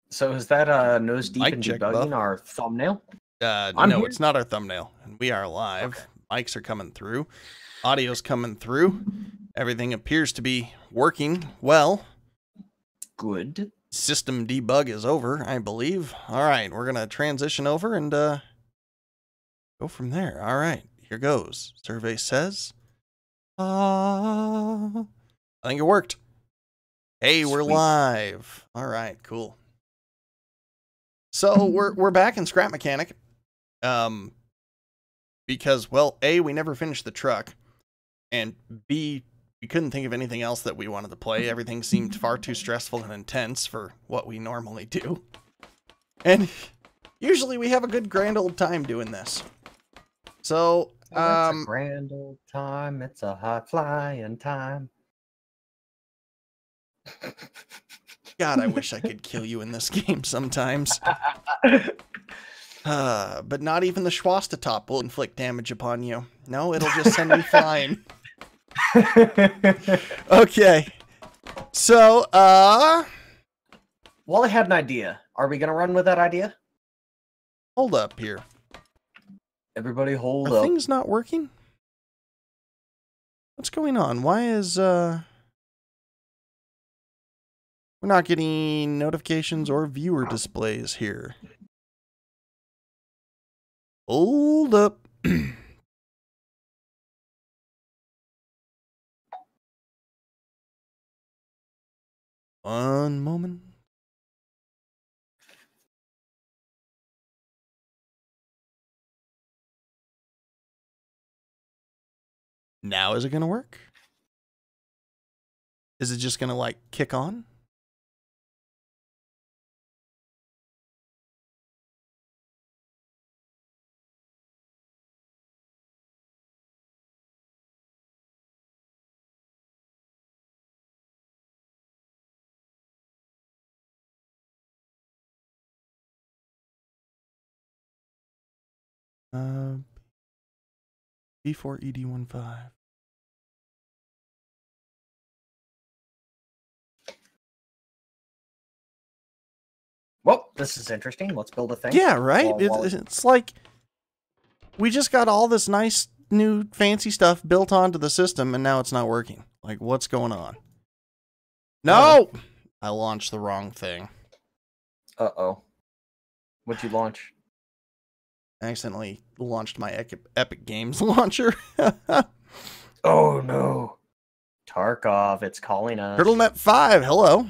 So is that nose deep Mic in check, debugging Buff. our thumbnail? No, it's not our thumbnail. And we are live. Okay. Mics are coming through. Audio's coming through. Everything appears to be working well. Good. System debug is over, I believe. All right, we're going to transition over and go from there. All right, here goes. Survey says, I think it worked. Hey, we're Sweet. live. All right, cool. So we're back in Scrap Mechanic. Because, well, A, we never finished the truck, and B, we couldn't think of anything else that we wanted to play. Everything seemed far too stressful and intense for what we normally do. And usually we have a good grand old time doing this. So, it's a grand old time. It's a high flying time. God, I wish I could kill you in this game sometimes. But not even the Schwastatop will inflict damage upon you. No, it'll just send me flying. Okay. So, Wally had an idea. Are we going to run with that idea? Hold up here. Everybody hold Are up. things not working? What's going on? Why is, we're not getting notifications or viewer displays here. Hold up. One moment. Now is it going to work? Is it just going to like kick on? B4ED15. Well, this is interesting. Let's build a thing. Yeah, right? While- It's like we just got all this nice new fancy stuff built onto the system and now it's not working. Like, what's going on? No! I launched the wrong thing. Uh-oh. What'd you launch? I accidentally launched my Epic Games launcher. Oh, no. Tarkov, it's calling us. TurtleNet 5, hello.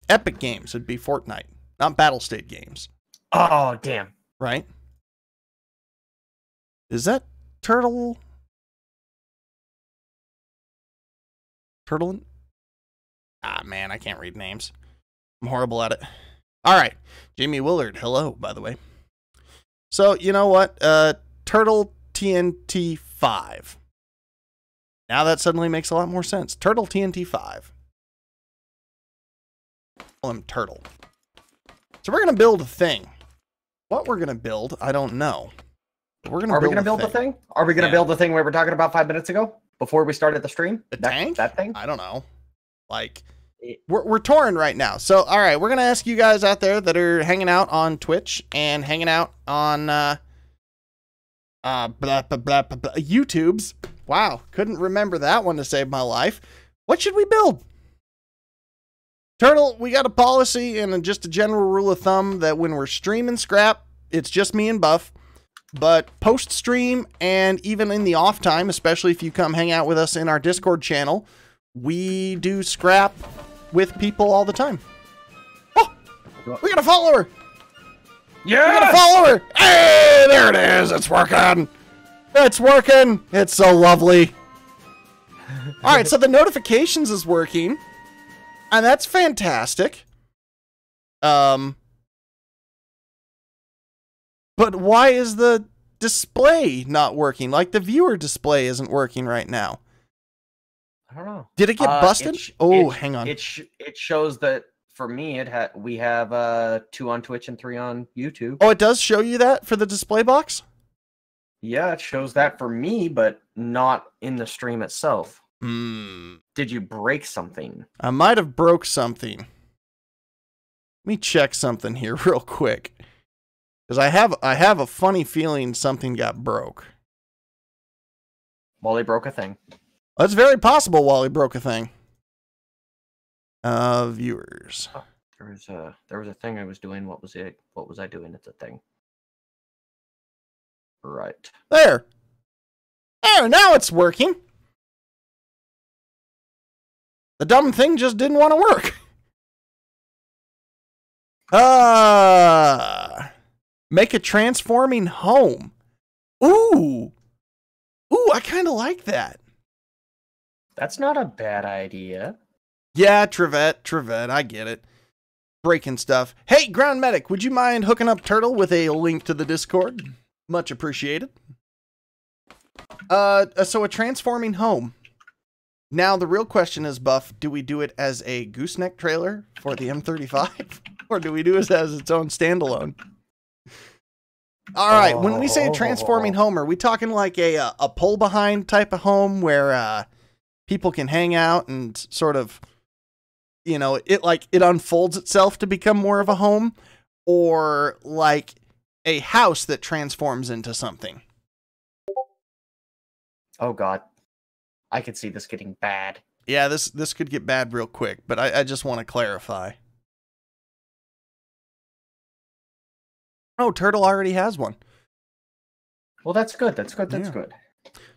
Epic Games would be Fortnite, not Battle State Games. Oh, damn. Right? Is that Turtle? Ah, man, I can't read names. I'm horrible at it. All right. Jamie Willard, hello, by the way. So, you know what? Turtle TNT 5. Now that suddenly makes a lot more sense. Turtle TNT 5. Call him Turtle. So we're going to build a thing. What we're going to build, I don't know. But we're gonna Are we going to build the thing? Are we going to build the thing we were talking about 5 minutes ago? Before we started the stream? The tank? That thing? I don't know. Like, we're touring right now. So, all right, we're going to ask you guys out there that are hanging out on Twitch and hanging out on YouTube's. Wow, couldn't remember that one to save my life. What should we build? Turtle, we got a policy and just a general rule of thumb that when we're streaming Scrap, it's just me and Buff. But post-stream and even in the off time, especially if you come hang out with us in our Discord channel, we do Scrap with people all the time. Oh, we got a follower. Yeah, we got a follower. Hey, there it is. It's working. It's working. It's so lovely. All right, so the notifications is working, and that's fantastic. But why is the display not working? Like the viewer display isn't working right now. I don't know. Did it get busted? Hang on. It shows that for me, we have 2 on Twitch and 3 on YouTube. Oh, it does show you that for the display box? Yeah, it shows that for me, but not in the stream itself. Hmm. Did you break something? I might have broke something. me check something here real quick. Because I have a funny feeling something got broke. Wally broke a thing. That's very possible Wally broke a thing. Viewers. Oh, there was a thing I was doing. What was it? What was I doing at the thing? Right. There. There, now it's working. The dumb thing just didn't want to work. Make a transforming home. Ooh. Ooh, I kind of like that. That's not a bad idea. Yeah, Trevette, I get it. Breaking stuff. Hey, Ground Medic, would you mind hooking up Turtle with a link to the Discord? Much appreciated. So a transforming home. Now, the real question is, Buff, do we do it as a gooseneck trailer for the M35? Or do we do it as its own standalone? All right, when we say transforming home, are we talking like a pull-behind type of home where people can hang out and sort of, you know, it unfolds itself to become more of a home? Or like a house that transforms into something? Oh, God. I could see this getting bad. Yeah, this could get bad real quick, but I just want to clarify. Oh, Turtle already has one. Well, that's good. That's good. That's good.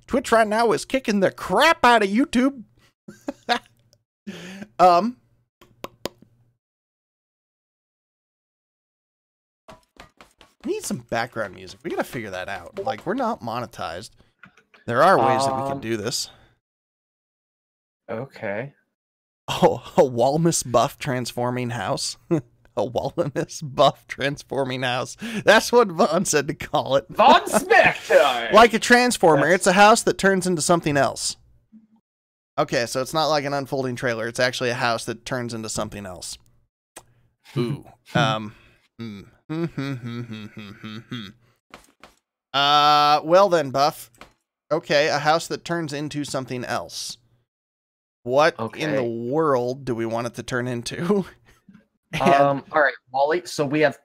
Twitch right now is kicking the crap out of YouTube. Need some background music. We gotta figure that out. Like, we're not monetized. There are ways that we can do this. Okay. Oh, a Walmus Buff transforming house. A Walmus Buff transforming house. That's what Vaughn said to call it. Von Spectre! Like a transformer. It's a house that turns into something else. Okay, so it's not like an unfolding trailer. It's actually a house that turns into something else. Ooh. Well then, Buff. Okay, a house that turns into something else. What in the world do we want it to turn into? All right, Wally. So we have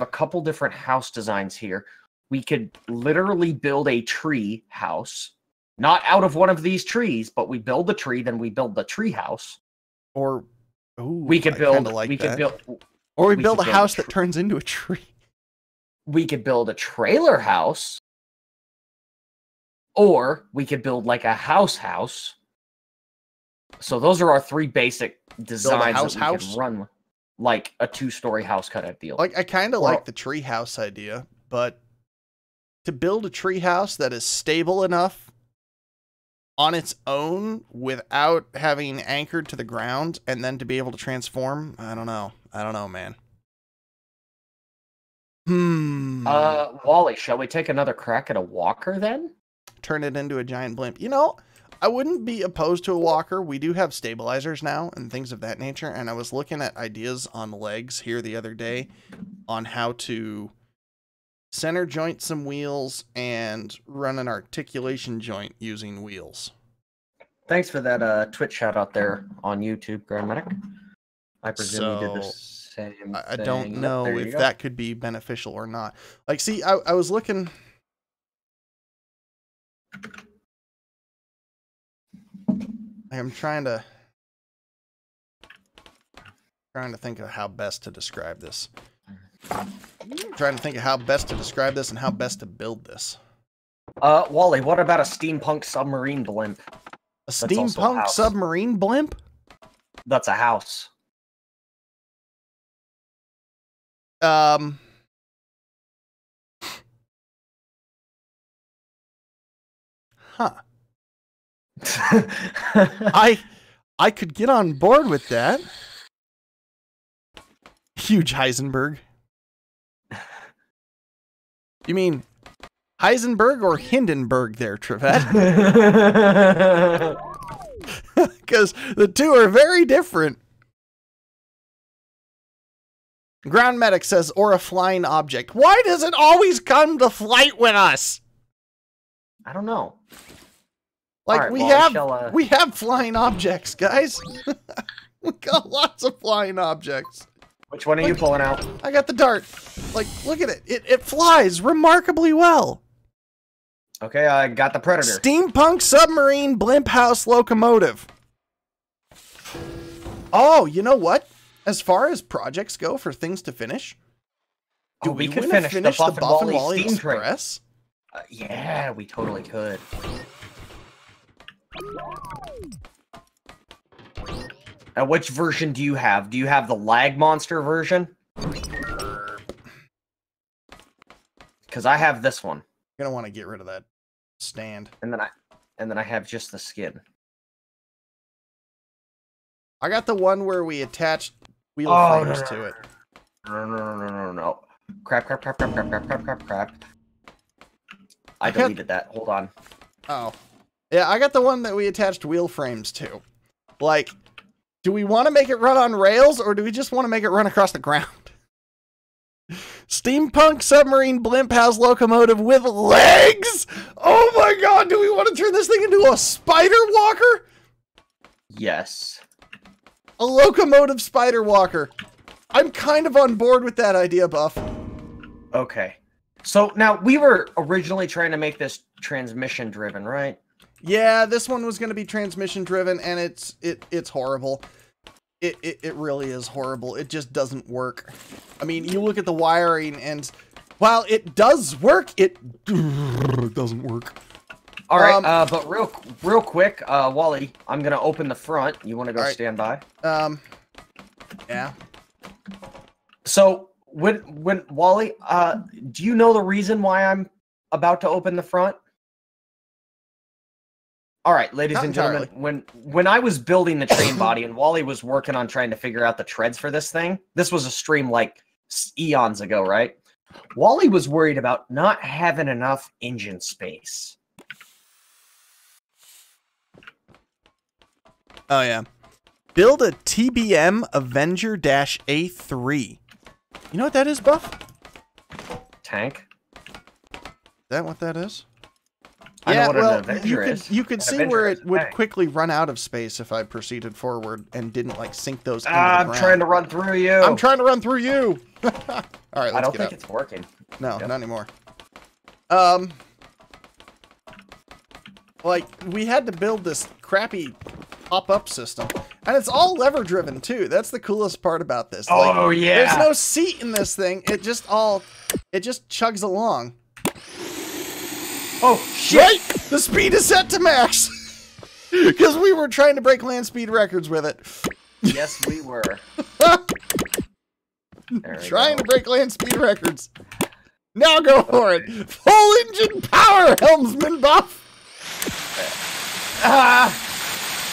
a couple different house designs here. We could literally build a tree house, not out of one of these trees, but we build the tree, then we build the tree house. Or we could build or we build a house that turns into a tree. We could build a trailer house, or we could build like a house. So those are our three basic designs that we can run, like a 2-story house kind of deal. Like, I kind of like the tree house idea, but to build a tree house that is stable enough on its own without having anchored to the ground and then to be able to transform, I don't know. I don't know, man. Wally, shall we take another crack at a walker then? Turn it into a giant blimp. You know, I wouldn't be opposed to a walker. We do have stabilizers now and things of that nature. And I was looking at ideas on legs here the other day on how to center joint some wheels and run an articulation joint using wheels. Thanks for that Twitch shout out there on YouTube, Grand Medic. I presume you did the same thing. I don't know if that could be beneficial or not. Like, see, I was looking... I'm trying to think of how best to describe this. Trying to think of how best to describe this and how best to build this. Wally, what about a steampunk submarine blimp? A steampunk submarine blimp? That's a house. Huh. I could get on board with that. Huge Heisenberg. You mean Heisenberg or Hindenburg there, Trevette? Because the two are very different. Ground Medic says, or a flying object. Why does it always come to flight with us? I don't know. Like, right, we have flying objects, guys. We got lots of flying objects. Which one are you pulling out? I got the dart. Like, look at it. It flies remarkably well. Okay, I got the Predator. Steampunk submarine blimp house locomotive. Oh, you know what? As far as projects go for things to finish, we could finish the Buff and Wally Steam Express? Yeah, we totally could. Now, which version do you have? Do you have the lag monster version? Because I have this one. You're gonna want to get rid of that stand. And then I have just the skin. I got the one where we attached wheel frames to it. No. Crap. I deleted that. Hold on. Oh. Yeah, I got the one that we attached wheel frames to. Like, do we want to make it run on rails, or do we just want to make it run across the ground? Steampunk submarine blimp house locomotive with legs? Oh my god, do we want to turn this thing into a spider walker? Yes. A locomotive spider walker. I'm kind of on board with that idea, Buff. Okay. So now we were originally trying to make this transmission driven, right? Yeah, this one was going to be transmission driven, and it's horrible. It really is horrible. It just doesn't work. I mean, you look at the wiring, and while it does work, it doesn't work. All right, but real quick, Wally, I'm gonna open the front. You want to go stand by? Yeah. So when Wally, do you know the reason why I'm about to open the front? All right, ladies and gentlemen, when I was building the train body and Wally was working on trying to figure out the treads for this thing, this was a stream like eons ago, right? Wally was worried about not having enough engine space. Oh, yeah. Build a TBM Avenger-A3. You know what that is, Buff? Tank. Is that what that is? I know what an Avenger is. You could see where it would quickly run out of space if I proceeded forward and didn't, like, sink those into the ground. I'm trying to run through you. I'm trying to run through you. All right, let's I don't think it's working. No, not anymore. Like, we had to build this crappy pop-up system. And it's all lever-driven, too. That's the coolest part about this. Oh, like, yeah. There's no seat in this thing. It just chugs along. Oh, shit! Right? The speed is set to max! Because we were trying to break land speed records with it. Yes, we were. Trying to break land speed records. Now go for it! Full engine power, helmsman Buff!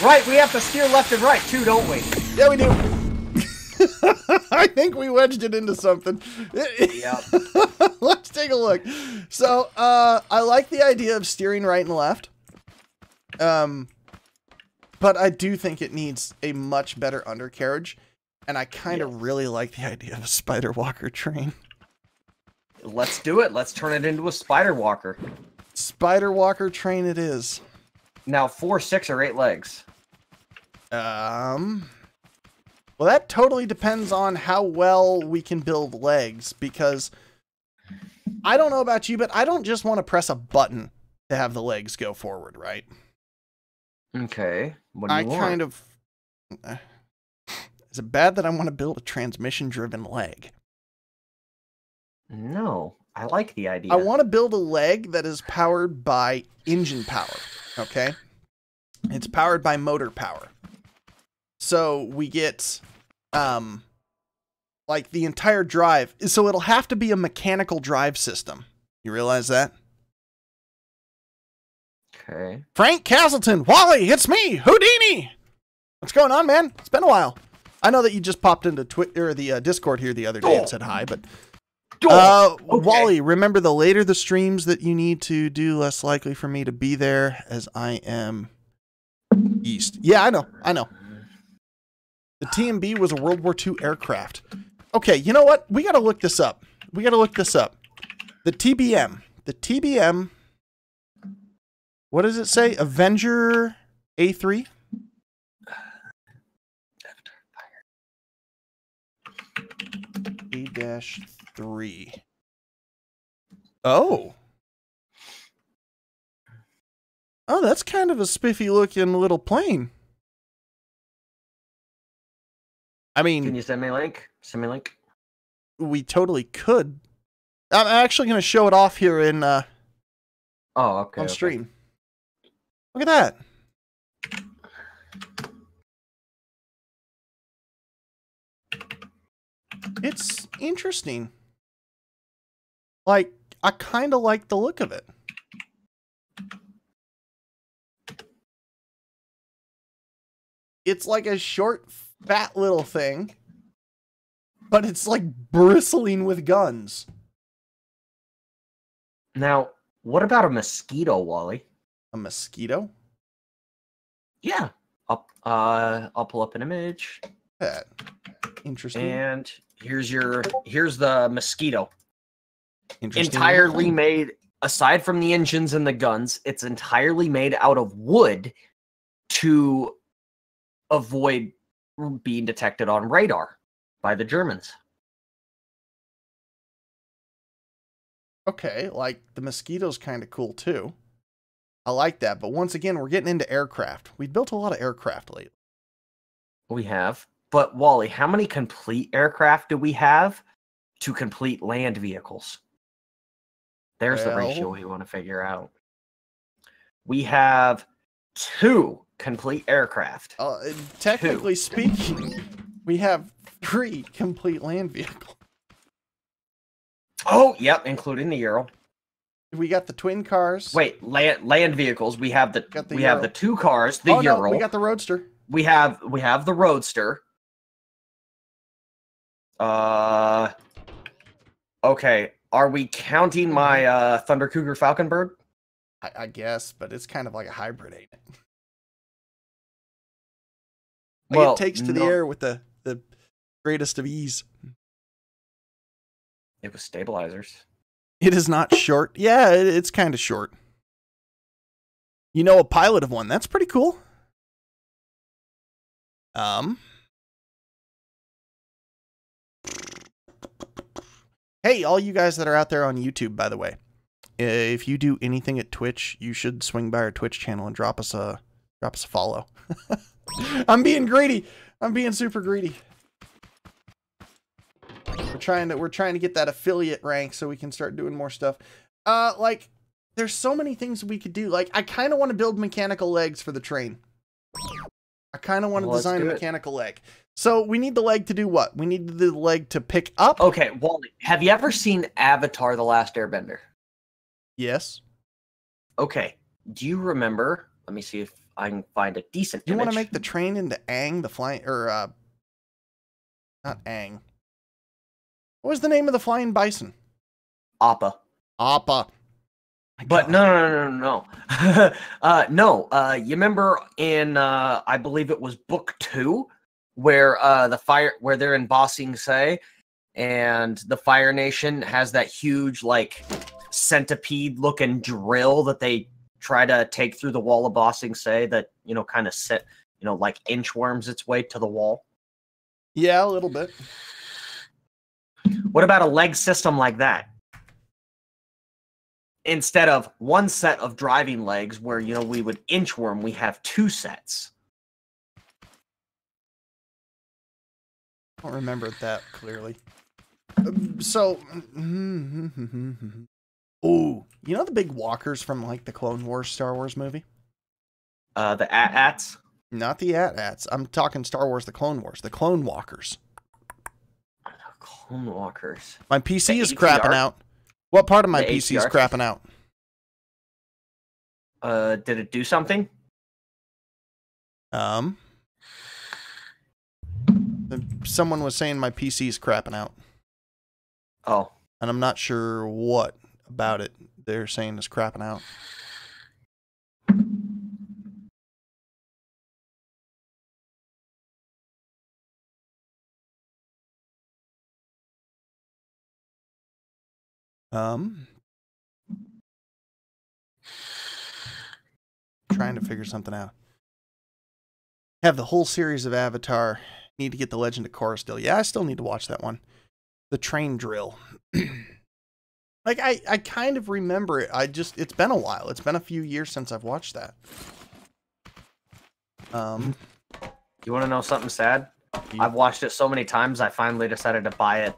Right, we have to steer left and right, too, don't we? Yeah, we do. I think we wedged it into something. Yeah. Let's take a look. So, I like the idea of steering right and left. But I do think it needs a much better undercarriage. And I kind of really like the idea of a spider walker train. Let's do it. Let's turn it into a spider walker. Spider walker train it is. Now, 4, 6, or 8 legs. Well, that totally depends on how well we can build legs, because I don't know about you, but I don't just want to press a button to have the legs go forward, right? Okay. What do you want? kind of... Is it bad that I want to build a transmission-driven leg? No, I like the idea. I want to build a leg that is powered by engine power, okay? It's powered by motor power. So we get, like, the entire drive. So it'll have to be a mechanical drive system. You realize that? Okay. Frank Castleton, Wally, it's me, Houdini! What's going on, man? It's been a while. I know that you just popped into Twitter or the Discord here the other day and said hi, but... Okay. Wally, remember, the later the streams that you need to do, less likely for me to be there, as I am east. Yeah, I know. The TMB was a World War II aircraft. Okay, you know what? We gotta look this up. The TBM. What does it say? Avenger A3? 2-3. Oh. Oh, that's kind of a spiffy looking little plane. I mean, can you send me a link? Send me a link. We totally could. I'm actually going to show it off here in on stream. Look at that. It's interesting. Like, I kind of like the look of it. It's like a short, fat little thing, but it's like bristling with guns. Now, what about a mosquito, Wally? A mosquito? Yeah. I'll pull up an image. That interesting. And here's the mosquito. Interesting. Entirely made, aside from the engines and the guns, it's entirely made out of wood to avoid being detected on radar by the Germans. Okay, like the mosquito's kind of cool too. I like that, but once again, we're getting into aircraft. We've built a lot of aircraft lately. We have. But Wally, how many complete aircraft do we have to complete land vehicles? There's the ratio we want to figure out. We have 2 complete aircraft. Technically speaking, we have 3 complete land vehicles. Oh, yep, including the Euro. We got the twin cars. Wait, land vehicles. We have the have the 2 cars, the Euro. No, we got the Roadster. We have the Roadster. Okay. Are we counting my Thunder Cougar Falcon Bird? I guess, but it's kind of like a hybrid, ain't it? Like Well, it takes to the air with the greatest of ease. It was stabilizers. It is not short. Yeah, it's kind of short. You know, a pilot of one. That's pretty cool. Hey, all you guys that are out there on YouTube, by the way, if you do anything at Twitch, you should swing by our Twitch channel and drop us a follow. I'm being greedy. I'm being super greedy. We're trying to get that affiliate rank so we can start doing more stuff. Like, there's so many things we could do. Like, I kind of want to build mechanical legs for the train. I kind of want to design a mechanical leg. So we need the leg to do what? We need the leg to pick up. Okay, Wally, have you ever seen Avatar: The Last Airbender? Yes. Okay. Do you remember? Let me see if I can find a decent You image. want to make the train into Aang, the flying, or not Aang. What was the name of the flying bison? Appa. Appa. But no. No. You remember in I believe it was book 2 where where they're in Ba Sing Se and the Fire Nation has that huge like centipede looking drill that they try to take through the wall of Ba Sing Se that, you know, kind of set, you know, like inchworms its way to the wall. Yeah, a little bit. What about a leg system like that? Instead of one set of driving legs where, you know, we would inchworm, we have 2 sets. I don't remember that clearly. So, oh, you know the big walkers from like the Clone Wars Star Wars movie? The AT-ATs? Not the AT-ATs. I'm talking Star Wars, the Clone Wars, the Clone Walkers. Clone Walkers. My PC is crapping out. What part of my PC is crapping out? Did it do something? Someone was saying my PC is crapping out. Oh. And I'm not sure what about it they're saying is crapping out. Trying to figure something out. Have the whole series of Avatar. Need to get the Legend of Korra still. Yeah, I still need to watch that one. the train drill. Like, I kind of remember it. It's been a while. It's been a few years since I've watched that. You want to know something sad? Yeah. I've watched it so many times, I finally decided to buy it.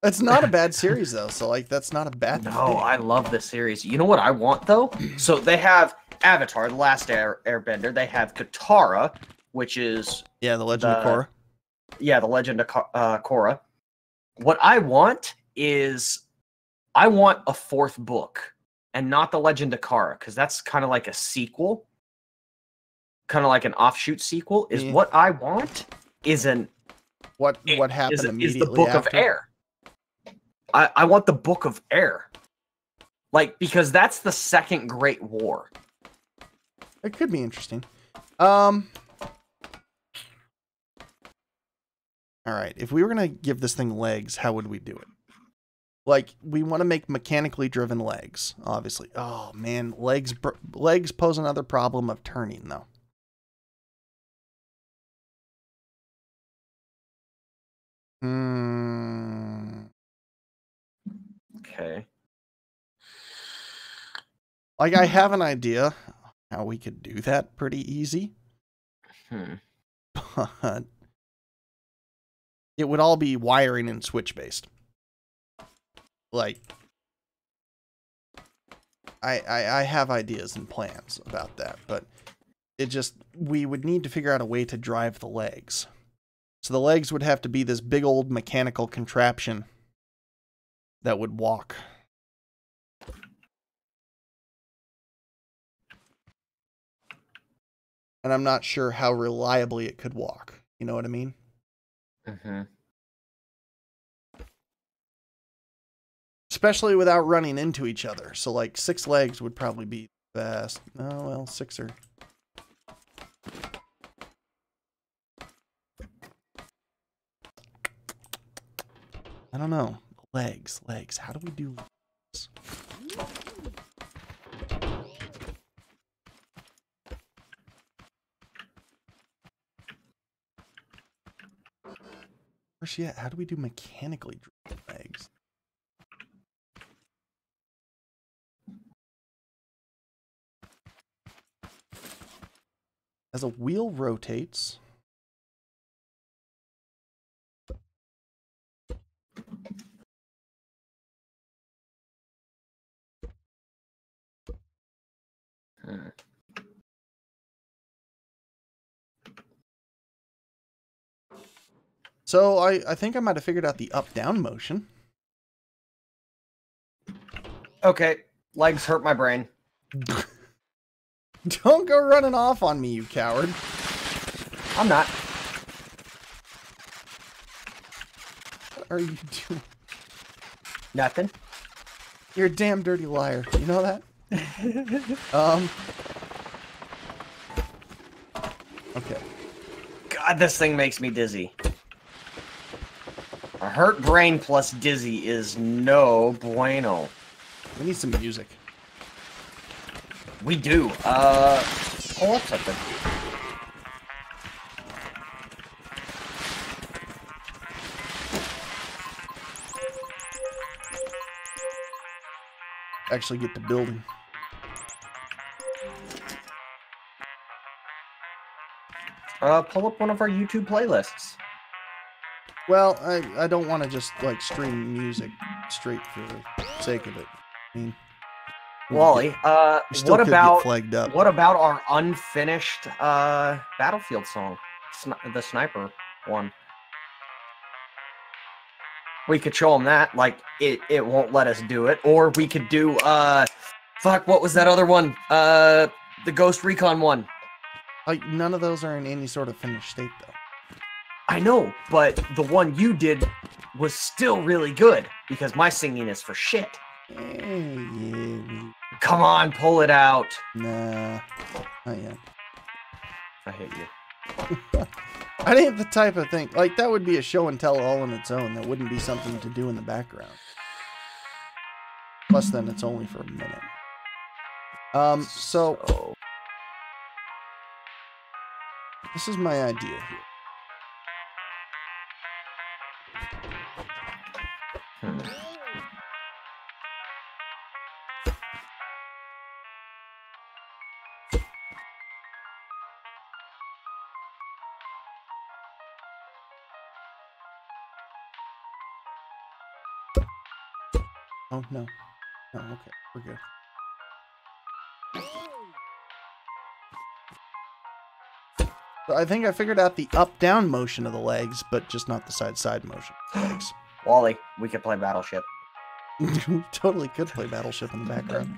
It's not a bad series, though, so, like, that's not a bad thing. No, I love this series. You know what I want, though? So they have Avatar, The Last Airbender. They have Katara, which is... Yeah, The Legend of Korra. Yeah, The Legend of Korra. What I want is... I want a fourth book, and not The Legend of Korra, because that's kind of like a sequel. Kind of like an offshoot sequel. Is what I want is an... What happened immediately is the Book after? of Air. I want the Book of Air. Like, because that's the Second Great War. It could be interesting. All right, if we were going to give this thing legs, how would we do it? Like, we want to make mechanically driven legs, obviously. Oh, man, legs pose another problem of turning, though. Okay. Like, I have an idea how we could do that pretty easy. But it would all be wiring and switch based. Like, I have ideas and plans about that, but we would need to figure out a way to drive the legs. So the legs would have to be this big old mechanical contraption that would walk. And I'm not sure how reliably it could walk. You know what I mean? Mm-hmm. Especially without running into each other. So, like, 6 legs would probably be best. Oh, well, 6 are... I don't know. Legs. How do we do legs? Where's she at? How do we do mechanically driven legs? As a wheel rotates... So I think I might have figured out the up-down motion. Okay, legs hurt my brain. Don't go running off on me, you coward. I'm not. What are you doing? Nothing. You're a damn dirty liar. You know that? Okay. God, this thing makes me dizzy. A hurt brain plus dizzy is no bueno. We need some music. We do. Pull up something. Actually get to building. Pull up one of our YouTube playlists. Well, I don't want to just, like, stream music straight for the sake of it. I mean... Wally, what about our unfinished Battlefield song? The sniper one. We could show them that. Like, it won't let us do it. Or we could do, fuck, what was that other one? The Ghost Recon one. Like, none of those are in any sort of finished state, though. I know, but the one you did was still really good, because my singing is for shit. Yeah. Come on, pull it out. Nah, not yet. I hate you. I ain't the type of thing. Like, that would be a show and tell all on its own. That wouldn't be something to do in the background. Plus, then it's only for a minute. So this is my idea here. Oh, no. Oh, okay. We're good. So I think I figured out the up-down motion of the legs, but just not the side-side motion of the legs. Wally, we could play Battleship. We totally could play Battleship in the background.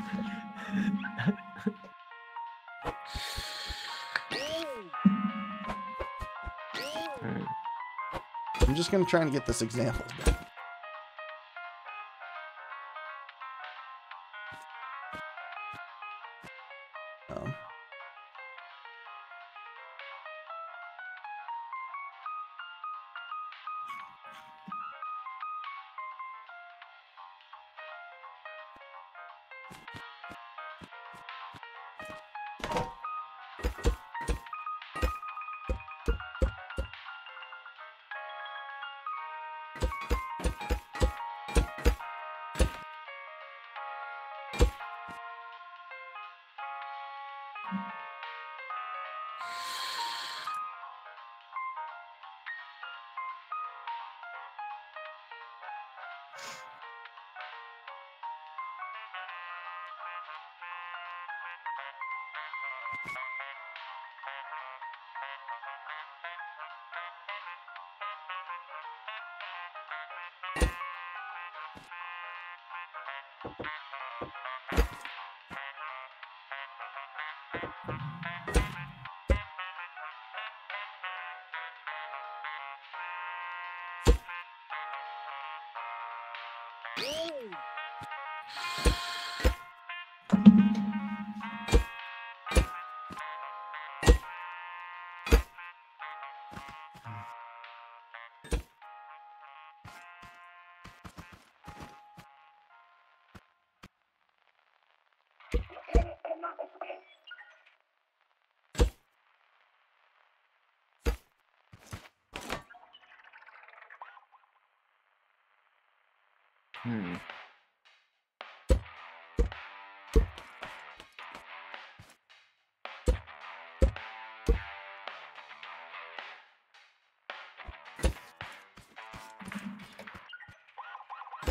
I'm just going to try and get this example done.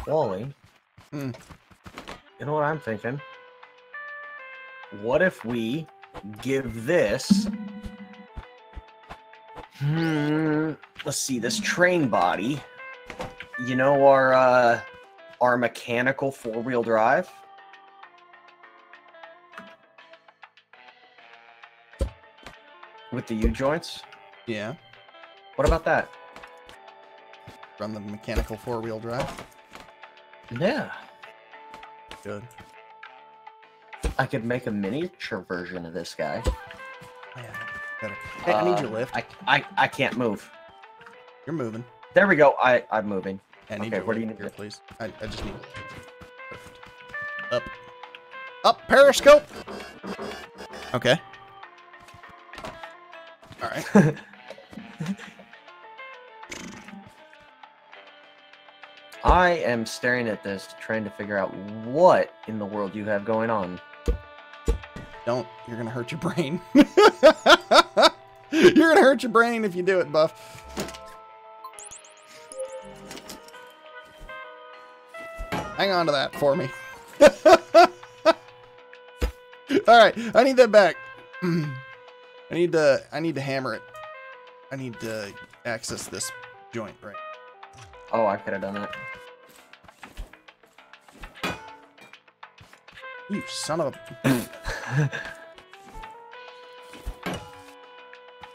Wally, you know what I'm thinking? What if we give this... let's see, this train body, you know, our mechanical four-wheel drive? With the U-joints? Yeah. What about that? Run the mechanical four-wheel drive? Yeah. Good. I could make a miniature version of this guy. Yeah, better. Hey, I need your lift. I can't move. You're moving. There we go. I'm moving. I need okay, your what do you lift need here, please? I just need lift. Up. Up, periscope! Okay. Alright. I am staring at this, trying to figure out what in the world you have going on. Don't. You're gonna hurt your brain. You're gonna hurt your brain if you do it, Buff. Hang on to that for me. Alright, I need that back. I need to hammer it. I need to access this joint right. Oh, I could have done that. You son of a...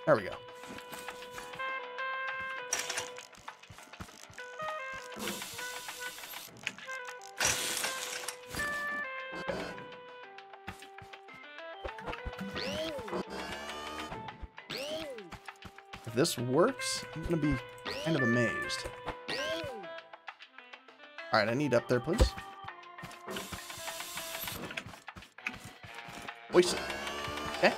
There we go. If this works, I'm gonna be kind of amazed. Alright, I need up there, please. Hoist. Okay.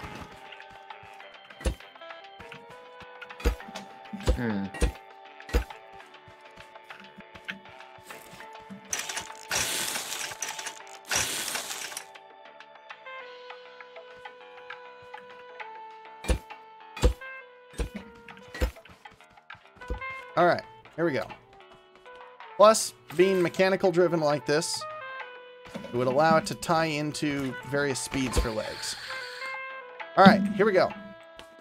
Alright, here we go. Plus, being mechanical driven like this, It would allow it to tie into various speeds for legs. All right, here we go.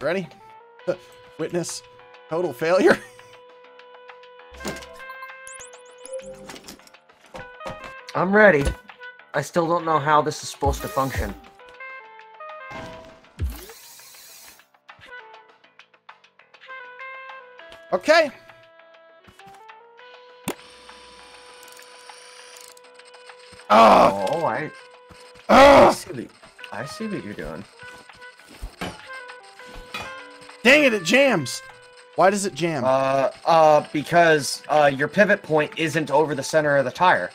Ready? Witness total failure. I'm ready. I still don't know how this is supposed to function. Okay. Oh, I see what you're doing. Dang it, it jams. Why does it jam? Because your pivot point isn't over the center of the tire.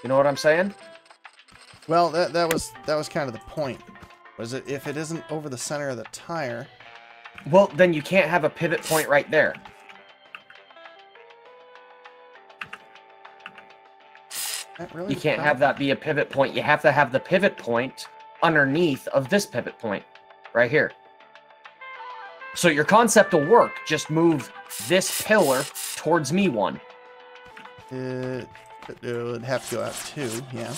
You know what I'm saying? Well, that was kind of the point. Was it if it isn't over the center of the tire? Well, then you can't have a pivot point right there. Really you can't have that be a pivot point. You have to have the pivot point underneath of this pivot point right here. So your concept will work. Just move this pillar towards me one. It would have to go out too, yeah.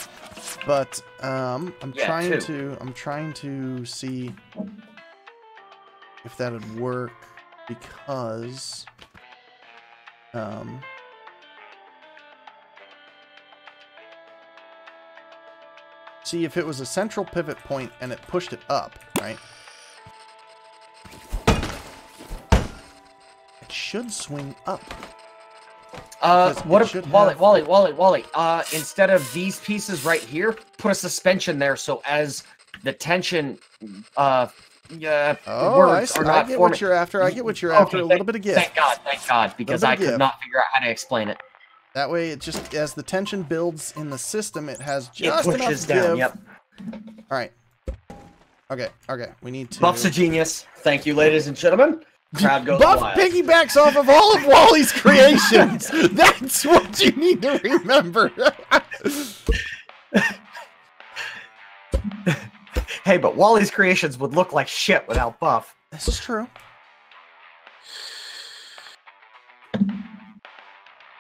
But I'm trying to see if that would work because see, if it was a central pivot point and it pushed it up, right? It should swing up. What if Wally, instead of these pieces right here, put a suspension there so as the tension words are not I get what you're after. I get what you're after. A little bit of give. Thank God, because I could not figure out how to explain it. That way, it just, as the tension builds in the system, it has just enough pushes down, give. Yep. All right. Okay, we need to... Buff's a genius. Thank you, ladies and gentlemen. Crowd goes Buff wild. piggybacks off of all of Wally's creations. That's what you need to remember. Hey, but Wally's creations would look like shit without Buff. This is true. Come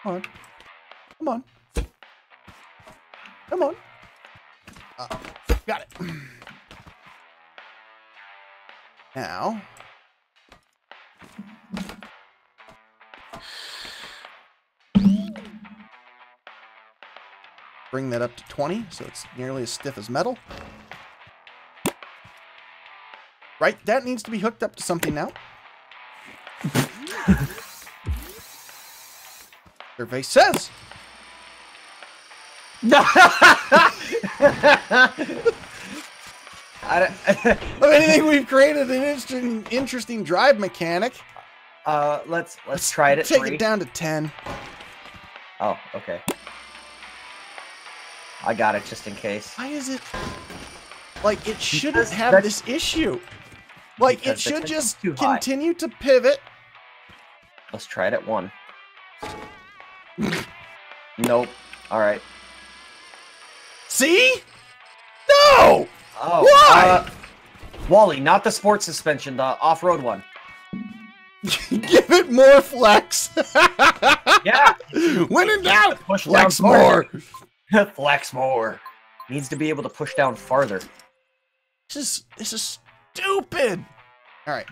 on. Come on. Come on. Got it. Now. Bring that up to 20, so it's nearly as stiff as metal. Right, that needs to be hooked up to something now. Survey says. Of anything, we've created an interesting drive mechanic. Let's try it at Take 3. it down to 10. Oh, okay. I got it just in case. Why is it like it shouldn't have this issue? Like it should just continue to pivot. Let's try it at 1. Nope. All right. See? No. Oh, why? Wally, not the sports suspension, the off-road one. Give it more flex. Yeah. When in doubt, flex more. Flex more. Needs to be able to push down farther. This is stupid. All right.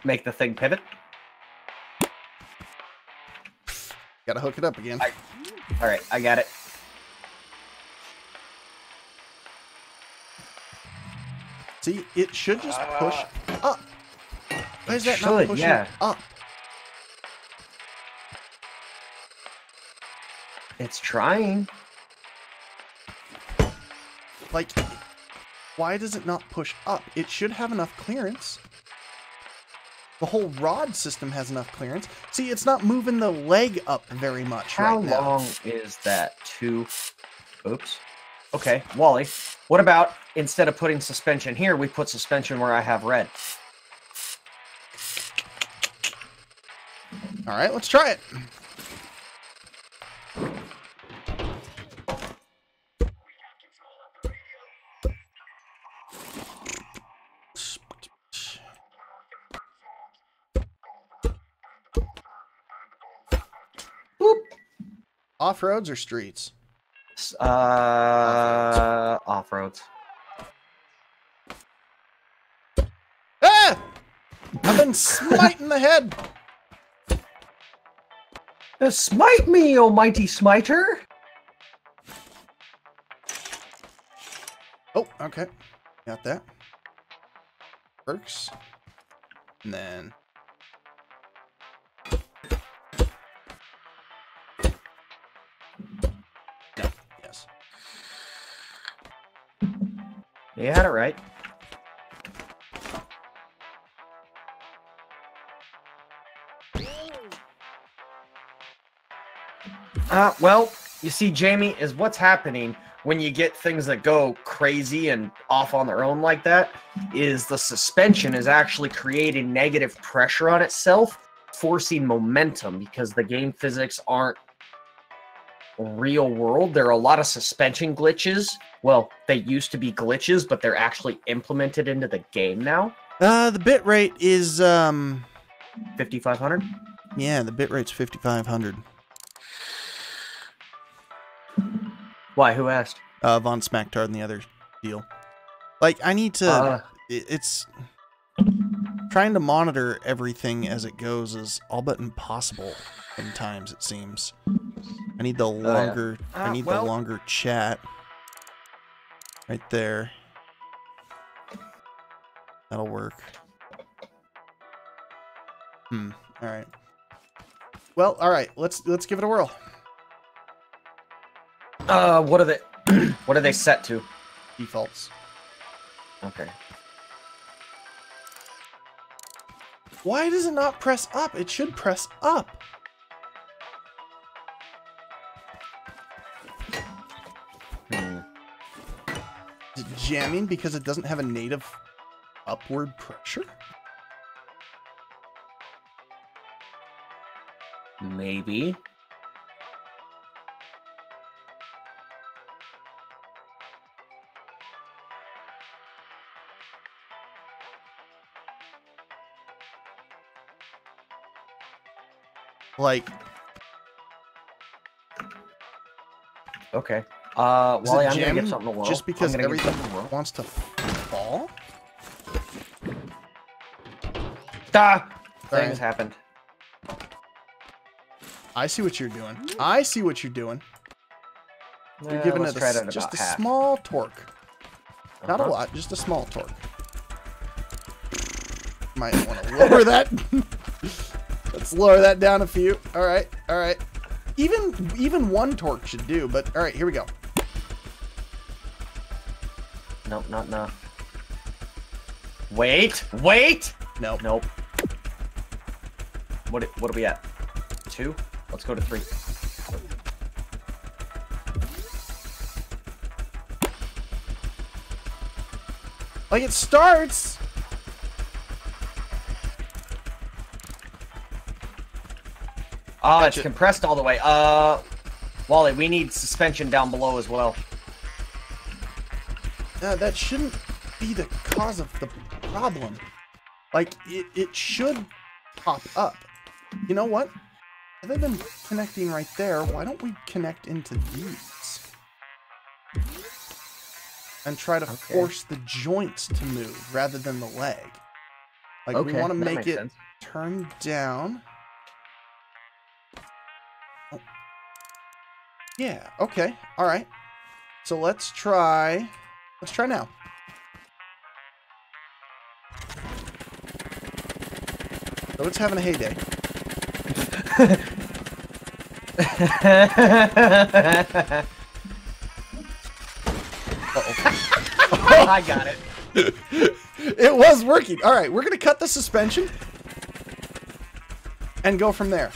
Make the thing pivot. Gotta hook it up again. All right, I got it. See, it should just push up. Why is that not pushing up? It's trying. Like, why does it not push up? It should have enough clearance. The whole rod system has enough clearance. See, it's not moving the leg up very much right now. How long is that? 2? Oops. Okay, Wally, what about instead of putting suspension here, we put suspension where I have red? All right, let's try it. Boop. Off-roads or streets? Off-roads. Ah! I've been smiting the head. Smite me, O mighty smiter! Oh, okay. Got that. Works. And then... No. Yes. You had it right. Well, you see, Jamie, is what's happening when you get things that go crazy and off on their own like that, is the suspension is actually creating negative pressure on itself, forcing momentum, because the game physics aren't real world. There are a lot of suspension glitches. Well, they used to be glitches, but they're actually implemented into the game now. The bitrate is, 5500? Yeah, the bitrate's 5500. Why? Who asked? Von Smaktard and the other deal. Like, I need to... it's... Trying to monitor everything as it goes is all but impossible sometimes, it seems. I need the longer... I need the longer chat. Right there. That'll work. Alright. Well, alright. Let's give it a whirl. What are they? What are they set to? Defaults. Okay. Why does it not press up? It should press up. Is it jamming because it doesn't have a native upward pressure? Maybe. Like, okay. Wally, I'm gonna get something to whirl. Just because everything wants to fall? Things happened. I see what you're doing. I see what you're doing. You're giving it just a small torque. Not a lot, just a small torque. Might want to lower that. Let's lower that down a few. All right, all right. Even one torque should do, but all right, here we go. Nope, not enough. Wait, wait! Nope. Nope. What are we at? 2? Let's go to 3. Like, it starts. Oh, it's compressed all the way. Wally, we need suspension down below as well. That shouldn't be the cause of the problem. Like, it should pop up. You know what? Other than connecting right there, why don't we connect into these? And try to force the joints to move rather than the leg. Like, we want to make it turn down. Oh. Yeah, okay, all right. So let's try now. So it's having a heyday. I got it. It was working. All right, we're going to cut the suspension and go from there.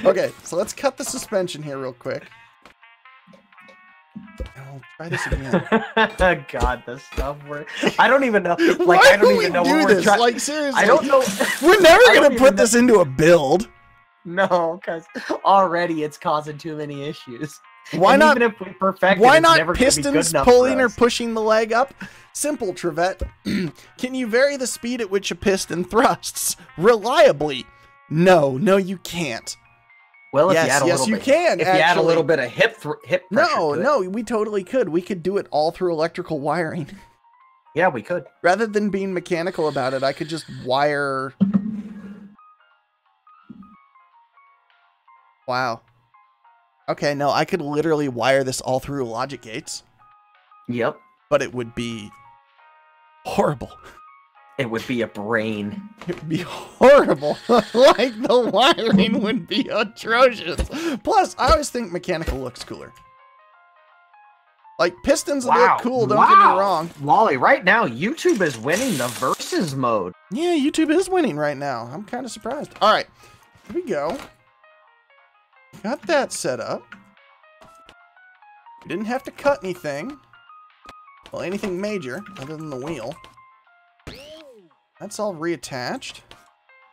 Okay, so let's cut the suspension here real quick. I'll try this again. God, this stuff I don't even know. Like, I don't even know what we're trying. Like, seriously. I don't know. We're never going to put this into a build. No, because already it's causing too many issues. Why not? Even if we perfect why it, not pistons pulling or pushing the leg up? Simple, Trevette. Can you vary the speed at which a piston thrusts reliably? No, you can't. Well, if yes, you add a little you bit, can. If you add a little bit of hip pressure no, we totally could. We could do it all through electrical wiring. Yeah, we could. Rather than being mechanical about it, I could just wire. Wow. Okay, no, I could literally wire this all through logic gates. Yep. But it would be horrible. It would be a brain. It would be horrible. Like, the wiring would be atrocious. Plus, I always think mechanical looks cooler. Like, pistons look cool, don't get me wrong. Wally, right now, YouTube is winning the versus mode. Yeah, YouTube is winning right now. I'm kind of surprised. All right, here we go. Got that set up. We didn't have to cut anything. Well, anything major, other than the wheel. That's all reattached.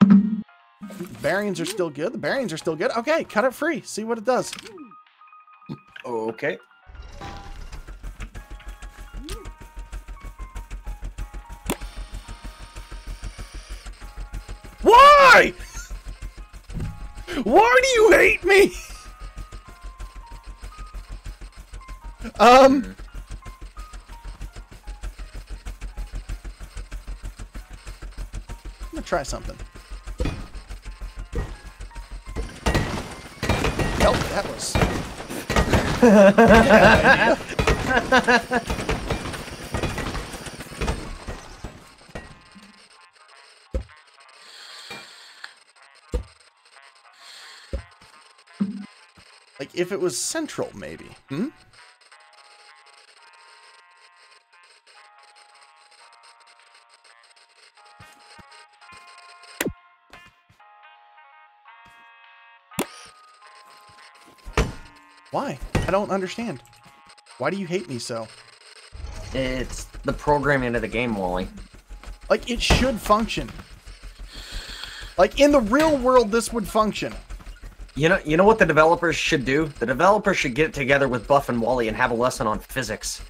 The bearings are still good. The bearings are still good. Okay, cut it free. See what it does. Okay. Why? Why do you hate me? I'm gonna try something. Nope, that was. Like, if it was central, maybe. Hmm? Why? I don't understand. Why do you hate me so? It's the programming of the game, Wally. Like, it should function. Like, in the real world, this would function. You know what the developers should do? The developers should get together with Buff and Wally and have a lesson on physics.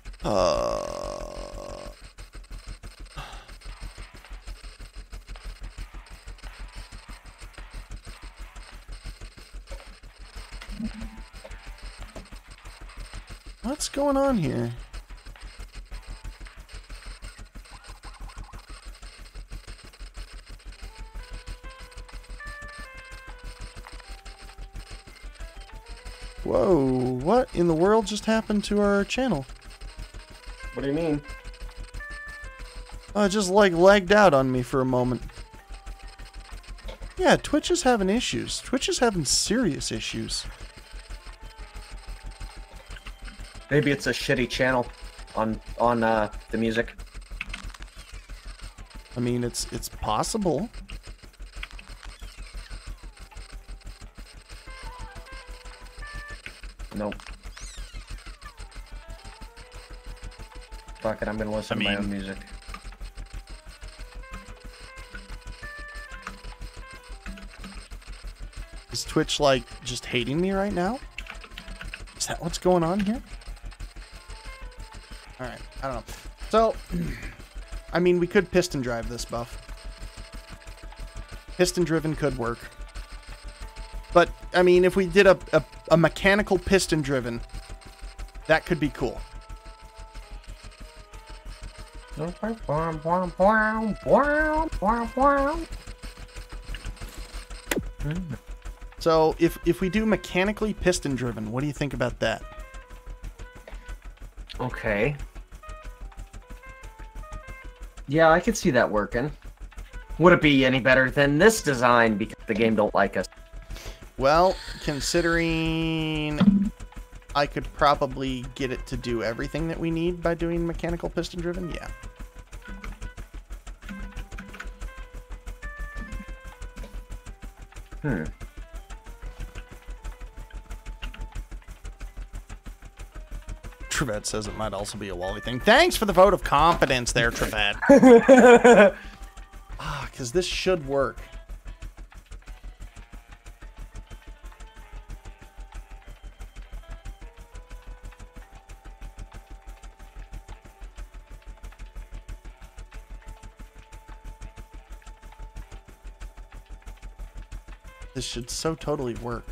What's going on here? Whoa, what in the world just happened to our channel? What do you mean? It just like lagged out on me for a moment. Yeah, Twitch is having issues. Twitch is having serious issues. Maybe it's a shitty channel on the music. I mean, it's possible. Nope. Fuck it, I'm gonna listen to my own music. Is Twitch, like, just hating me right now? Is that what's going on here? Alright, I don't know. So, I mean, we could piston drive this, Buff. Piston driven could work. But, I mean, if we did a mechanical piston driven, that could be cool. So, if we do mechanically piston driven, what do you think about that? Okay. Yeah, I could see that working. Would it be any better than this design because the game don't like us? Well, considering I could probably get it to do everything that we need by doing mechanical piston driven, yeah. Trevette says it might also be a Wally thing. Thanks for the vote of confidence there, Trevette. Because this should work. This should so totally work.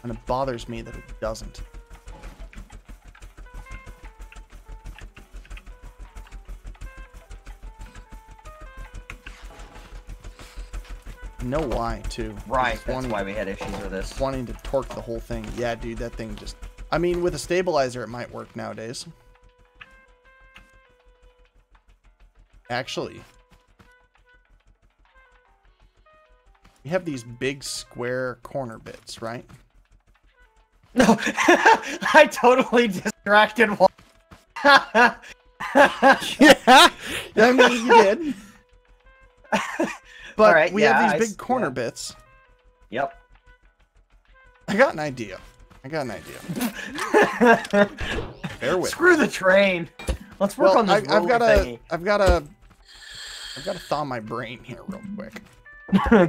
And it bothers me that it doesn't. I know why, too. Right, that's why we had issues with this. Wanting to torque the whole thing. Yeah, dude, that thing just... I mean, with a stabilizer, it might work nowadays. Actually... You have these big square corner bits, right? No, I totally distracted one. Yeah, I mean, you did. But right, we have these big corner bits. Yep. I got an idea. Bear with Screw the train. Let's work on this I've got thingy. I've got to thaw my brain here real quick.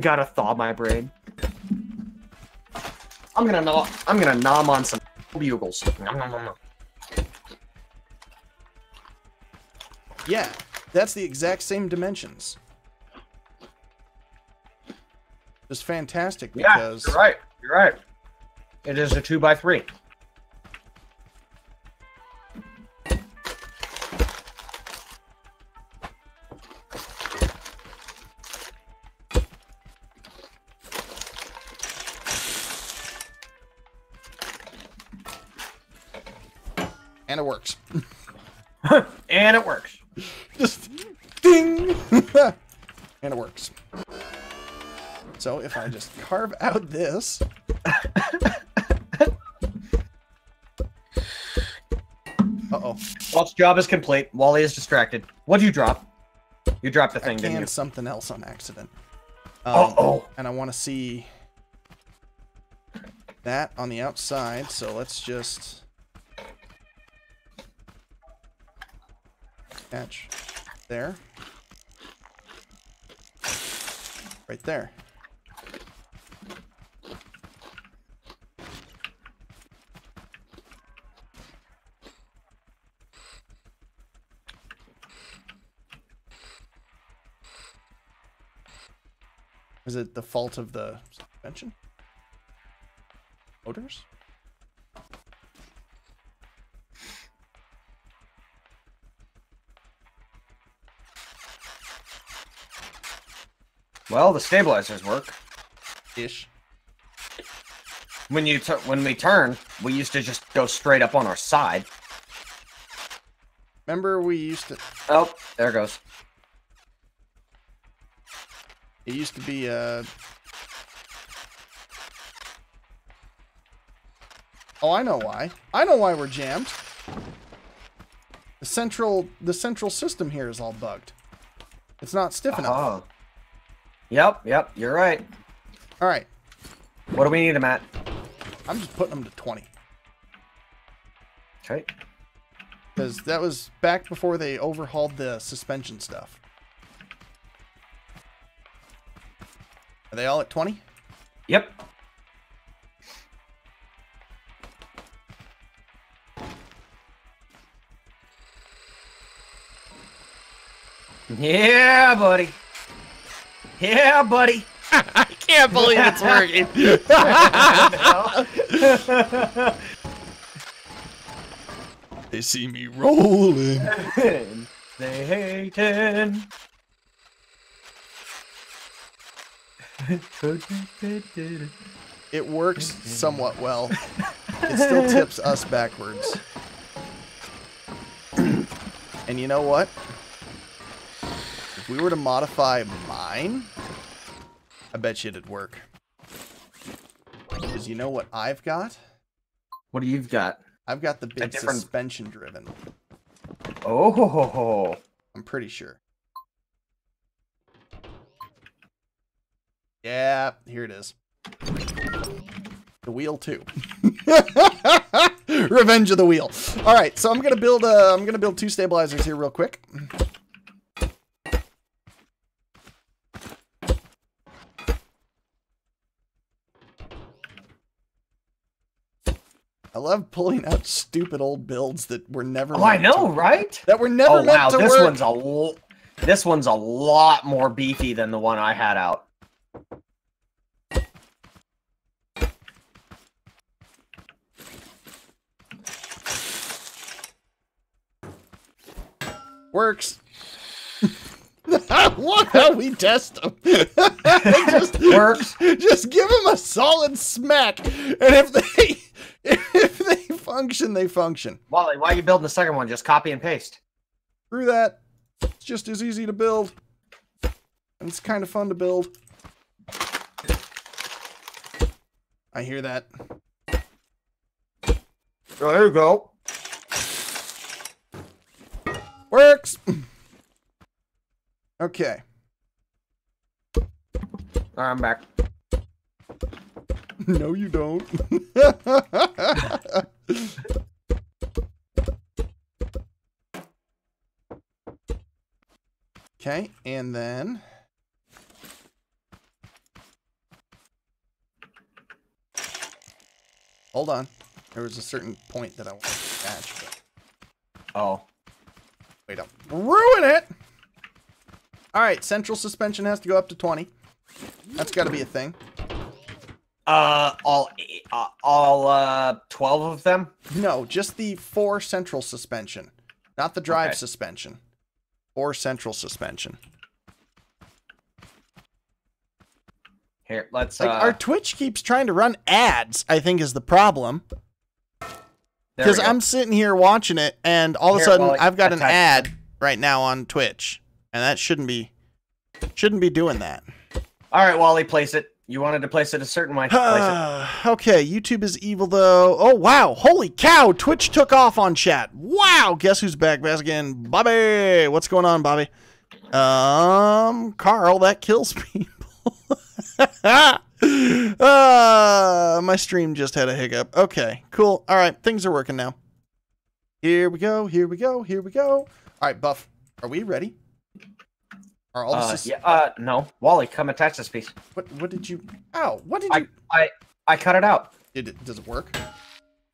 Gotta thaw my brain. I'm gonna nom on some bugles. Nom, nom, nom, nom. Yeah, that's the exact same dimensions. Just fantastic because you're right. You're right. It is a 2x3. And it works. And it works. Just ding! And it works. So if I just carve out this... Uh-oh. Walt's job is complete. Wally is distracted. What'd you drop? You dropped the thing, didn't you? Something else on accident. Uh-oh. And I want to see that on the outside, so let's just... Catch there. Right there. Is it the fault of the suspension? Motors? Well, the stabilizers work. Ish. When we turn, we used to just go straight up on our side. Remember we used to... Oh, there it goes. It used to be, Oh, I know why. I know why we're jammed. The central system here is all bugged. It's not stiff enough. Yep, you're right. All right. What do we need them at? I'm just putting them to 20. Okay. Because that was back before they overhauled the suspension stuff. Are they all at 20? Yep. Yeah, buddy. Yeah, buddy. I can't believe it's working. They see me rolling. They hating. It works somewhat well. It still tips us backwards. And you know what? If we were to modify mine, I bet you it'd work. Because you know what I've got? What do you've got? I've got the big suspension driven. Oh. I'm pretty sure. Yeah, here it is. The wheel too. Revenge of the Wheel. All right, so I'm gonna build 2 stabilizers here real quick. I love pulling out stupid old builds that were never. Oh, I know, right? That were never meant to work. This one's a lot more beefy than the one I had out. Works. I love how we test them. Just works. Just give them a solid smack, and if they function, they function. Wally, why are you building the second one? Just copy and paste. Screw that. It's just as easy to build, and it's kind of fun to build. I hear that. Oh, there you go. Works. Okay. All right, I'm back. No, you don't. Okay, and then hold on. There was a certain point that I wanted to catch, but Oh. wait, don't ruin it. All right, central suspension has to go up to 20. That's got to be a thing. All 12 of them? No, just the 4 central suspension, not the drive suspension. 4 central suspension. Here, let's. Like, our Twitch keeps trying to run ads, I think is the problem. Because I'm sitting here watching it, and all of a sudden I've got an ad right now on Twitch. And that shouldn't be doing that. All right, Wally, place it. You wanted to place it a certain way. Okay, YouTube is evil though. Oh wow, holy cow! Twitch took off on chat. Wow, guess who's back again? Bobby. What's going on, Bobby? Carl, that kills people. My stream just had a hiccup. Okay, cool. All right, things are working now. Here we go. Here we go. Here we go. All right, Buff, are we ready? Are all no. Wally, come attach this piece. What did you? Ow! What did you? I cut it out. Does it work?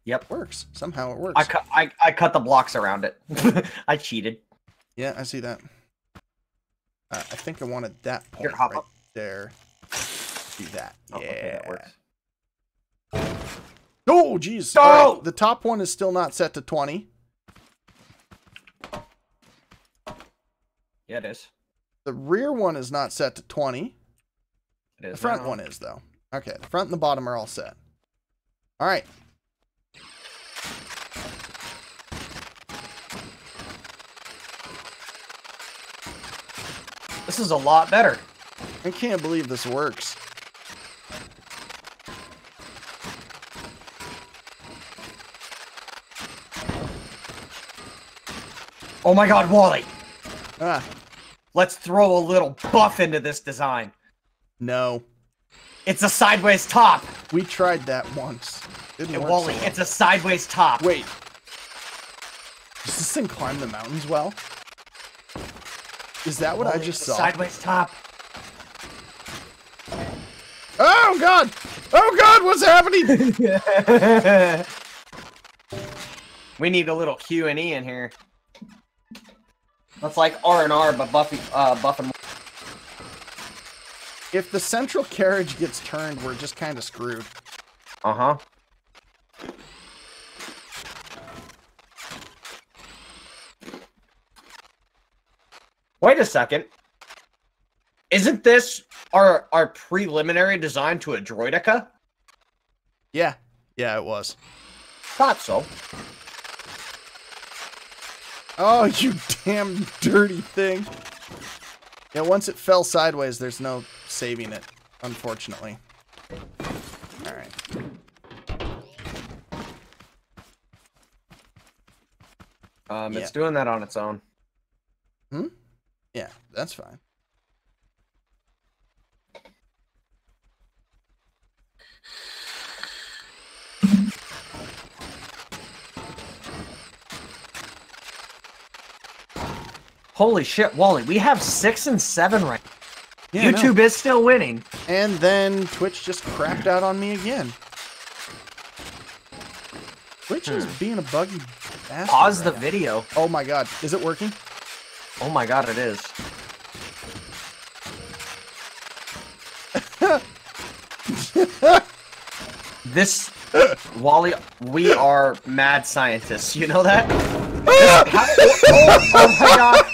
Yep, it works. Somehow it works. I cut the blocks around it. I cheated. Yeah, I see that. I think I wanted that point hop right up there. Do that. Oh, yeah, okay, that works. Oh, jeez. No! All right, the top one is still not set to 20. Yeah, it is. The rear one is not set to 20. It is. The front one is, though. Okay, the front and the bottom are all set. All right. This is a lot better. I can't believe this works. Oh my god, Wally! Ah. Let's throw a little buff into this design. No. It's a sideways top. We tried that once. Didn't work. Wally, it's a sideways top. Wait. Does this thing climb the mountains well? Is that what Wally, I just it's a saw? sideways top. Oh god! Oh god, what's happening? We need a little Q&E in here. That's like R&R, but Buff and If the central carriage gets turned, we're just kind of screwed. Uh-huh. Wait a second. Isn't this our preliminary design to a Droidica? Yeah. Yeah, it was. Thought so. Oh, you damn dirty thing. Yeah, once it fell sideways, there's no saving it, unfortunately. Alright. It's doing that on its own. Hmm? Yeah, that's fine. Holy shit, Wally, we have 6 and 7 right now. Yeah, YouTube is still winning. And then Twitch just crapped out on me again. Twitch is being a buggy bastard. Pause the video. Oh my god. Is it working? Oh my god, it is. This, Wally, we are mad scientists. You know that? Oh my god.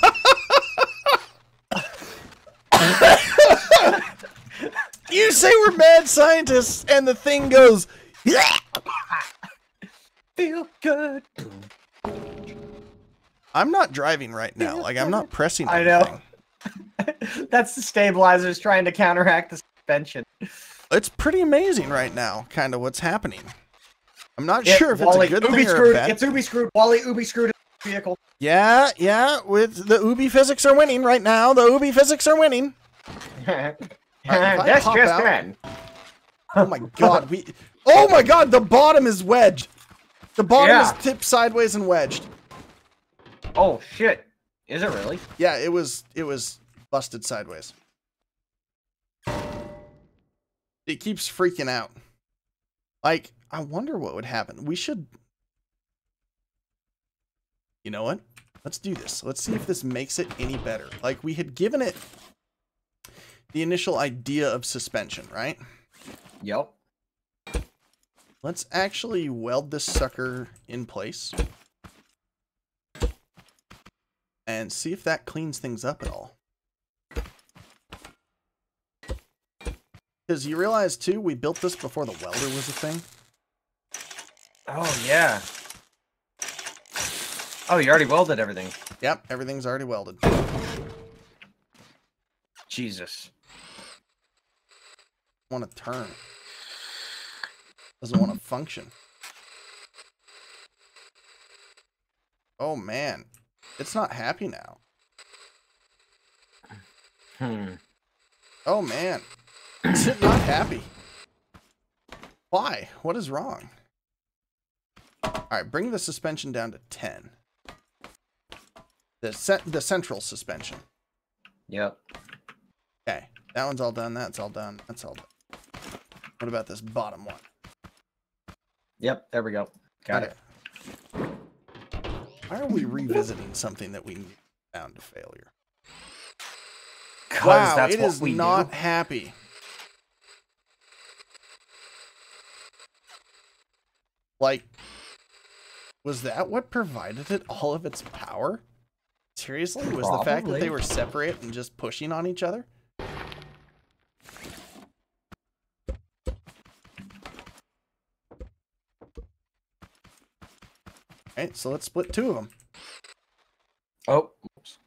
You say we're mad scientists, and the thing goes, yeah! Feel good. I'm not driving right now. Like, I'm not pressing I anything. know. That's the stabilizers trying to counteract the suspension. It's pretty amazing right now, kind of what's happening. I'm not sure if Wally, it's a good thing or screwed. a bad. It's Ubi screwed. Wally, Ubi screwed the vehicle. Yeah, with the Ubi physics are winning right now. The Ubi physics are winning. That's just then. Oh my god, oh my god, the bottom is wedged. The bottom is tipped sideways and wedged. Oh shit. Is it really? Yeah, it was busted sideways. It keeps freaking out. Like, I wonder what would happen. We should... You know what? Let's do this. Let's see if this makes it any better. Like, we had given it the initial idea of suspension, right? Yep. Let's actually weld this sucker in place. And see if that cleans things up at all. Because you realize, too, we built this before the welder was a thing. Oh, yeah. Oh, you already welded everything. Yep, everything's already welded. Jesus. Want to turn. Doesn't want to function. Oh, man. It's not happy now. Oh, man. It's not happy. Why? What is wrong? Alright, bring the suspension down to 10. The central suspension. Yep. Okay, that one's all done, that's all done, that's all done. What about this bottom one? Yep, there we go. Got it. Why are we revisiting something that we found to failure? Wow, that's it is not happy. Like, was that what provided it all of its power? Seriously? Was the fact that they were separate and just pushing on each other? Alright, so let's split two of them. Oh. Oops.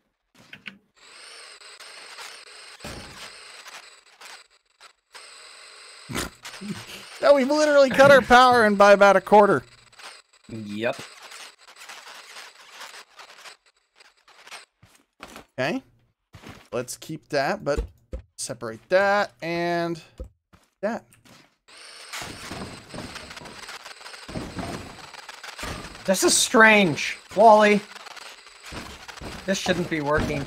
Now we've literally cut our power in by about a quarter. Yep. Okay. Let's keep that, but separate that and that. This is strange, Wally. This shouldn't be working.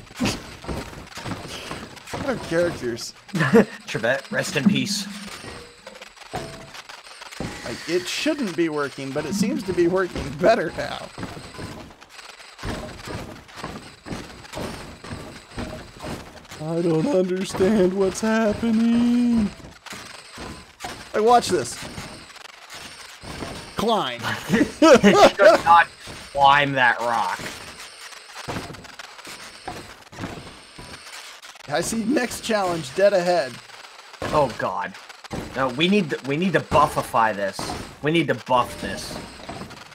What are characters? Trebet, rest in peace. Like, it shouldn't be working, but it seems to be working better now. I don't understand what's happening. Like, watch this. Climb. It should not climb that rock. I see next challenge dead ahead. Oh god. No, we need to buffify this. We need to buff this.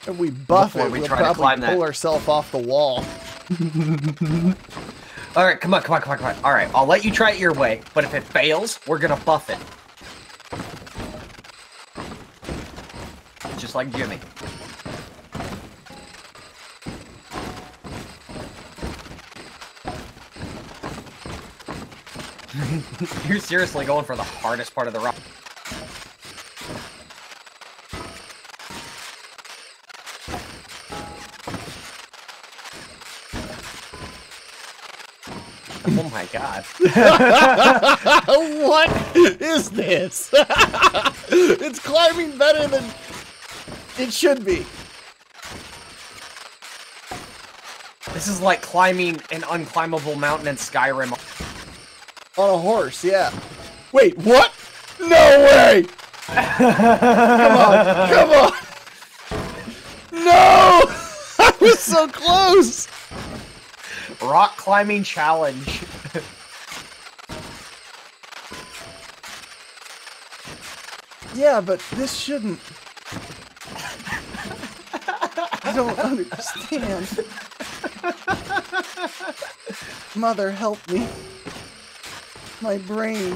If we buff Before it, we we'll try to probably climb that. pull ourselves off the wall. Alright, come on. Alright, I'll let you try it your way, but if it fails, we're gonna buff it. Just like Jimmy. You're seriously going for the hardest part of the rock. Oh my god. What is this? It's climbing better than it should be. This is like climbing an unclimbable mountain in Skyrim. On a horse, yeah. Wait, what? No way! Come on, come on! No! I was so close! Rock climbing challenge. Yeah, but this shouldn't. I don't understand. Mother, help me. My brain.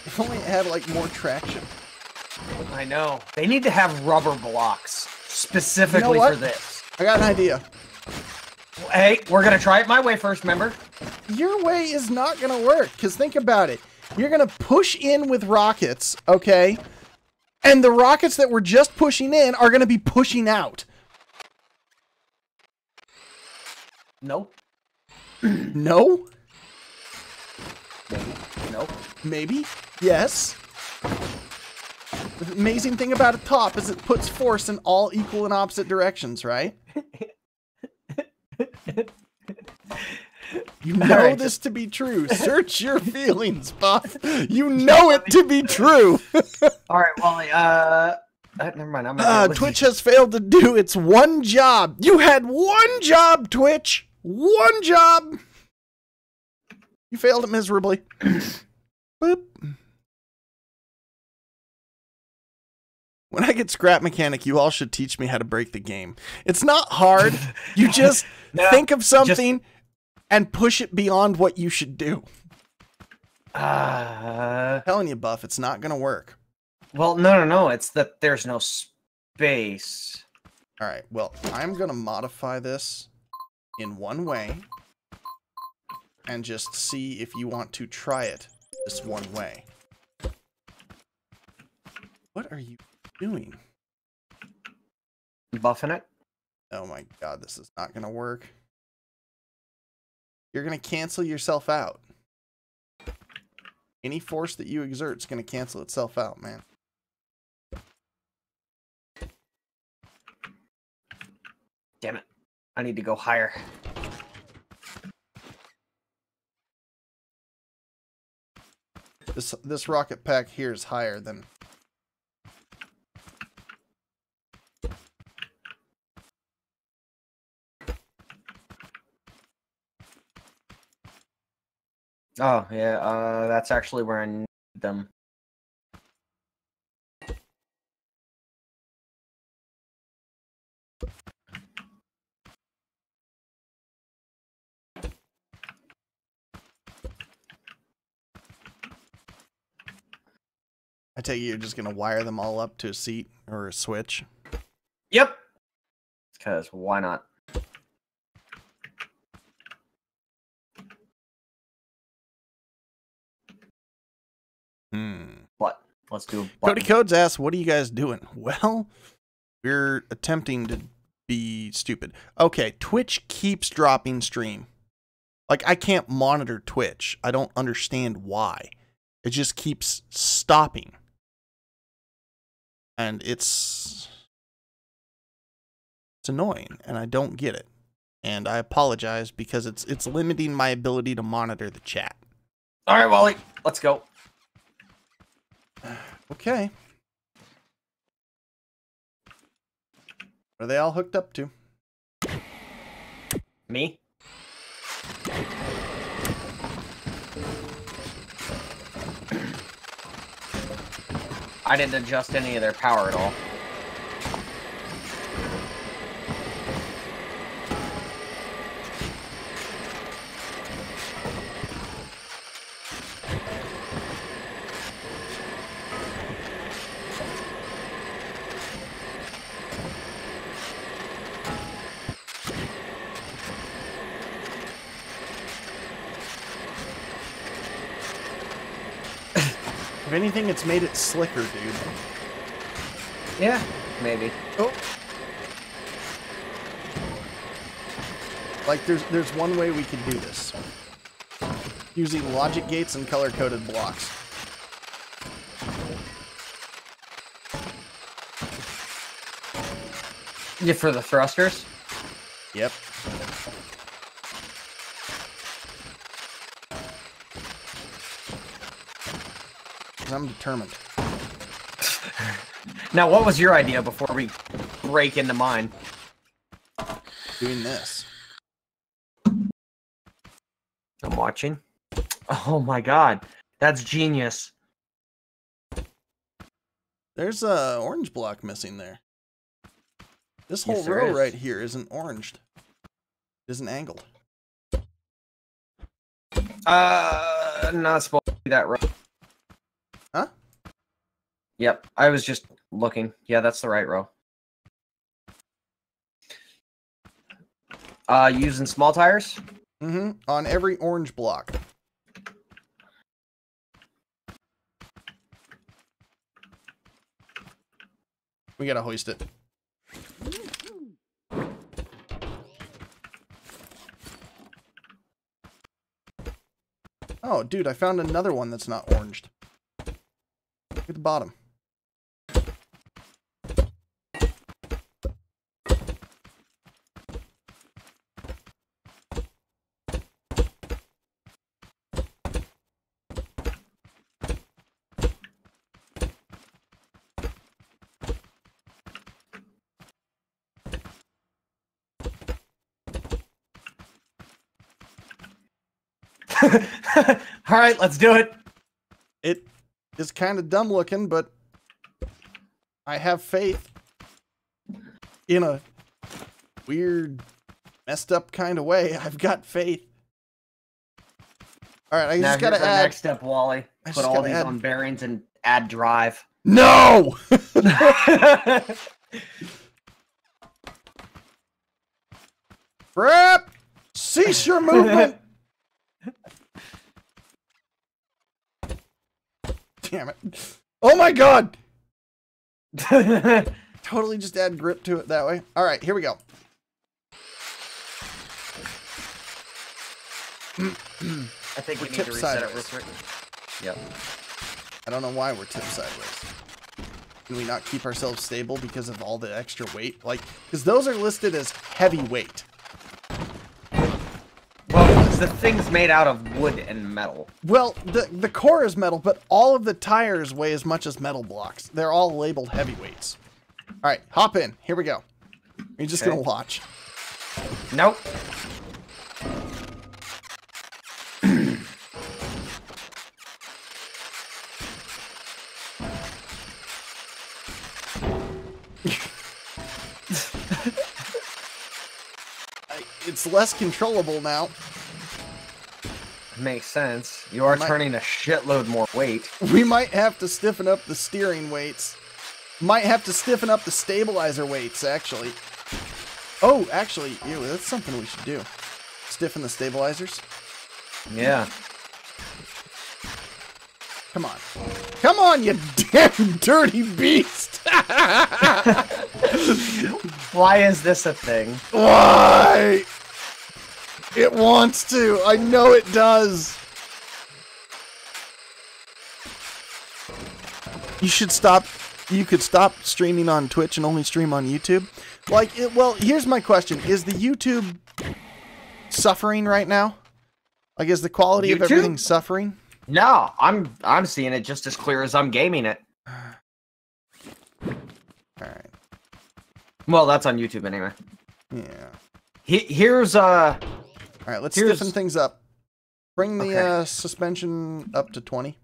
If only it had like more traction. I know. They need to have rubber blocks specifically for this. I got an idea. Hey, we're gonna try it my way first, remember? Your way is not gonna work, because think about it. You're gonna push in with rockets, okay? And the rockets that we're just pushing in are gonna be pushing out. Nope. No? Maybe. Nope. Maybe? Yes. The amazing thing about a top is it puts force in all equal and opposite directions, right? You know this to be true. Search your feelings, Buff. You know it to be true. All right, Wally. Never mind. Twitch has failed to do its one job. You had one job, Twitch. One job. You failed it miserably. Boop. When I get Scrap Mechanic, you all should teach me how to break the game. It's not hard. You just think of something and push it beyond what you should do. I'm telling you, Buff, it's not going to work. Well, no. It's that there's no space. All right. Well, I'm going to modify this in one way and just see if you want to try it this one way. What are you doing? Buffing it? Oh my god, this is not going to work. You're going to cancel yourself out. Any force that you exert is going to cancel itself out, man. Damn it. I need to go higher. This rocket pack here is higher than... Oh, yeah, that's actually where I need them. I take it you're just going to wire them all up to a seat or a switch? Yep. Because why not? What? Let's do a button. Cody Codes asks, what are you guys doing? Well, we're attempting to be stupid. Okay, Twitch keeps dropping stream. Like, I can't monitor Twitch. I don't understand why. It just keeps stopping. And it's annoying, and I don't get it. And I apologize because it's limiting my ability to monitor the chat. All right, Wally, let's go. Okay. What are they all hooked up to? Me? I didn't adjust any of their power at all. If anything, it's made it slicker, dude. Yeah, maybe. Oh. Like, there's one way we could do this. Using logic gates and color-coded blocks. Yeah, for the thrusters? Yep. I'm determined. Now, what was your idea before we break into mine? Doing this. I'm watching. Oh my god, that's genius. There's a orange block missing there. This whole Yes, there row is. right here isn't oranged. Isn't angled. Not supposed to be that row. Huh? Yep, I was just looking. Yeah, that's the right row. Using small tires? Mm-hmm. On every orange block. We gotta hoist it. Oh, dude, I found another one that's not oranged. Look at the bottom. All right, let's do it. It is kind of dumb looking, but I have faith in a weird, messed up kind of way. I've got faith. All right, I Now, just gotta here's our add. next step, Wally. I Put just all gotta these add- on bearings and add drive. No! Crap! Cease your movement! Damn it. Oh my god! Totally just add grip to it that way. Alright, here we go. I think we We're need to tipped reset it real sideways. quick. Yep. I don't know why we're tipped sideways. Can we not keep ourselves stable because of all the extra weight? Like, because those are listed as heavy weight. Well, the thing's made out of wood and metal. Well, the core is metal, but all of the tires weigh as much as metal blocks. They're all labeled heavyweights. All right, hop in. Here we go. You're just Okay. gonna watch. Nope. It's less controllable now. Makes sense. You are turning a shitload more weight. We might have to stiffen up the steering weights. Might have to stiffen up the stabilizer weights, actually. Oh, actually, ew, that's something we should do. Stiffen the stabilizers. Yeah. Come on. Come on, you damn dirty beast! Why is this a thing? Why? It wants to. I know it does. You should stop. You could stop streaming on Twitch and only stream on YouTube. Like, well, here's my question. Is the YouTube suffering right now? Like, is the quality of everything suffering? No, I'm seeing it just as clear as I'm gaming it. Alright. Well, that's on YouTube anyway. Yeah. Here's Alright, let's stiffen things up. Bring the suspension up to 20.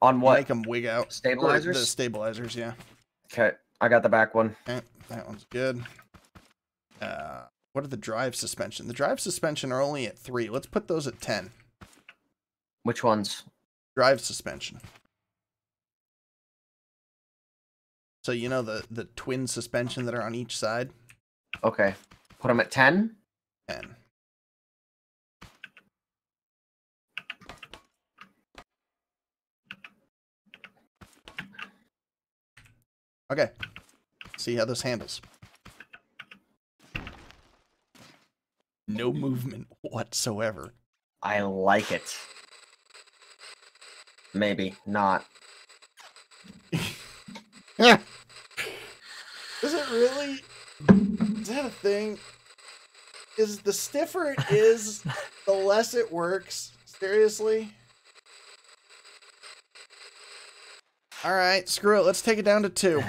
On what? Make them wig out. Stabilizers? The stabilizers, yeah. Okay, I got the back one. Okay, that one's good. What are the drive suspension? The drive suspension are only at 3. Let's put those at 10. Which ones? Drive suspension. So you know the twin suspension that are on each side? Okay. Put them at 10? 10. Okay. See how this handles. No movement whatsoever. I like it. Maybe not. Is it really? Is that a thing? Is the stiffer it is, the less it works? Seriously? Alright, screw it. Let's take it down to 2.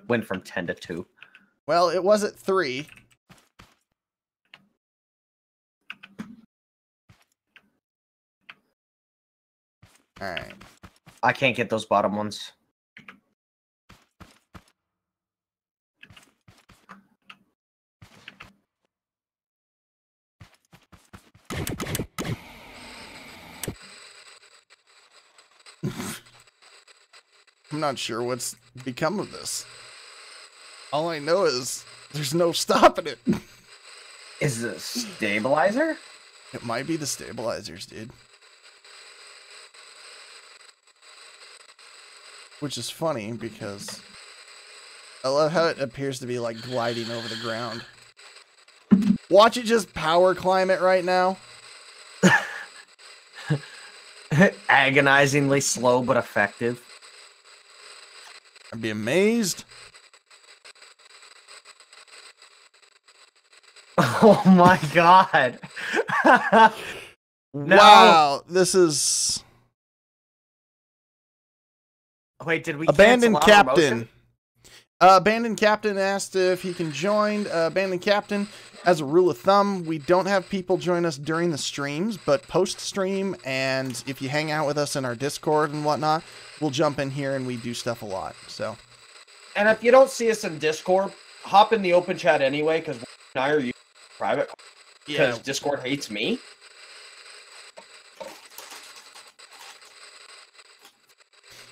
Went from 10 to 2. Well, it was at 3. Alright. I can't get those bottom ones. I'm not sure what's become of this. All I know is there's no stopping it. Is it a stabilizer? It might be the stabilizers, dude. Which is funny because I love how it appears to be like gliding over the ground. Watch it just power climb it right now. Agonizingly slow but effective. I'd be amazed. Oh my god. No. Wow, this is... Wait, did we Abandoned cancel our Captain. motion? Abandoned Captain asked if he can join. Abandoned Captain, as a rule of thumb, we don't have people join us during the streams, but post-stream, and if you hang out with us in our Discord and whatnot, we'll jump in here and we do stuff a lot, so. And if you don't see us in Discord, hop in the open chat anyway, because I are you private. Because Discord hates me.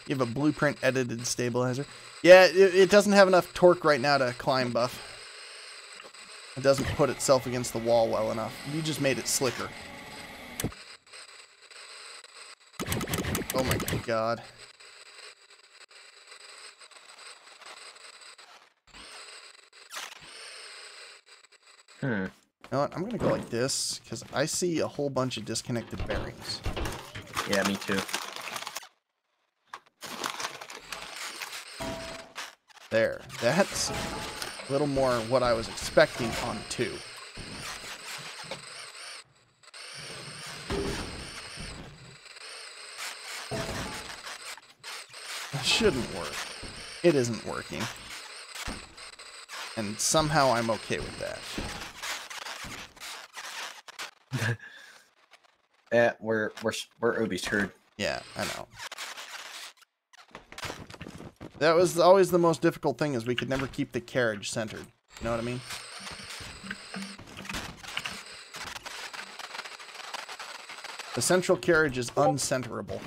You have a blueprint edited stabilizer. Yeah, it doesn't have enough torque right now to climb, Buff. It doesn't put itself against the wall well enough. You just made it slicker. Oh my god. You know what? I'm gonna go like this, because I see a whole bunch of disconnected bearings. Yeah, me too. There. That's a little more what I was expecting on 2. That shouldn't work. It isn't working. And somehow I'm okay with that. Yeah, we're Ubi screwed. Yeah, I know. That was always the most difficult thing, is we could never keep the carriage centered. You know what I mean? The central carriage is uncenterable.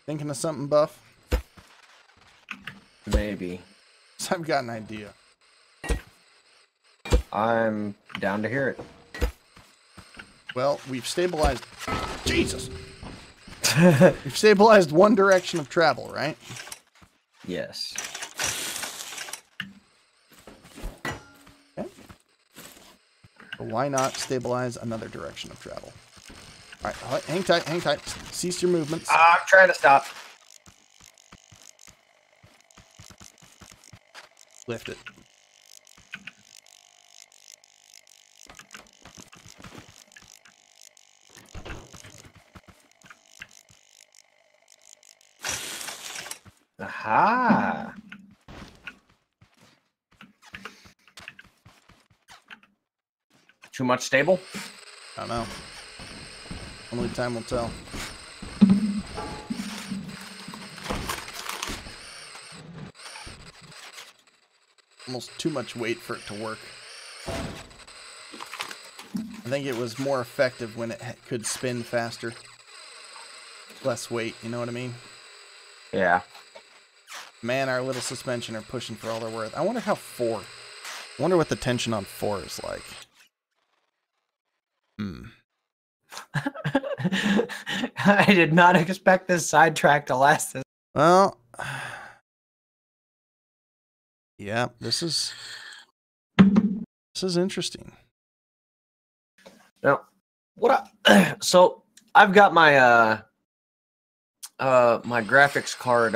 Thinking of something, Buff? Maybe. So I've got an idea. I'm down to hear it. Well, we've stabilized... Jesus! We've stabilized one direction of travel, right? Yes. Okay. So why not stabilize another direction of travel? Alright, hang tight, hang tight. Cease your movements. I'm trying to stop. Lift it. Aha! Too much stable? I don't know. Only time will tell. almost too much weight for it to work. I think it was more effective when it could spin faster. Less weight, you know what I mean? Yeah. Man, our little suspension are pushing for all they're worth. I wonder how 4. I wonder what the tension on 4 is like. I did not expect this sidetrack to last this. Well, yeah, this is interesting. Now, so I've got my my graphics card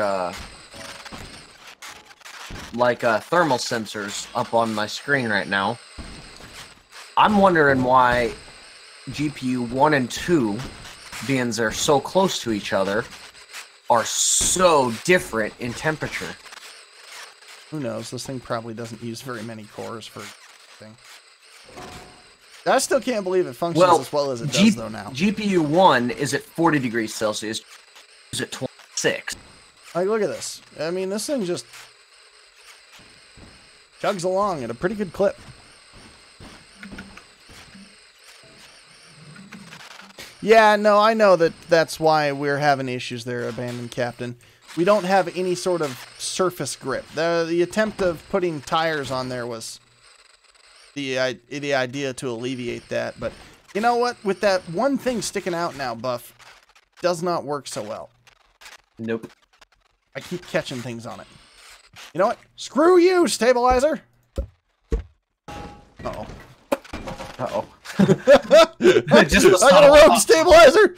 thermal sensors up on my screen right now. I'm wondering why GPU 1 and 2, being they're so close to each other, are so different in temperature. Who knows? This thing probably doesn't use very many cores for thing. I still can't believe it functions as well as it does, though, now. GPU 1 is at 40 degrees Celsius, is at 26. Like, look at this. I mean, this thing just chugs along at a pretty good clip. Yeah, no, I know that's why we're having issues there, Abandoned Captain. We don't have any sort of surface grip. The attempt of putting tires on there was the idea to alleviate that. But you know what? With that one thing sticking out now, Buff, does not work so well. Nope. I keep catching things on it. You know what? Screw you, stabilizer! Uh-oh. Uh-oh. I got a rogue stabilizer!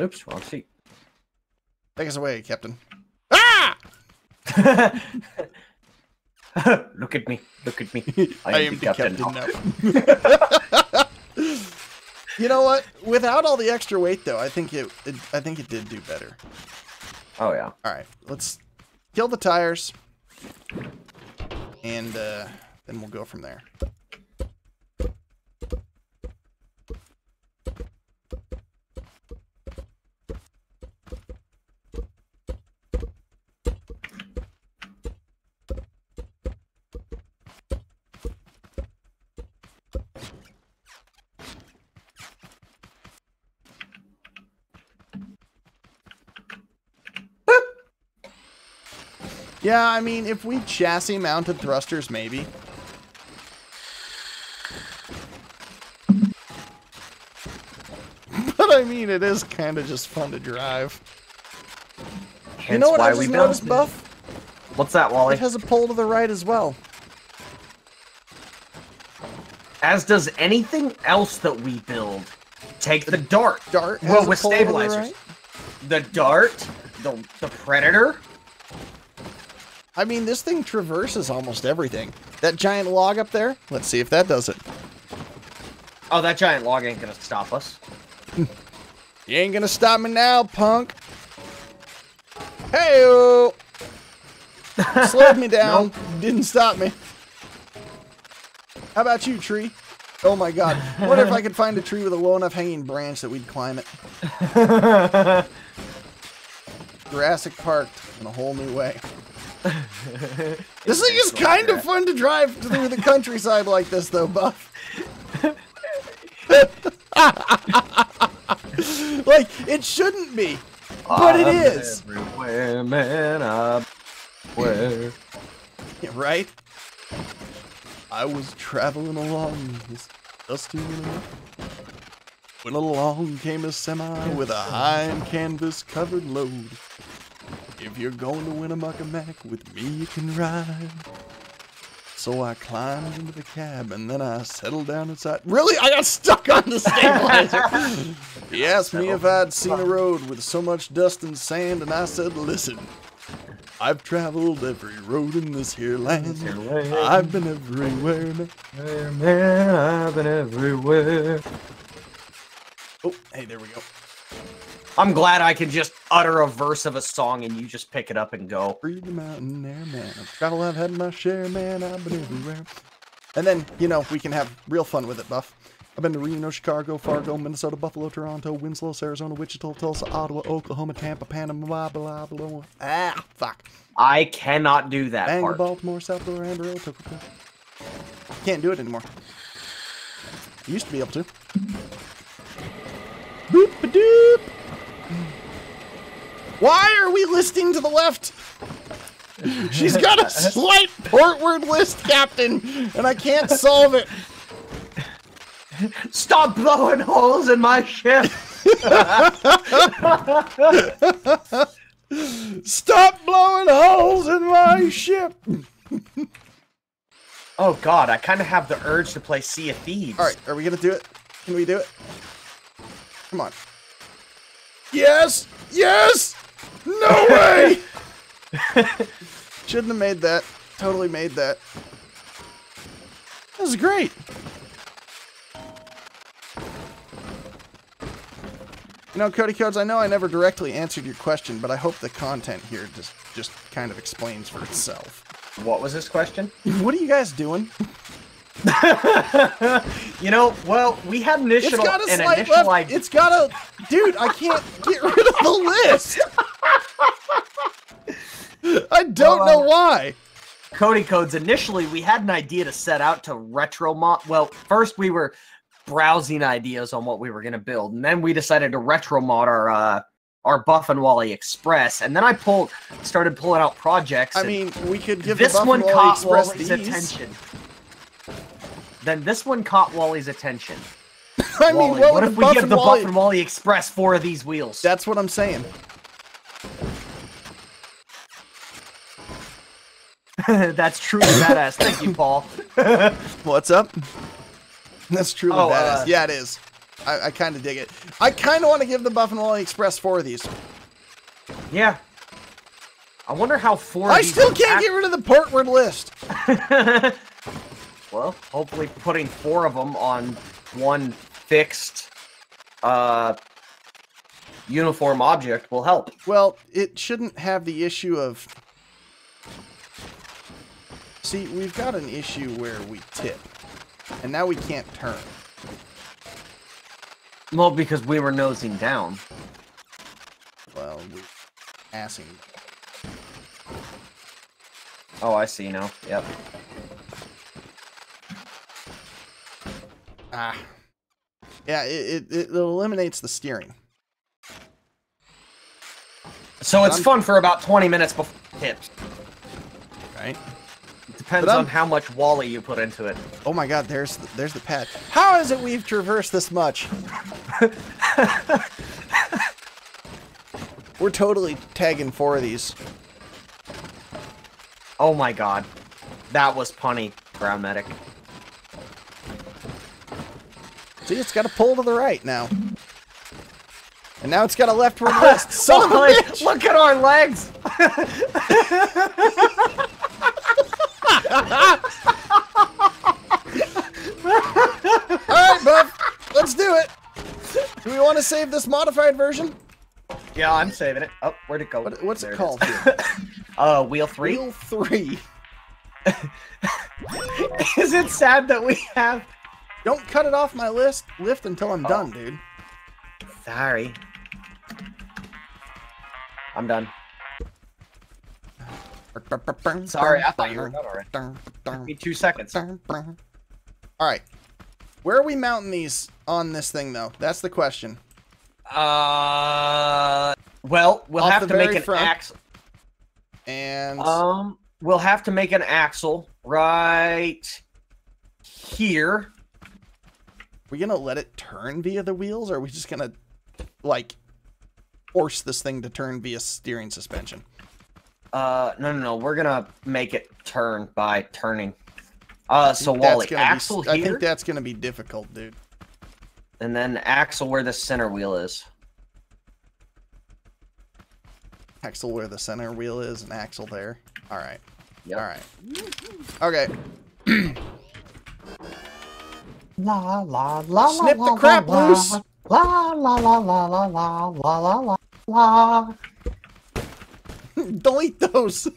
Oops, wrong seat. Take us away, Captain. Ah! Look at me. Look at me. I am the captain now. You know what? Without all the extra weight, though, I think it did do better. Oh yeah. All right, let's kill the tires, and then we'll go from there. Yeah, I mean, if we chassis-mounted thrusters, maybe. But I mean, it is kind of just fun to drive. Hence you know what why I just we noticed, built Buff? What's that, Wally? It has a pole to the right as well. As does anything else that we build. Take the dart. Dart has well, a with pole to the stabilizers. right? The dart, the predator. I mean, this thing traverses almost everything. That giant log up there, let's see if that does it. Oh, that giant log ain't gonna stop us. You ain't gonna stop me now, punk. Hey-o! Slowed me down. Nope. Didn't stop me. How about you, tree? Oh my god. What if I could find a tree with a low enough hanging branch that we'd climb it? Jurassic Park in a whole new way. This thing is kind of fun to drive through the countryside like this, though, Buff. Like, it shouldn't be, but it is. Everywhere, man, I'm everywhere. Yeah, right? I was traveling along this dusty road when along came a semi with a high and canvas-covered load. If you're going to Winnemucca-Mac, with me you can ride. So I climbed into the cab and then I settled down inside. Really? I got stuck on the stabilizer. He asked me if I'd seen a road with so much dust and sand, and I said, listen, I've traveled every road in this here land. I've been everywhere, man. Man, I've been everywhere. Oh, hey, there we go. I'm glad I can just utter a verse of a song and you just pick it up and go. Free the mountain air, man. I've traveled, I've had my share, man. I've been everywhere. And then, you know, we can have real fun with it, Buff. I've been to Reno, Chicago, Fargo, Minnesota, Buffalo, Toronto, Winslow, Arizona, Wichita, Tulsa, Ottawa, Oklahoma, Tampa, Panama, blah, blah, blah. Ah, fuck. I cannot do that Bangor, part. Baltimore, South Florida, Amarillo, Tokyo. Can't do it anymore. Used to be able to. Boop-a-doop. Why are we listing to the left? She's got a slight portward list, Captain, and I can't solve it. Stop blowing holes in my ship! Stop blowing holes in my ship! Oh god, I kind of have the urge to play Sea of Thieves. Alright, are we gonna do it? Can we do it? Come on. Yes! Yes! No way! Shouldn't have made that. Totally made that. That was great. You know, Cody Codes, I know I never directly answered your question, but I hope the content here just kind of explains for itself. What was this question? What are you guys doing? You know, well, we had an initial idea. It's got a... Dude, I can't get rid of the list! I don't know why. Cody Codes, initially we had an idea to set out to retro mod. Well, first we were browsing ideas on what we were going to build, and then we decided to retro mod our Buff and Wally Express, and then I started pulling out projects. I mean, we could give this the Buff one and Wally caught Express Wally's these. attention. Then this one caught Wally's attention. I mean, Wally, what if we give the Buff and Wally Express 4 of these wheels? That's what I'm saying. That's truly badass. Thank you, Paul. What's up? That's truly badass. Yeah, it is. I kind of dig it. I kind of want to give the Buff and Wally Express 4 of these. Yeah. I wonder how 4 I of these still can't get rid of the portward list. Well, hopefully putting 4 of them on one fixed uniform object will help. Well, it shouldn't have the issue of... See, we've got an issue where we tip, and now we can't turn. Well, because we were nosing down. Well, we're assing. Oh, I see now. Yep. Ah. Yeah, it eliminates the steering. So it's fun for about 20 minutes before tips. Right? Depends on how much Wally you put into it. Oh my god, there's the pad. How is it we've traversed this much? We're totally tagging 4 of these. Oh my god. That was punny, Ground Medic. See, it's got a pull to the right now. And now it's got a leftward list. Son of a bitch! Look at our legs! Alright, Buff. Let's do it. Do we want to save this modified version? Yeah, I'm saving it. Oh, where'd it go? What's it called here? Wheel 3? Wheel 3. Is it sad that we have... Don't cut it off my lift until I'm done, dude. Sorry. I'm done. Sorry, I thought you were done already. Give me 2 seconds. Alright. Where are we mounting these on this thing, though? That's the question. Well, we'll Off have the to make very an front. axle. And... We'll have to make an axle right here. We gonna let it turn via the wheels, or are we just gonna, like, force this thing to turn via steering suspension? No. We're gonna make it turn by turning. So Wally, axle here. I think that's gonna be difficult, dude. And then axle where the center wheel is. Axle where the center wheel is, and axle there. All right. Yep. All right. Okay. La la la. Snip the crap loose. La la la la la la la la la. Delete those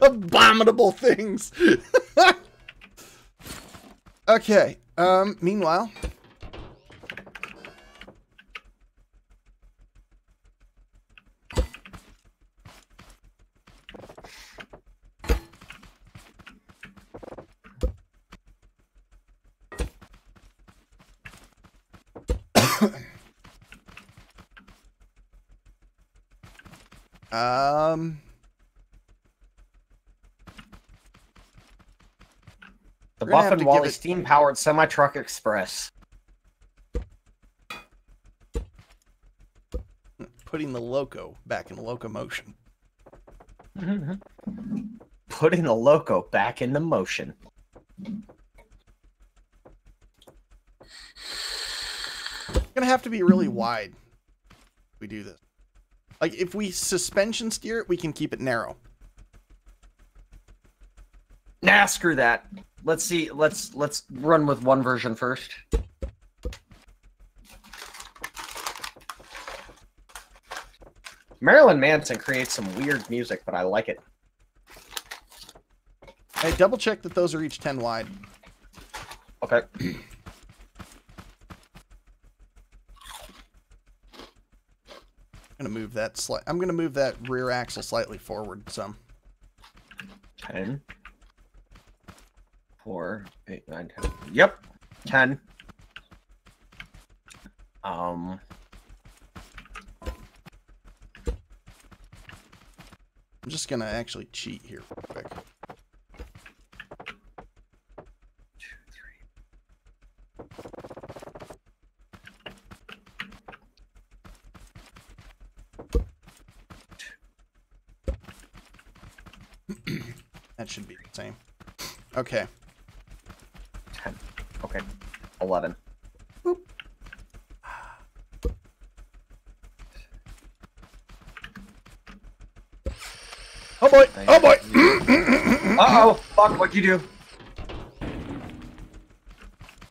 abominable things. Okay. Meanwhile, The Buff and Wally steam-powered semi-truck express. Putting the loco back in locomotion. Putting the loco back into motion. It's gonna have to be really wide if we do this. Like, if we suspension steer it, we can keep it narrow. Nah, screw that. Let's see. Let's run with one version first. Marilyn Manson creates some weird music, but I like it. Hey, double check that those are each 10 wide. Okay. I'm gonna move that rear axle slightly forward some. 10. 4, 8, 9, 10. Yep. 10. I'm just gonna actually cheat here real quick. 2, 3. That should be the same. Okay. 10. Okay. 11. Boop. Oh boy! Oh boy! Uh-oh! Fuck, what'd you do?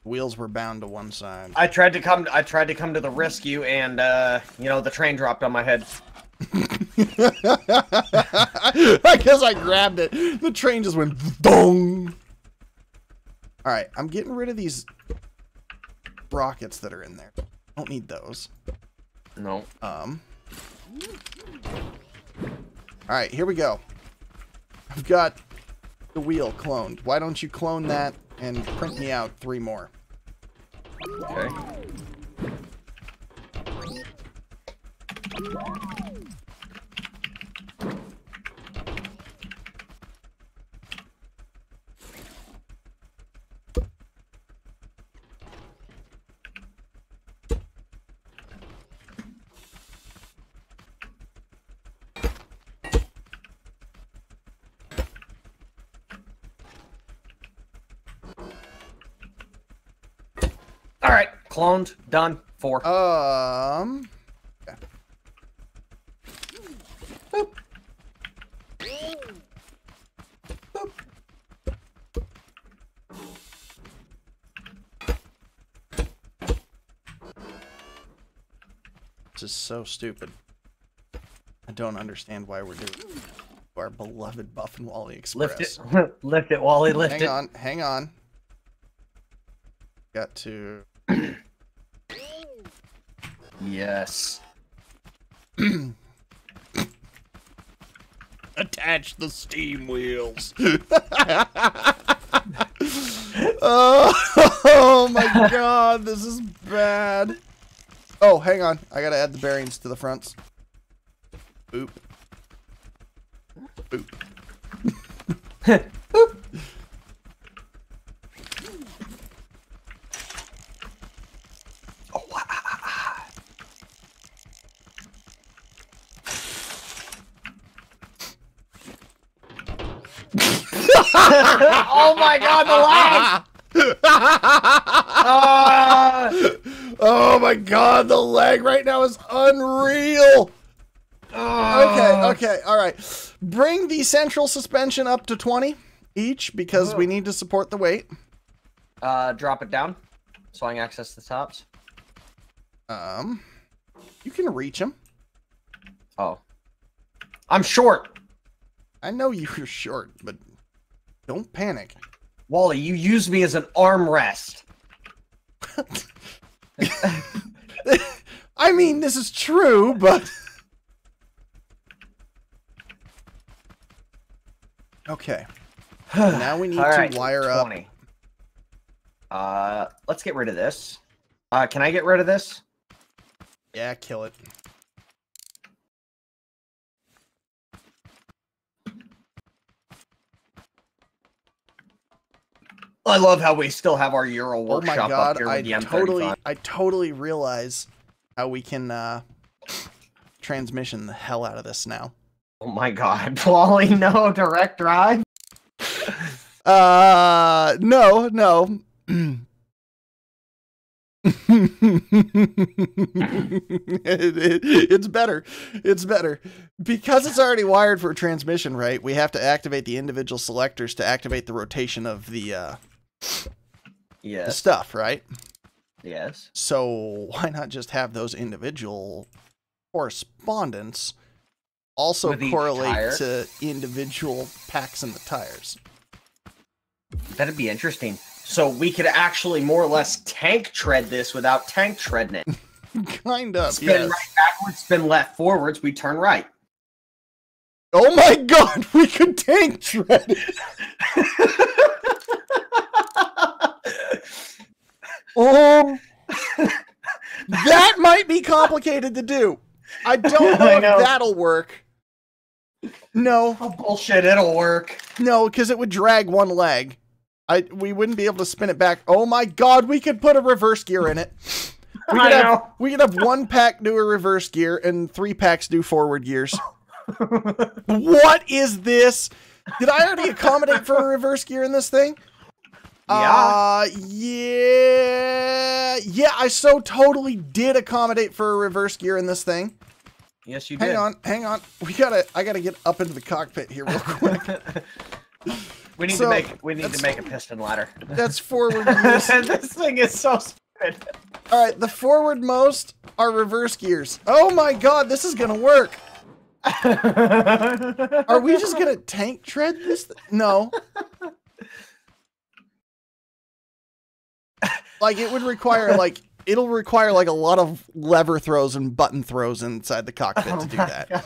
Wheels were bound to one side. I tried to come to the rescue and you know, the train dropped on my head. I guess I grabbed it. The train just went dong. Alright, I'm getting rid of these rockets that are in there. Don't need those. No. Alright, here we go. I've got the wheel cloned. Why don't you clone that and print me out 3 more? Okay. All right, cloned, done, 4. Yeah. Boop. Boop. This is so stupid. I don't understand why we're doing our beloved Buff and Wally Express. Lift it, lift it, Wally, lift it. Hang on. Got to... Yes. Attach the steam wheels. Oh my god, this is bad. Oh, hang on. I gotta add the bearings to the fronts. Boop. Boop. Boop. Oh my god, the lag! Oh my god, the lag right now is unreal! Okay, alright. Bring the central suspension up to 20 each, because we need to support the weight. Drop it down so I can access the tops. You can reach them. Oh. I'm short! I know you're short, but don't panic. Wally, you use me as an armrest. I mean, this is true, but... Okay. Now we need to wire 20. Let's get rid of this. Can I get rid of this? Yeah, kill it. I love how we still have our Euro workshop oh my God, up here with the M35. I totally realize how we can transmission the hell out of this now. Oh my God, Wally, no direct drive. No. It's better. It's better. Because it's already wired for transmission, right? We have to activate the individual selectors to activate the rotation of the stuff, right? Yes. So why not just have those individual correspondents also with correlate to individual packs in the tires? That'd be interesting. So we could actually more or less tank tread this without tank treading it. Kind of, spin yes. right backwards, spin left forwards, we turn right. Oh my God, we could tank tread it. That might be complicated to do. I don't know if that'll work. No. Oh, bullshit, it'll work. No, because it would drag one leg. We wouldn't be able to spin it back. Oh my God, we could put a reverse gear in it. We could have one pack do a reverse gear and 3 packs do forward gears. What is this? Did I already accommodate for a reverse gear in this thing? Yeah. Yeah, I so totally did accommodate for a reverse gear in this thing. Yes, you did. Hang on. I gotta get up into the cockpit here real quick. We need to make a piston ladder. That's forward most. This thing is so stupid. All right, the forward most are reverse gears. Oh my God, this is gonna work. Are we just gonna tank tread this? No. Like it would require it'll require like a lot of lever throws and button throws inside the cockpit to do that.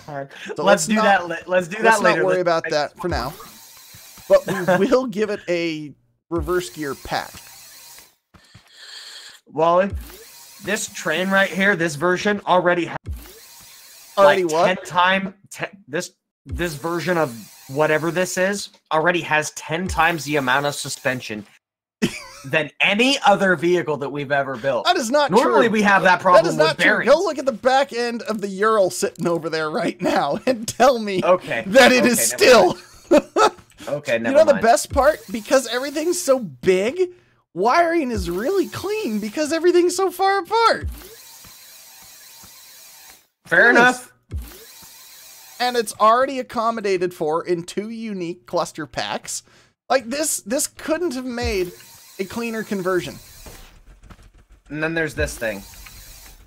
So let's do that later. Let's not worry about that for now. But we will give it a reverse gear pack. Wally, this train right here, this version already has this version of whatever this is already has 10 times the amount of suspension than any other vehicle that we've ever built. That is not true. Normally we have that problem with bearings. Go look at the back end of the Ural sitting over there right now and tell me that it is still. Okay, never You know mind. the best part? Because everything's so big, wiring is really clean because everything's so far apart. Fair enough. And it's already accommodated for in 2 unique cluster packs. Like this couldn't have made a cleaner conversion. And then there's this thing.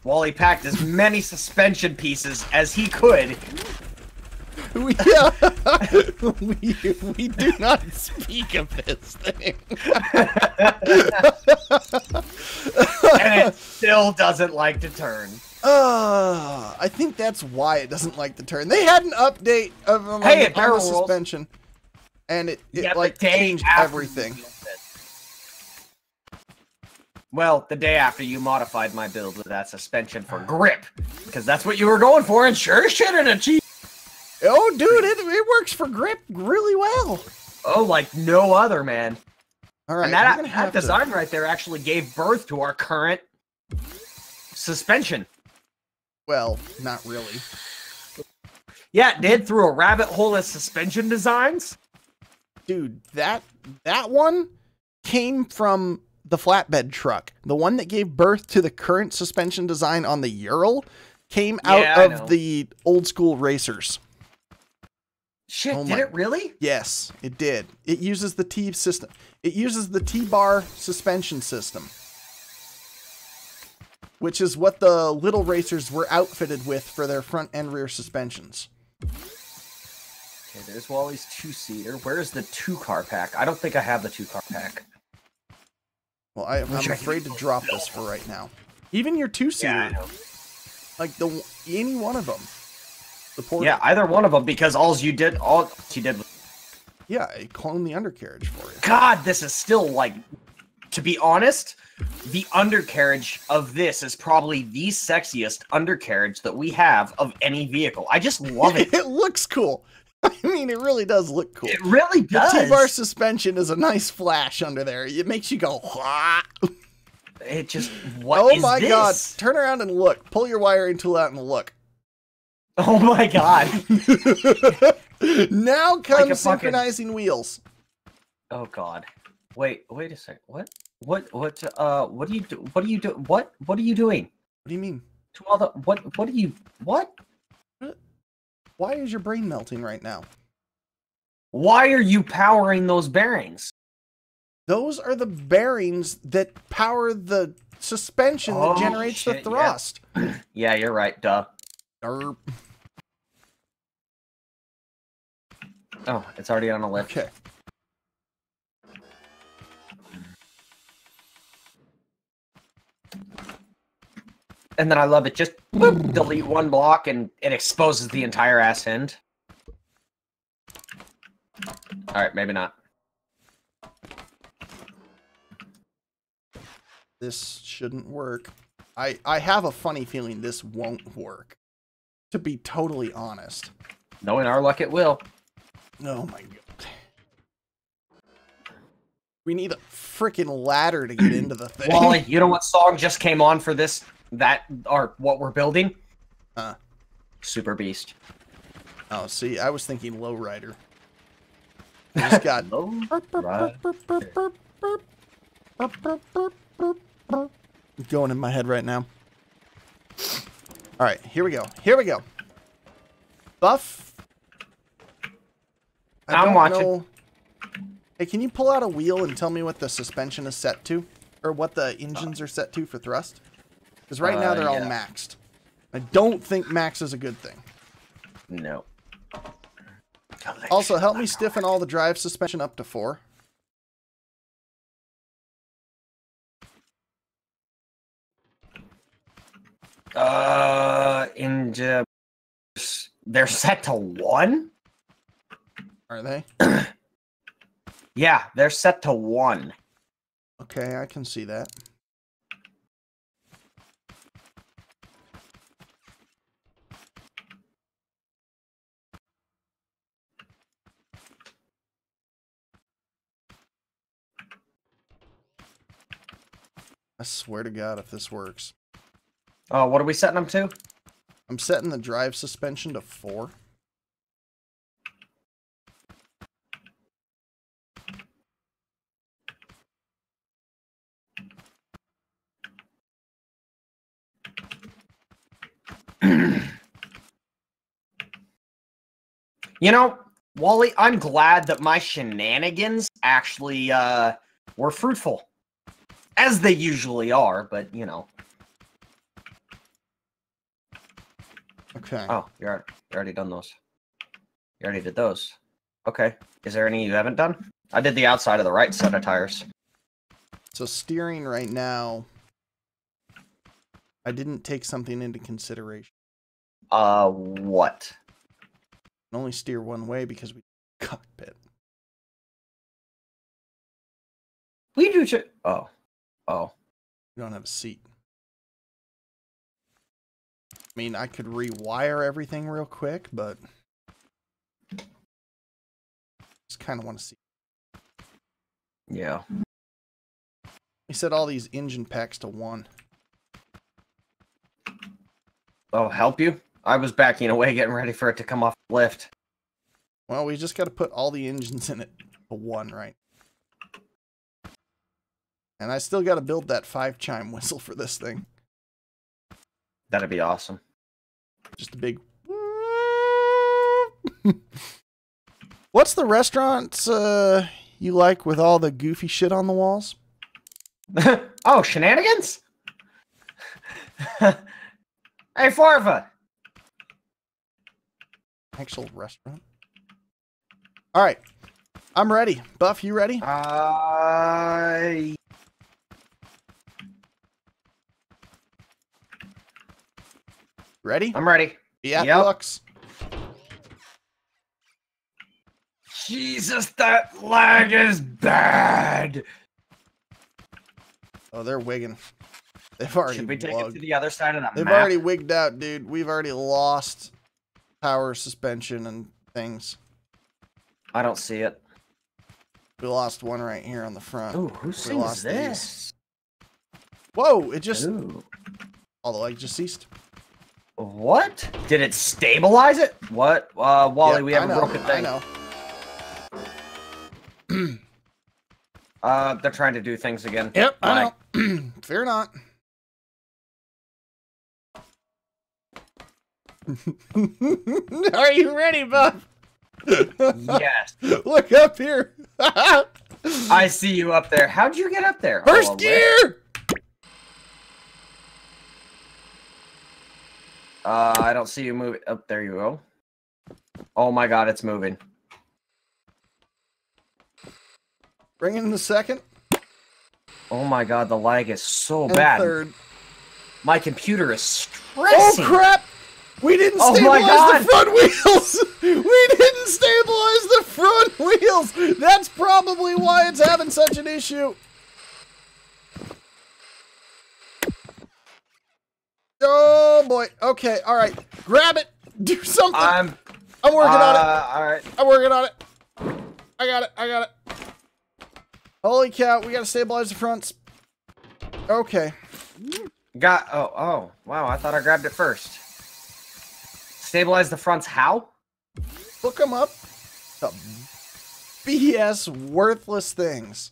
Wally packed as many suspension pieces as he could. We do not speak of this thing. And it still doesn't like to turn. I think that's why it doesn't like to turn. They had an update of on the suspension, and it changed everything. Well, the day after you modified my build with that suspension for grip, because that's what you were going for, and sure as shit it achieved. Oh, dude, it works for grip really well. Oh, like no other, man. All right, and that design right there actually gave birth to our current suspension. Well, not really. Yeah, it did, through a rabbit hole of suspension designs. Dude, that one came from the flatbed truck. The one that gave birth to the current suspension design on the Ural came out of the old school racers. Shit, did it really? Yes, it did. It uses the T system. It uses the T-bar suspension system, which is what the little racers were outfitted with for their front and rear suspensions. Okay, there's Wally's 2-seater. Where's the 2-car pack? I don't think I have the 2-car pack. Well, I'm afraid to drop this for right now. Even your 2-seater, like any one of them. Yeah, either one of them, because all she did was... Yeah, I cloned the undercarriage for you. God, this is still, like, to be honest, the undercarriage of this is probably the sexiest undercarriage that we have of any vehicle. I just love it. It looks cool. I mean, it really does look cool. It really does. The T-bar suspension is a nice flash under there. It makes you go, wah. It just, what oh is my this? God. Turn around and look. Pull your wiring tool out and look. Oh my God. Now comes synchronizing wheels. Oh God. Wait a second. What do you do? What are you doing? What are you doing? What do you mean? To all the, what are you, what? Why is your brain melting right now? Why are you powering those bearings? Those are the bearings that power the suspension that generates the thrust. Yeah. Yeah, you're right. Duh. Derp. Oh, it's already on a lift. Okay. And then I love it. Just boop, delete one block and it exposes the entire ass end. All right, maybe not. This shouldn't work. I have a funny feeling this won't work. To be totally honest. Knowing our luck, it will. Oh my God. We need a freaking ladder to get into the thing. Wally, you know what song just came on for this? Or what we're building? Super Beast. Oh, see, I was thinking Lowrider. I just got going in my head right now. All right, here we go. Here we go. Buff. I'm watching. Hey, can you pull out a wheel and tell me what the suspension is set to? Or what the engines are set to for thrust? Because right now they're all maxed. I don't think max is a good thing. No. Also, help me stiffen all the drive suspension up to 4. They're set to 1? Are they? Yeah, they're set to 1. Okay, I can see that. I swear to God if this works. Oh, what are we setting them to? I'm setting the drive suspension to 4. You know, Wally, I'm glad that my shenanigans actually were fruitful. As they usually are, but, you know. Okay. Oh, you're already done those. You already did those. Okay. Is there any you haven't done? I did the outside of the right set of tires. So steering right now, I didn't take something into consideration. What? I can only steer one way because we cockpit. We do. Oh. We don't have a seat. I mean, I could rewire everything real quick, but just kind of want to see. Yeah. We set all these engine packs to 1. Oh, help you? I was backing away, getting ready for it to come off the lift. Well, we just got to put all the engines in it to 1, right? And I still got to build that 5-chime whistle for this thing. That'd be awesome. Just a big... What's the restaurants you like with all the goofy shit on the walls? Oh, shenanigans? Hey, Farva! Actual restaurant? Alright. I'm ready. Buff, you ready? Ready? I'm ready. Yeah, yep. Lux. Jesus, that lag is bad. Oh, they're wigging. They've already. Should we take it to the other side of the They've map? already wigged out, dude. We've already lost power suspension and things. I don't see it. We lost one right here on the front. Ooh, who sings this? Whoa! It just. Ooh. All the light just ceased. What? Did it stabilize it? What? Wally, Yep, we haven't broken a thing. I know. They're trying to do things again. Yep, I know. Fear not. Are you ready, Buff? Yes. Look up here. I see you up there. How'd you get up there? First gear. I don't see you move. Oh, there you go. Oh my god, it's moving. Bring in the second. Oh my god, the lag is so And bad. Third. My computer is stressing. Oh crap! We didn't stabilize the front wheels! We didn't stabilize the front wheels! That's probably why it's having such an issue. Oh boy. Okay, alright. Grab it! Do something! I'm working on it. Alright. I'm working on it. I got it. Holy cow, we gotta stabilize the fronts. Okay. Oh, wow, I thought I grabbed it first. Stabilize the fronts how? Look them up. The BS worthless things.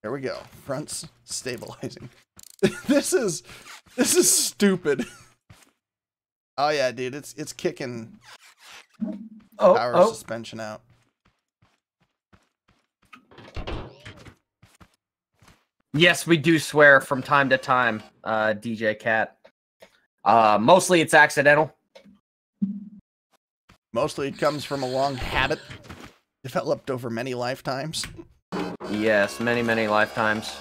There we go. Fronts stabilizing. This is stupid. Oh yeah, dude, it's kicking power suspension out. Yes, we do swear from time to time, DJ Cat. Mostly it's accidental. Mostly it comes from a long habit developed over many lifetimes. Yes, many, many lifetimes.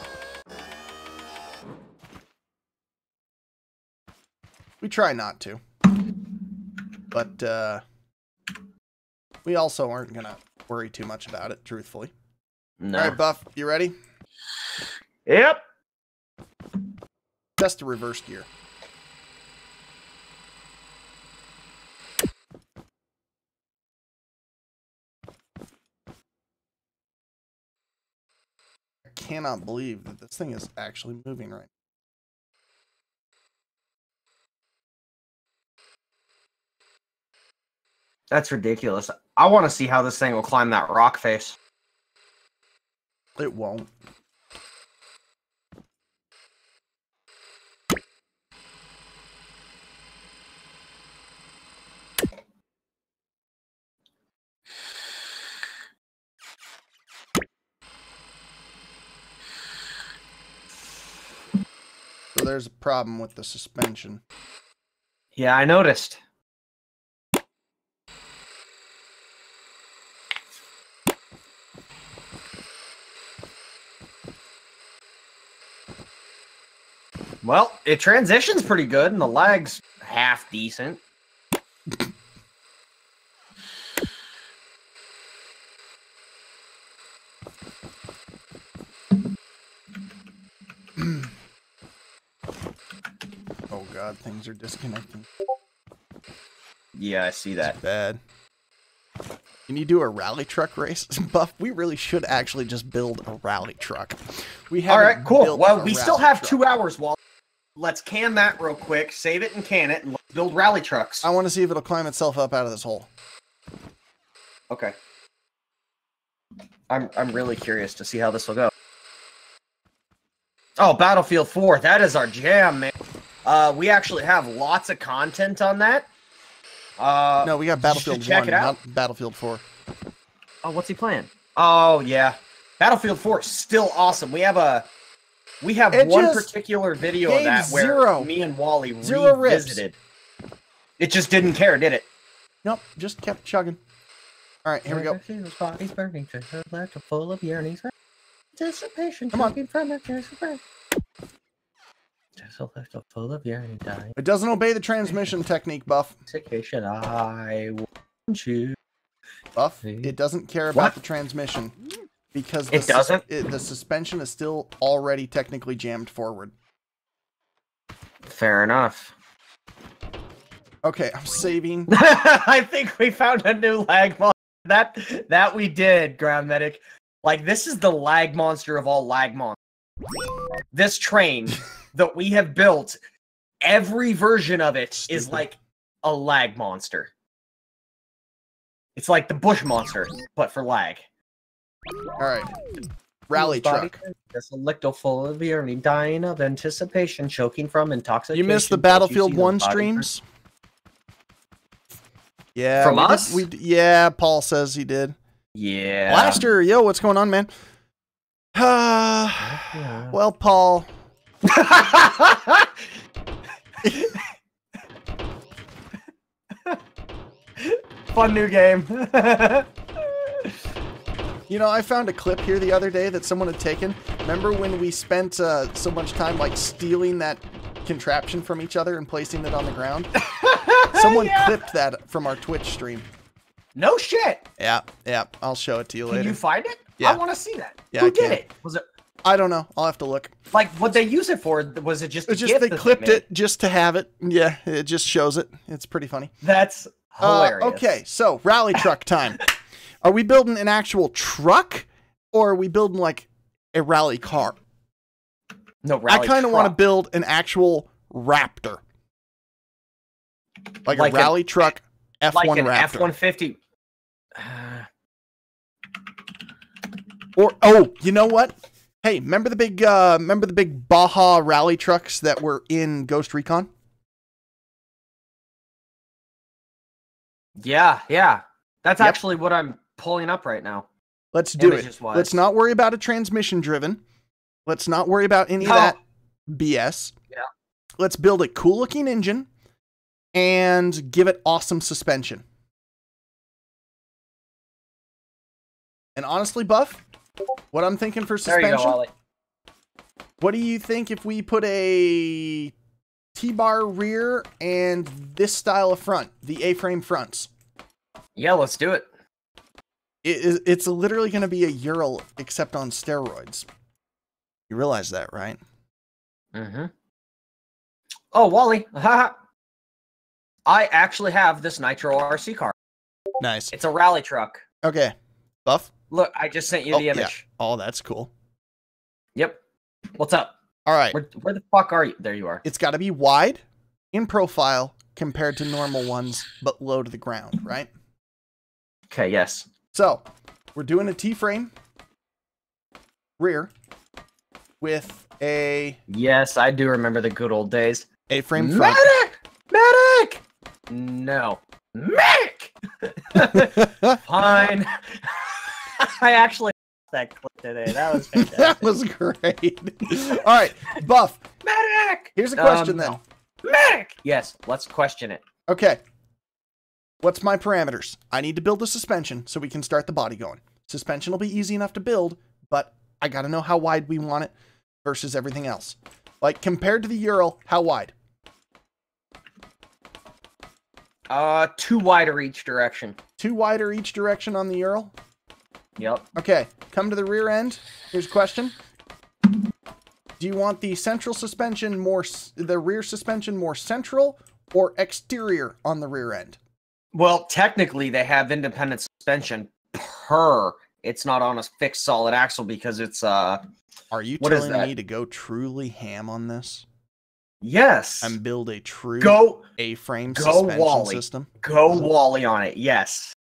We try not to. But, we also aren't gonna worry too much about it, truthfully. No. Alright, Buff, you ready? Yep. Test the reverse gear. I cannot believe that this thing is actually moving right now. That's ridiculous. I want to see how this thing will climb that rock face. It won't. So there's a problem with the suspension. Yeah, I noticed. Well, it transitions pretty good, and the lag's half decent. Oh god, things are disconnecting. Yeah, I see that. It's bad. Can you do a rally truck race? Buff, we really should actually just build a rally truck. We have. All right, cool. Well, we still have 2 hours, Walt. Let's can that real quick, save it and can it, and let's build rally trucks. I want to see if it'll climb itself up out of this hole. Okay. I'm really curious to see how this will go. Oh, Battlefield 4, that is our jam, man. We actually have lots of content on that. No, we got Battlefield 1, not Battlefield 4. Oh, what's he playing? Oh, yeah. Battlefield 4 is still awesome. We have one particular video of that where me and Wally revisited. It just didn't care, did it? Nope, just kept chugging. All right, here we go. Body's burning, full of yearnings. Anticipation. Come on. From it, full of yearning. It doesn't obey the transmission technique, Buff. I want you. Buff, it doesn't care about the transmission. because it doesn't. The suspension is still already technically jammed forward. Fair enough. Okay, I'm saving. I think we found a new lag monster. That we did, Ground Medic. Like, this is the lag monster of all lag monsters. This train that we have built, every version of it is like a lag monster. It's like the bush monster, but for lag. All right. Rally truck. Just a little full of yearning, dying of anticipation, choking from intoxication. You missed the Battlefield 1 streams? Yeah. From us? Yeah, Paul says he did. Yeah. Blaster, yo, what's going on, man? Well, Paul. Fun new game. You know, I found a clip here the other day that someone had taken. Remember when we spent so much time like stealing that contraption from each other and placing it on the ground? Someone clipped that from our Twitch stream. No shit. Yeah. I'll show it to you later. Can you find it? Yeah. I want to see that. Yeah, Who did it? Was it? I don't know. I'll have to look. Like, what they use it for? Was it just? It's just they clipped it just to have it. Yeah, it just shows it. It's pretty funny. That's hilarious. Okay, so rally truck time. Are we building an actual truck, or are we building like a rally car? No, rally I kind of want to build an actual Raptor, like a rally truck F1 like an Raptor. F-150. Or oh, you know what? Hey, remember the big Baja rally trucks that were in Ghost Recon? Yeah. That's actually what I'm pulling up right now. Let's do it. Let's not worry about a transmission driven. Let's not worry about any of that BS. Yeah. Let's build a cool looking engine and give it awesome suspension. And honestly, Buff, what I'm thinking for suspension. There you go, Wally. What do you think if we put a T-bar rear and this style of front, the A-frame fronts? Yeah, let's do it. It's literally going to be a Ural except on steroids. You realize that, right? Mm-hmm. Oh, Wally. I actually have this Nitro RC car. Nice. It's a rally truck. Okay. Buff? Look, I just sent you the image. Yeah. Oh, that's cool. Yep. What's up? All right. Where the fuck are you? There you are. It's got to be wide in profile compared to normal ones, but low to the ground, right? Okay, yes. So, we're doing a T-frame rear with a... Yes, I do remember the good old days. A-frame front. Medic! No. Medic! Fine. I actually that clip today. That was fantastic. That was great. All right, Buff. Medic! Here's a question then. Medic! Yes, let's question it. Okay. What's my parameters? I need to build a suspension so we can start the body going. Suspension will be easy enough to build, but I got to know how wide we want it versus everything else. Like, compared to the Ural, how wide? 2 wider each direction. 2 wider each direction on the Ural? Yep. Okay, come to the rear end. Here's a question. Do you want the central suspension the rear suspension more central or exterior on the rear end? Well, technically, they have independent suspension it's not on a fixed solid axle because it's Are you telling me to go truly ham on this? Yes. And build a true A-frame suspension Wally. System? Go Wally on it, yes.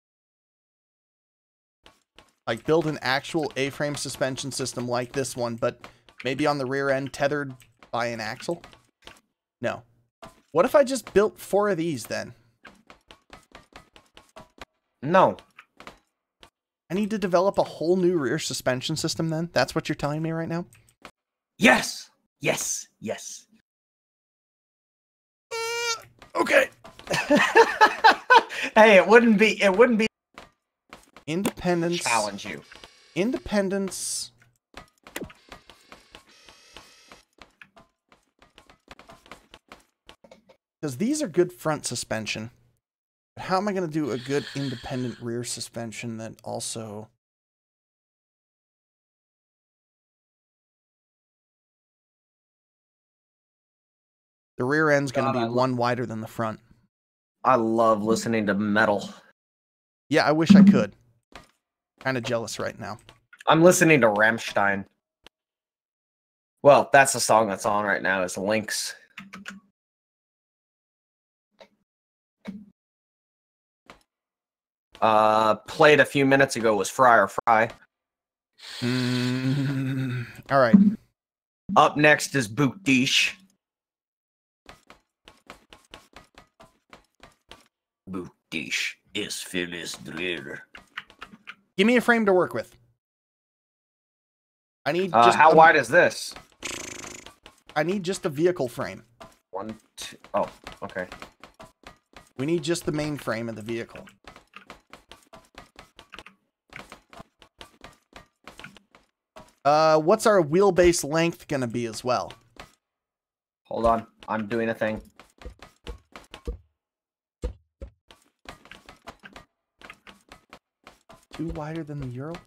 Like build an actual A-frame suspension system like this one, but maybe on the rear end tethered by an axle? No. What if I just built 4 of these then? No. I need to develop a whole new rear suspension system then? That's what you're telling me right now? Yes. Yes. Yes. Okay. Hey, it wouldn't be Independence. Challenge you. Independence. Because these are good front suspension. But how am I going to do a good independent rear suspension that also The rear end's going to be one wider than the front. I love listening to metal. Yeah, I wish I could. Kind of jealous right now. I'm listening to Rammstein. Well, that's the song that's on right now, is Lynx. Played a few minutes ago was Fry or Fry. All right. Up next is Bootdish. Bootdish is Phyllis Dreher. Give me a frame to work with. I need just how wide is this? I need just the vehicle frame. 1, 2. Oh, okay. We need just the main frame of the vehicle. What's our wheelbase length gonna be as well? Hold on, I'm doing a thing. Too wider than the Ural?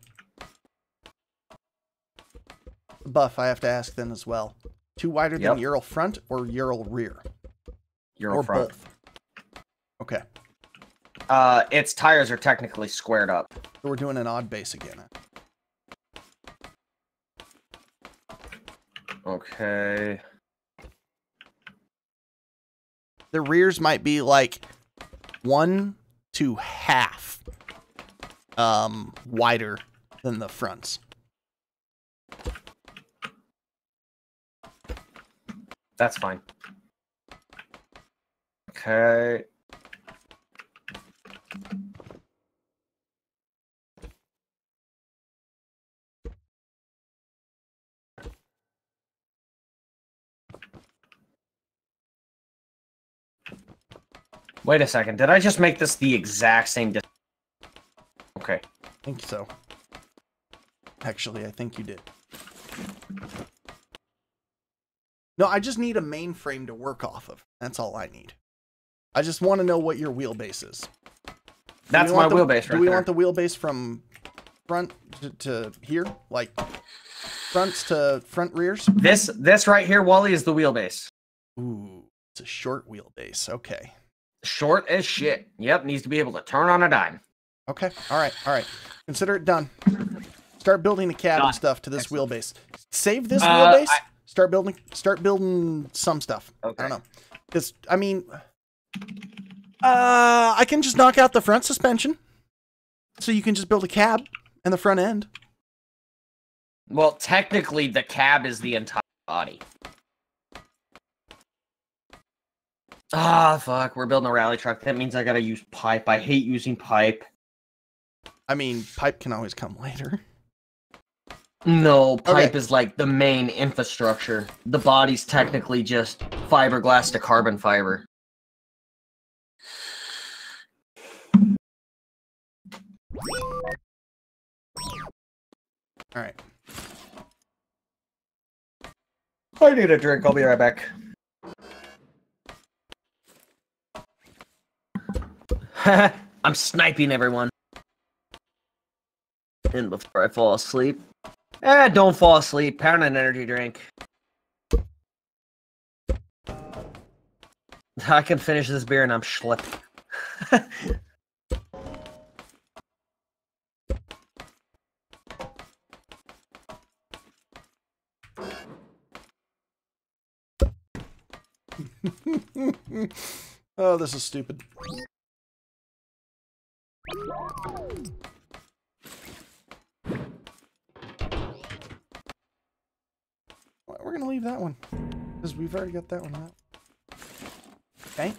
Buff, I have to ask then as well. Too wider than Ural front or Ural rear? Ural front. Both? Okay. Its tires are technically squared up. So we're doing an odd base again. Okay. The rears might be like 1 to half wider than the fronts. That's fine. Okay. Wait a second. Did I just make this the exact same distance? Okay. I think so. Actually, I think you did. No, I just need a main frame to work off of. That's all I need. I just want to know what your wheelbase is. That's my wheelbase right there. Do we want the wheelbase from front to here? Like fronts to front rears? This right here, Wally, is the wheelbase. Ooh, it's a short wheelbase. Okay. Short as shit. Yep, needs to be able to turn on a dime. Okay. All right. All right. Consider it done. Start building the cab and stuff to this wheelbase. Save this wheelbase. Start building some stuff. Okay. I don't know. Because, I mean, I can just knock out the front suspension. So you can just build a cab and the front end. Well, technically, the cab is the entire body. Ah, fuck. We're building a rally truck. That means I gotta use pipe. I hate using pipe. I mean, pipe can always come later. No, pipe is like the main infrastructure. The body's technically just fiberglass to carbon fiber. All right. I need a drink. I'll be right back. I'm sniping everyone. And before I fall asleep. Don't fall asleep. Pound an energy drink. I can finish this beer and I'm schlipped. Oh, this is stupid. We're gonna leave that one because we've already got that one out. Okay.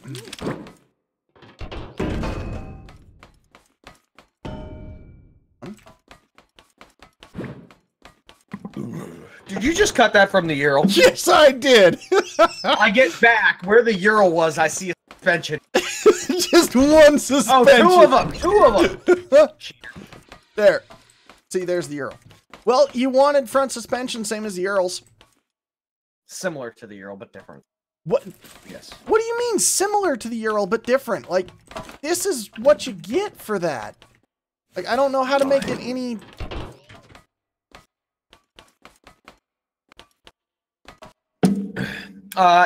Did you just cut that from the Ural? Yes, I did. I get back where the Ural was. I see a suspension. Just one suspension. Oh, two of them. There. See, there's the Ural. Well, you wanted front suspension, same as the Urals. Similar to the Ural, but different. What? Yes. What do you mean similar to the Ural, but different? Like, this is what you get for that. Like, I don't know how to make it any...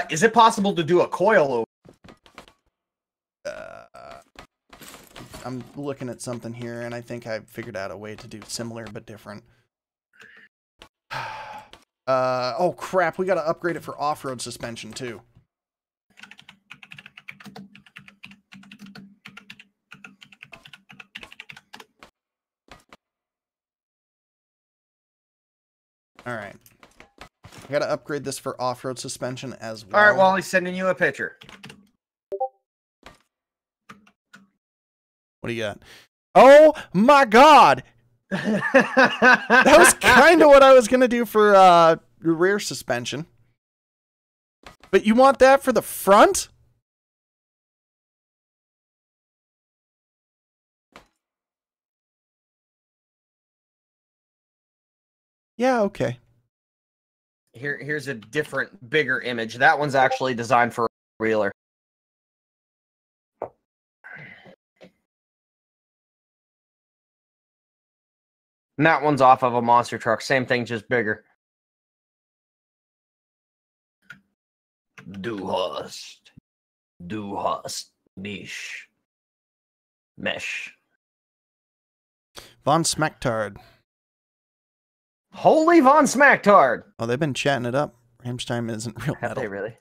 Is it possible to do a coil over? I'm looking at something here, and I think I figured out a way to do similar but different. Oh crap, we gotta upgrade it for off-road suspension too. Alright. I gotta upgrade this for off-road suspension as well. Alright, Wally's sending you a picture. What do you got? Oh my god! That was kind of what I was gonna do for rear suspension. But you want that for the front? Yeah, okay. Here's a different, bigger image. That one's actually designed for a wheeler. And that one's off of a monster truck. Same thing, just bigger. Du hast. Niche. Mesh. Von Smacktard. Holy Von Smacktard! Oh, they've been chatting it up. Ramstein isn't real metal. Have they really?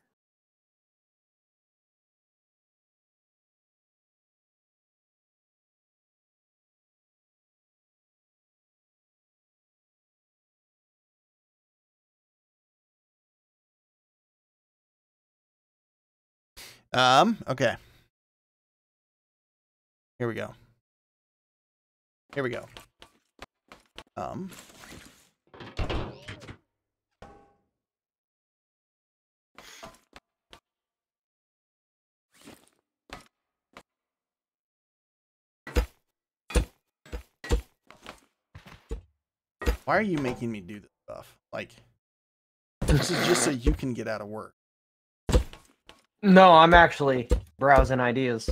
Okay. Here we go. Here we go. Why are you making me do this stuff? Like, this is just so you can get out of work. No, I'm actually browsing ideas.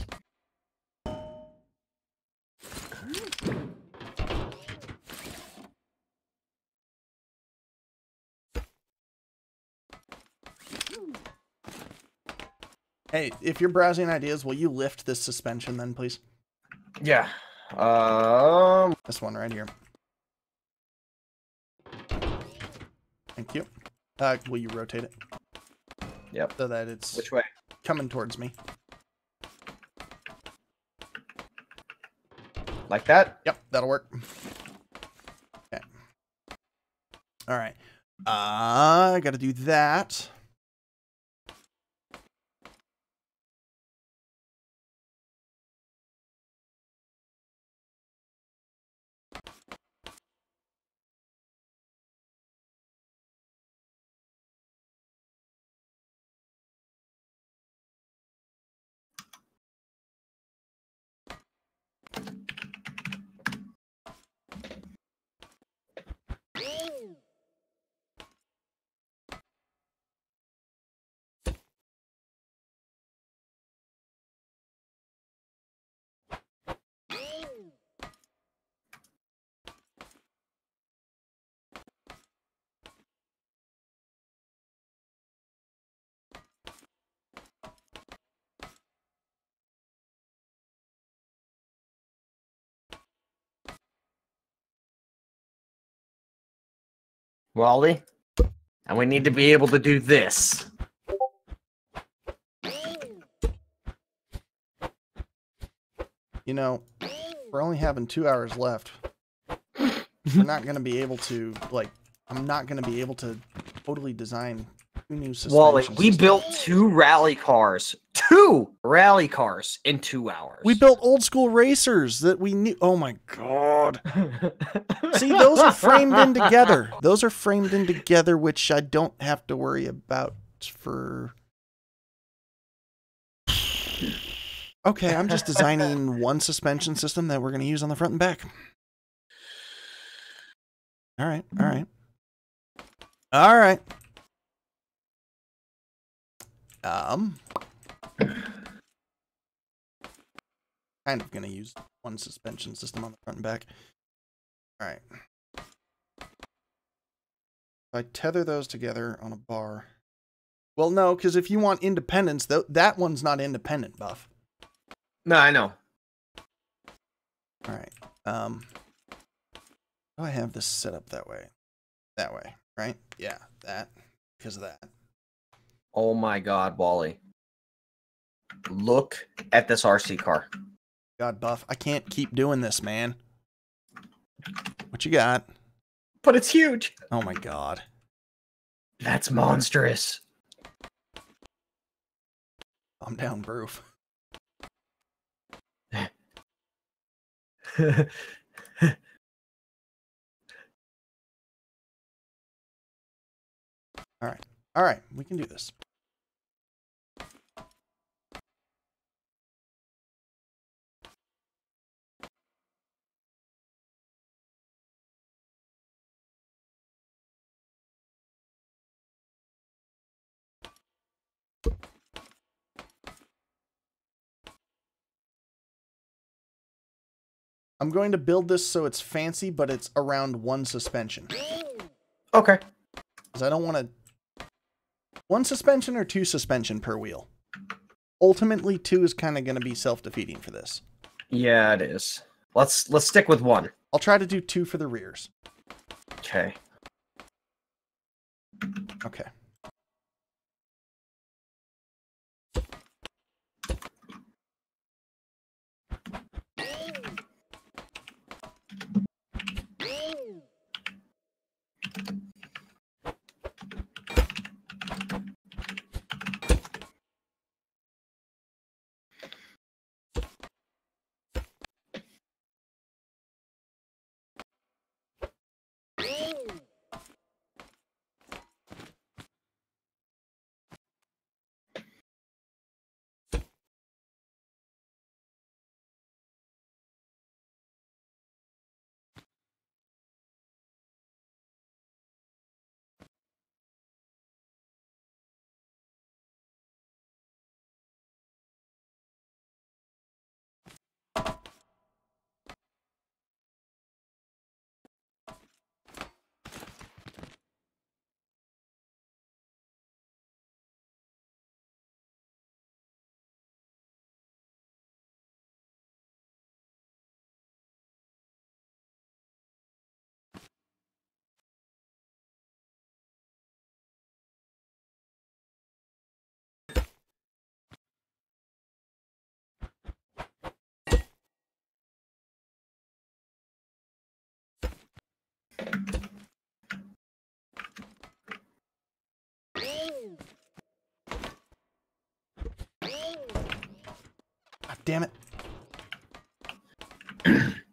Hey, if you're browsing ideas, will you lift this suspension then, please? Yeah. This one right here. Thank you. Will you rotate it? Yep. So that it's which way? Coming towards me. Like that? Yep, that'll work. Okay. All right. I got to do that. Wally, and we need to be able to do this. You know, we're only having 2 hours left. We're not going to be able to, like, I'm not going to be able to totally design 2 new suspension Wally, we systems. built 2 rally cars. 2 rally cars in 2 hours. We built old school racers that we knew. Oh my god. See, those are framed in together. Those are framed in together, which I don't have to worry about for... Okay, I'm just designing one suspension system that we're going to use on the front and back. All right, all right. All right. Kind of going to use one suspension system on the front and back. All right. If I tether those together on a bar, Well, no, because if you want independence, that one's not independent, Buff. No, I know. All right. Oh, I have this set up that way. That way, right? Yeah, that. Because of that. Oh my God, Wally. Look at this RC car. God, Buff, I can't keep doing this, man. What you got? But it's huge. Oh my God. That's monstrous. I'm down, Broof. All right. All right. We can do this. I'm going to build this so it's fancy, but it's around one suspension. Okay. Because I don't want to... One suspension or two suspension per wheel? Ultimately, two is kind of going to be self-defeating for this. Yeah, it is. Let's stick with one. I'll try to do two for the rears. Okay. Okay. God damn it.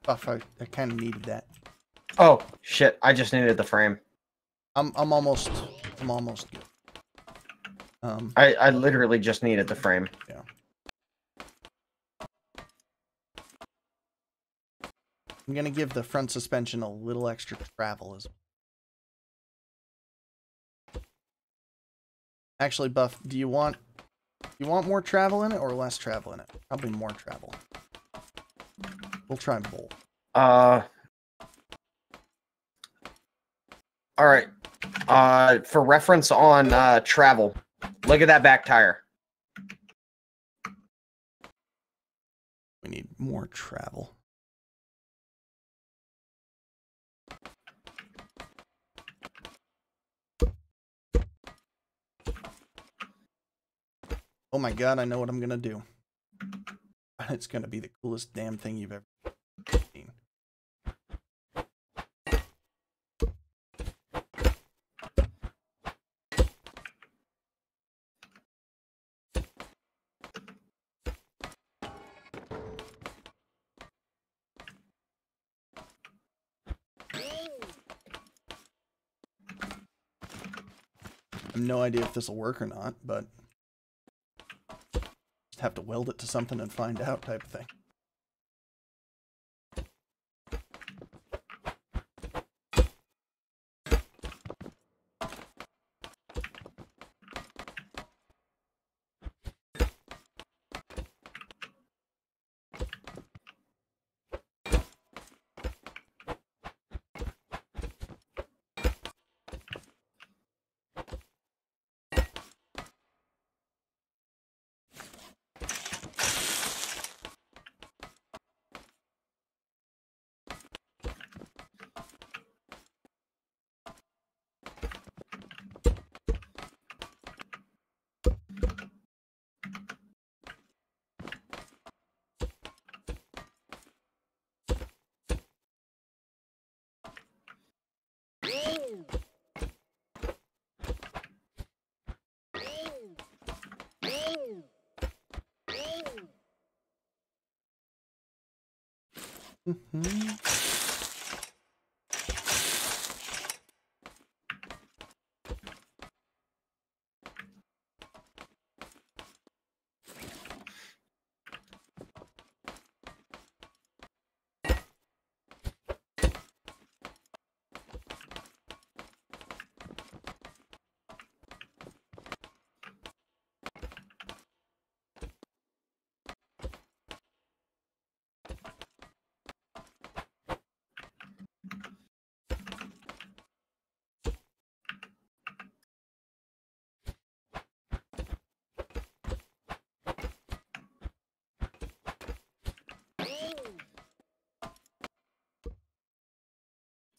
Buff, I kind of needed that. Oh, shit. I just needed the frame. I'm almost good. I literally just needed the frame. Yeah. I'm going to give the front suspension a little extra travel as well. Actually, Buff, do you want more travel in it or less travel in it? Probably more travel. We'll try both. All right. For reference on travel, look at that back tire. We need more travel. Oh my God, I know what I'm gonna do. It's gonna be the coolest damn thing you've ever seen. I have no idea if this will work or not, but just have to weld it to something and find out type of thing.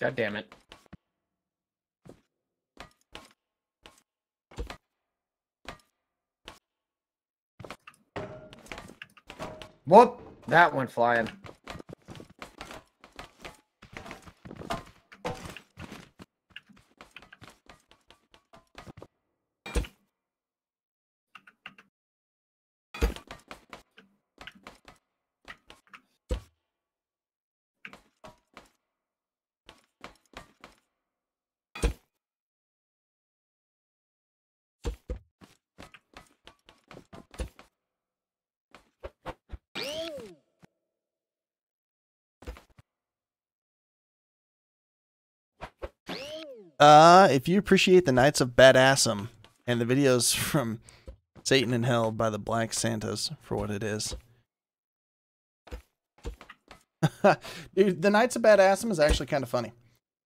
God damn it. Whoop! That went flying. If you appreciate the Knights of Badassum and the videos from Satan and Hell by the Black Santas for what it is. Dude, the Knights of Badassum is actually kind of funny.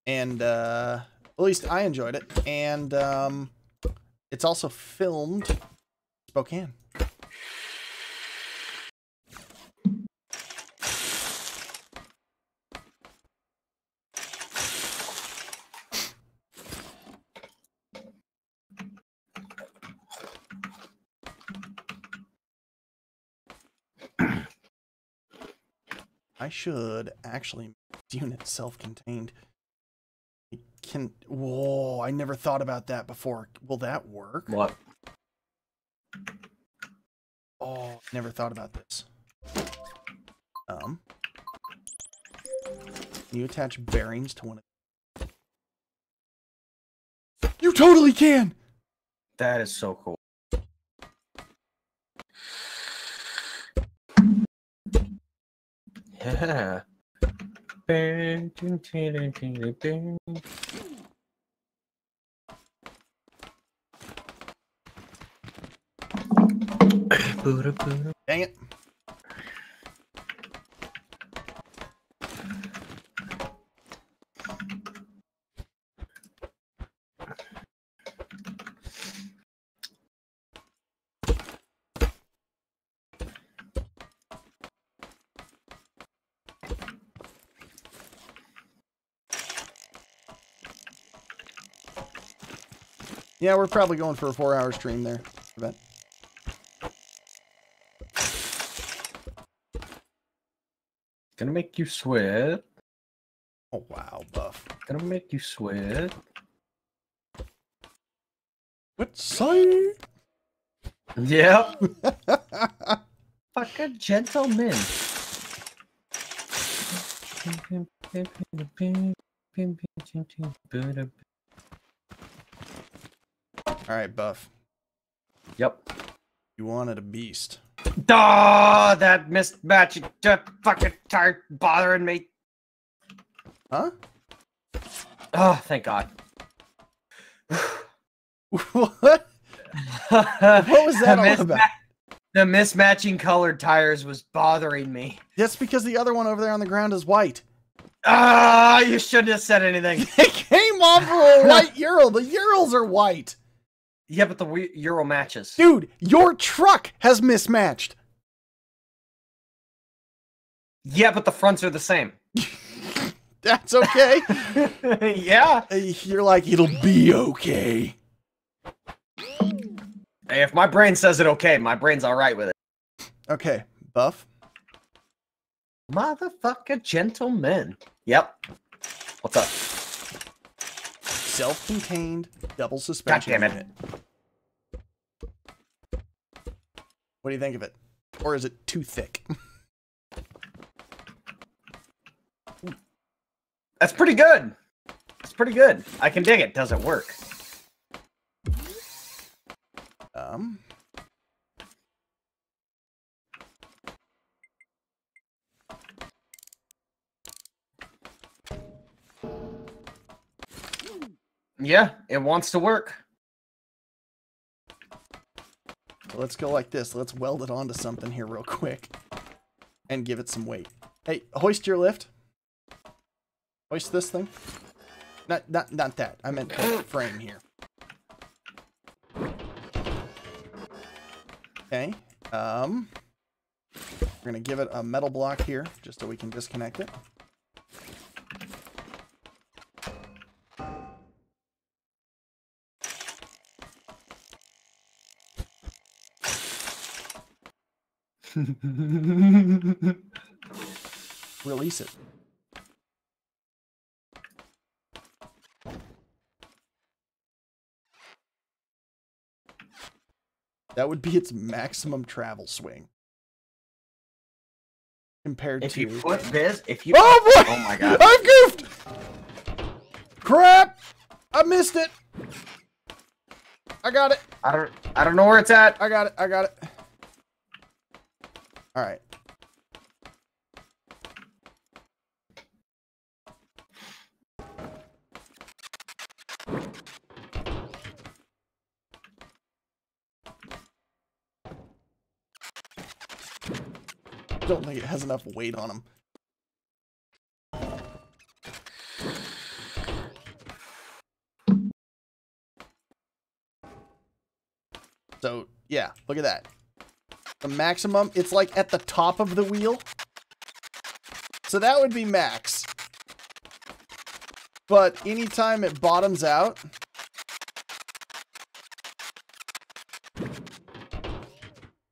And, at least I enjoyed it. And, it's also filmed in Spokane. I should actually make this unit self-contained. It can. Whoa! I never thought about that before. Will that work? What? Oh, never thought about this. You attach bearings to one of. You totally can. That is so cool. Yeah. Dang it. Yeah, we're probably going for a 4-hour stream there. I bet. Gonna make you sweat. Oh, wow, Buff. Gonna make you sweat. What say? Yep. Fuck a gentleman. All right, Buff. Yep. You wanted a beast. Duh, that mismatch. That fucking tired bothering me. Huh? Oh, thank God. What? What was that all about? The mismatching colored tires was bothering me. That's because the other one over there on the ground is white. Ah, you shouldn't have said anything. It came off of a white Ural. The Urals are white. Yeah, but the Euro matches. Dude, your truck has mismatched. Yeah, but the fronts are the same. That's okay. Yeah. You're like, it'll be okay. Hey, if my brain says it okay, my brain's all right with it. Okay, Buff. Motherfucker gentleman. Yep. What's up? Self-contained double suspension God damn it. unit. What do you think of it? Or is it too thick? That's pretty good. It's pretty good. I can dig it. Doesn't work. Yeah, it wants to work. Let's go like this. Let's weld it onto something here real quick and give it some weight. Hey, hoist your lift. Hoist this thing. Not that. I meant the frame here. Okay. We're gonna give it a metal block here just so we can disconnect it. Release it. That would be its maximum travel swing. Compared if to... you put this, if you... Oh boy! Oh my god. I've goofed! Crap! I missed it! I got it. I don't know where it's at. I got it. I got it. All right. Don't think it has enough weight on him. So, yeah, look at that. The maximum, it's like at the top of the wheel. So that would be max. But anytime it bottoms out,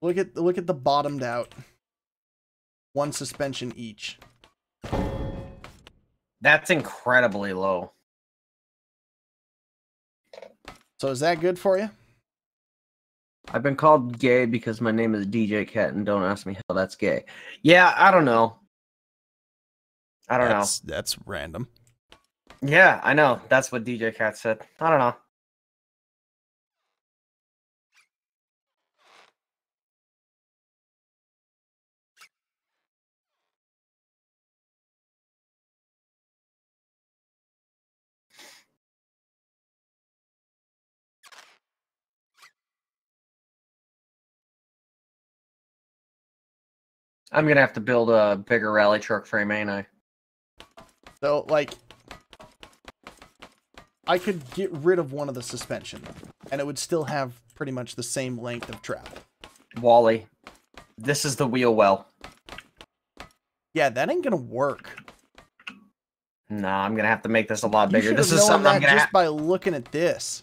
look at the bottomed out. One suspension each. That's incredibly low. So is that good for you? I've been called gay because my name is DJ Cat, and don't ask me how that's gay. Yeah, I don't know. I don't know. That's random. Yeah, I know. That's what DJ Cat said. I don't know. I'm gonna have to build a bigger rally truck frame, ain't I? So, like, I could get rid of one of the suspension, and it would still have pretty much the same length of travel. Wally, this is the wheel well. Yeah, that ain't gonna work. Nah, I'm gonna have to make this a lot bigger. This You is something that I'm gonna just by looking at this.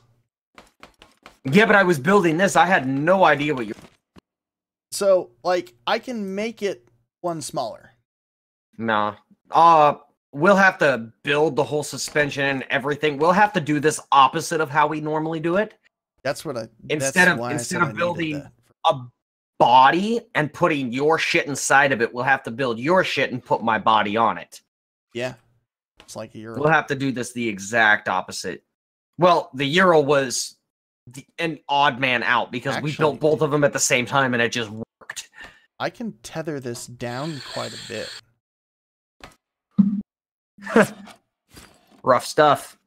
Yeah, but I was building this. I had no idea what you... So, like, I can make it one smaller. Nah. We'll have to build the whole suspension and everything. We'll have to do this opposite of how we normally do it. That's what I... Instead of building a body and putting your shit inside of it, we'll have to build your shit and put my body on it. Yeah. It's like a Euro. We'll have to do this the exact opposite. Well, the Euro was an odd man out because we built both of them at the same time and it just worked. I can tether this down quite a bit. Rough stuff.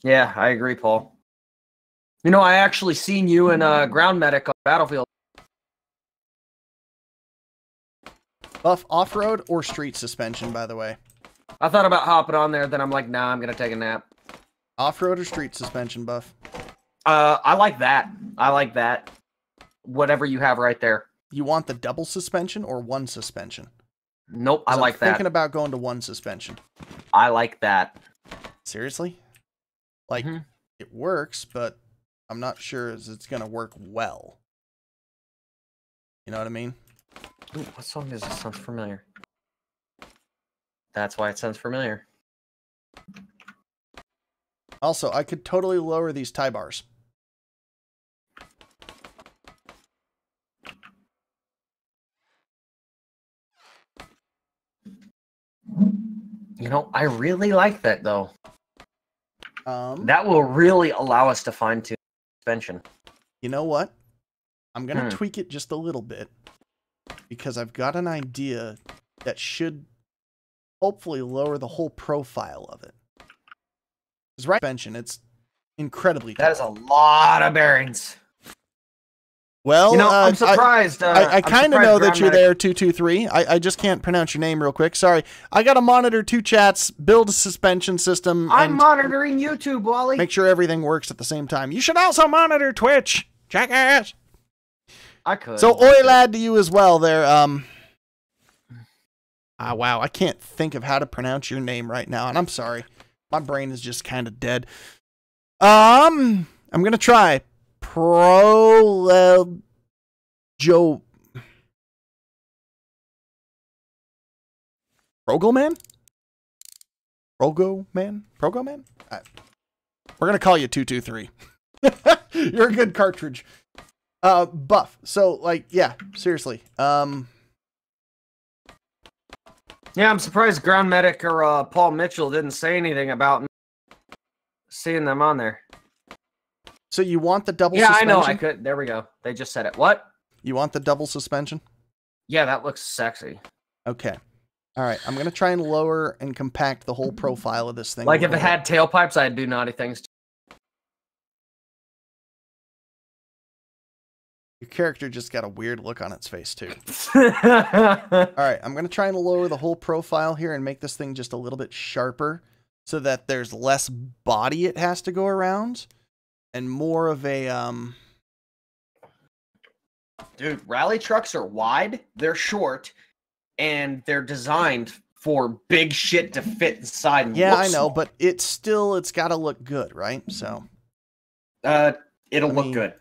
Yeah, I agree, Paul. You know, I actually seen you in Ground Medic on Battlefield. Buff off-road or street suspension, by the way? I thought about hopping on there, then I'm like, nah, I'm gonna take a nap. Off-road or street suspension, Buff? I like that. I like that. Whatever you have right there. You want the double suspension or one suspension? Nope, I like that. I'm thinking about going to one suspension. I like that. Seriously? Like, it works, but I'm not sure it's going to work well. You know what I mean? Ooh, what song does this sound familiar? That's why it sounds familiar. Also, I could totally lower these tie bars. You know, I really like that though. That will really allow us to fine-tune suspension. You know what? I'm going to tweak it just a little bit because I've got an idea that should hopefully lower the whole profile of it. Because right suspension, it's incredibly tough. That is a lot of bearings. Well, you know, I'm surprised. I kind of know that you're there, 223. I just can't pronounce your name real quick. Sorry. I got to monitor 2 chats, build a suspension system. I'm monitoring YouTube, Wally. Make sure everything works at the same time. You should also monitor Twitch, jackass. I could. So, oi lad to you as well there. Wow, I can't think of how to pronounce your name right now, and I'm sorry. My brain is just kind of dead. I'm going to try. Progo Man? Progo Man? We're going to call you 223. You're a good cartridge. Buff. So, like, yeah, seriously. Yeah, I'm surprised Ground Medic or Paul Mitchell didn't say anything about seeing them on there. So you want the double suspension? Yeah, I know. I could. There we go. They just said it. What? You want the double suspension? Yeah, that looks sexy. Okay. All right. I'm going to try and lower and compact the whole profile of this thing. Like if it had tailpipes, I'd do naughty things. Your character just got a weird look on its face, too. All right. I'm going to try and lower the whole profile here and make this thing just a little bit sharper so that there's less body it has to go around. And more of a, Dude, rally trucks are wide, they're short, and they're designed for big shit to fit inside. And yeah, I know, but it's got to look good, right? So, it'll look good.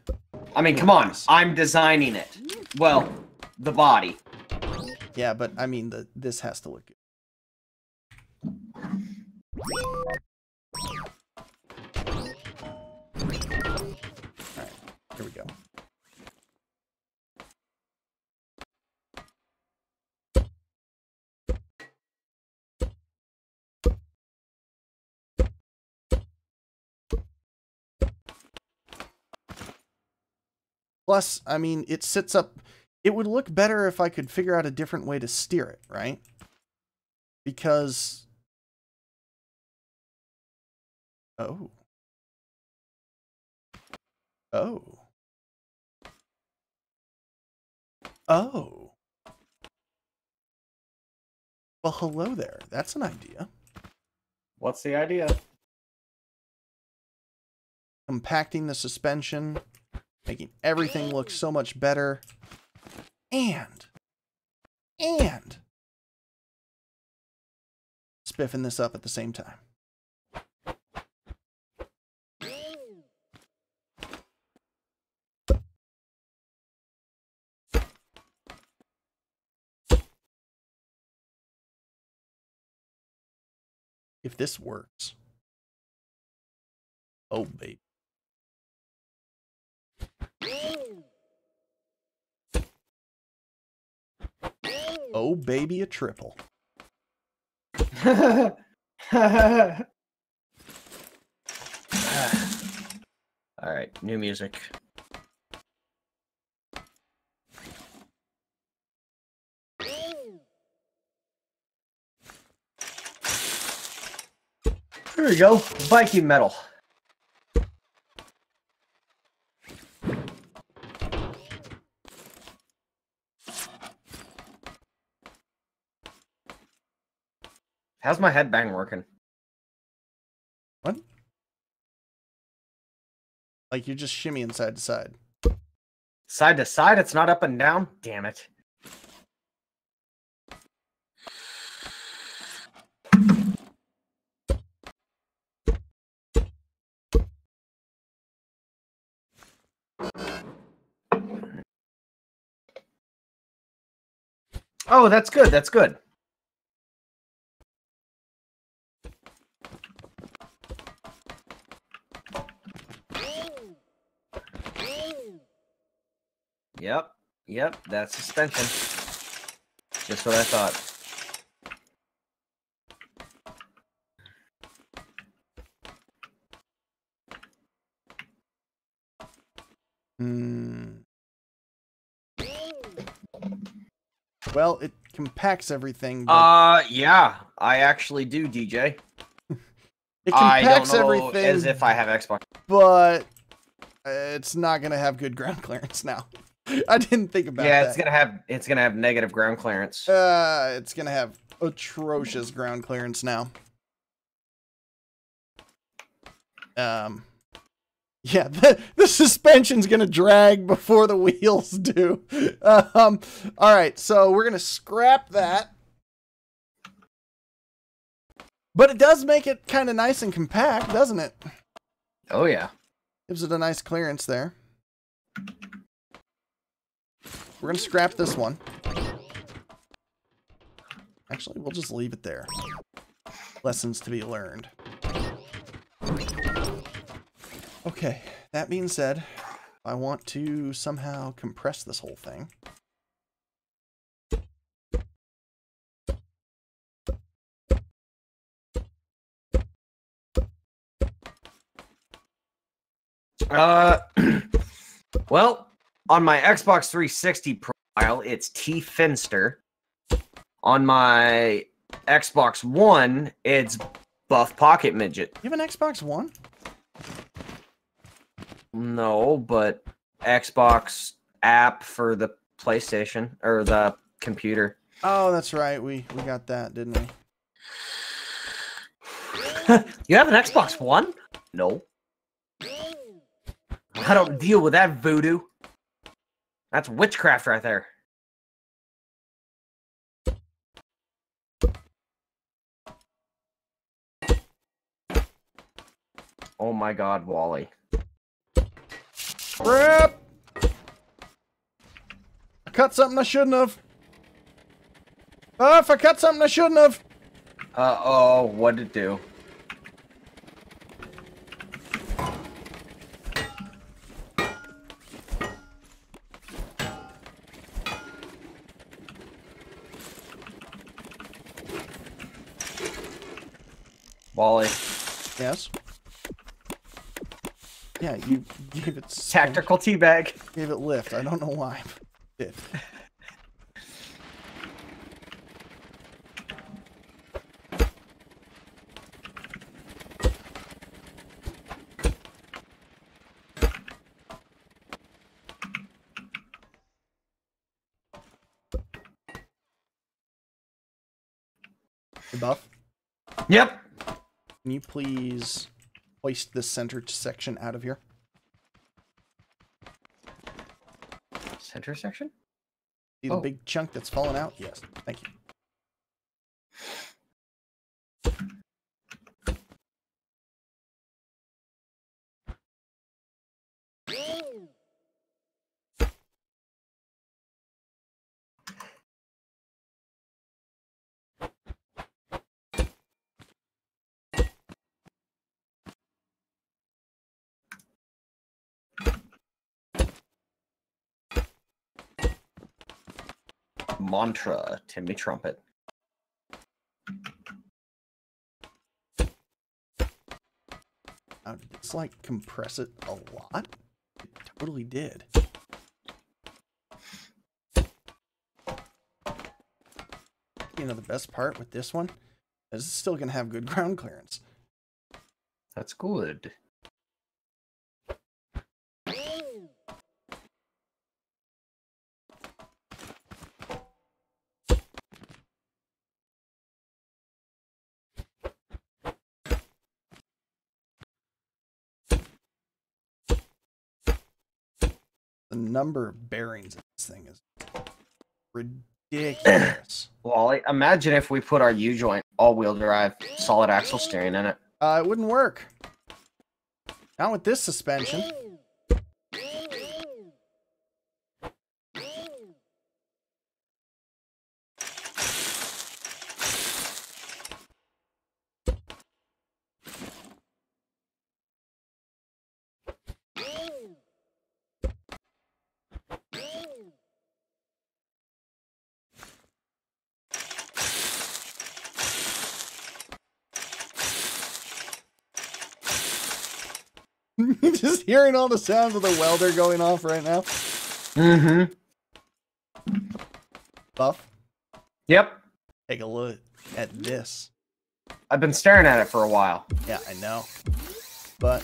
I mean, come on, I'm designing it. Well, the body. Yeah, but I mean, this has to look good. Alright, here we go. Plus, I mean, it sits up. It would look better if I could figure out a different way to steer it, right? Because... Oh. Oh. Oh. Well, hello there. That's an idea. What's the idea? Compacting the suspension, making everything look so much better, and spiffing this up at the same time. If this works. Oh, baby. Oh, baby, a triple. All right, new music. There we go, Viking metal. How's my headbang working? What? Like you're just shimmying side to side. Side to side? It's not up and down? Damn it. Oh, that's good. That's good. Yep, that's suspension. Just what I thought. Well, it compacts everything. But yeah, I actually do, DJ. It compacts I don't know everything as if I have Xbox, but it's not gonna have good ground clearance now. I didn't think about that. Yeah, it's gonna have negative ground clearance. It's gonna have atrocious ground clearance now. Yeah, the suspension's gonna drag before the wheels do. All right, so we're gonna scrap that. But it does make it kind of nice and compact, doesn't it? Oh yeah. Gives it a nice clearance there. We're gonna scrap this one. Actually, we'll just leave it there. Lessons to be learned. Okay, that being said, I want to somehow compress this whole thing. Well, on my Xbox 360 profile, it's T Finster. On my Xbox One, it's BuffPocketMidget. You have an Xbox One? No, but Xbox app for the PlayStation or the computer. Oh, that's right. We got that, didn't we? You have an Xbox One? No. I don't deal with that voodoo. That's witchcraft right there. Oh my God, Wally. Crap! I cut something I shouldn't have. Oh, if I cut something I shouldn't have. Uh-oh, what'd it do? Wally. Yes. Yeah, you gave it Tactical teabag. Gave it lift. I don't know why. It did. Hey, Buff? Yep. Can you please hoist this center section out of here? Center section? See the big chunk that's fallen out? Yes. Thank you. Mantra, Timmy Trumpet. Now, did this like compress it a lot? It totally did. You know, the best part with this one is it's still going to have good ground clearance. That's good. The number of bearings in this thing is ridiculous. Wally, imagine if we put our U-joint all-wheel drive solid axle steering in it. It wouldn't work. Not with this suspension. Just hearing all the sounds of the welder going off right now. Mm-hmm. Buff? Yep. Take a look at this. I've been staring at it for a while. Yeah, I know. But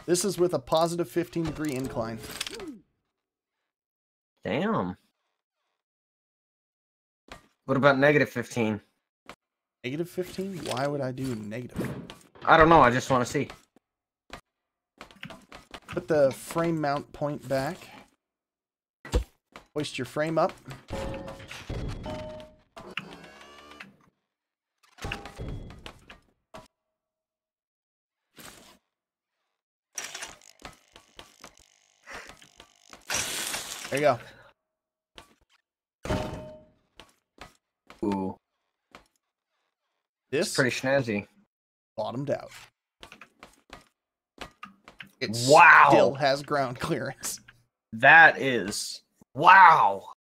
this is with a positive 15-degree incline. Damn. What about negative 15? Negative 15? Why would I do negative? I don't know. I just want to see. Put the frame mount point back. Hoist your frame up. There you go. Ooh. This It's pretty snazzy. bottomed out. It Wow. still has ground clearance. That is... Wow.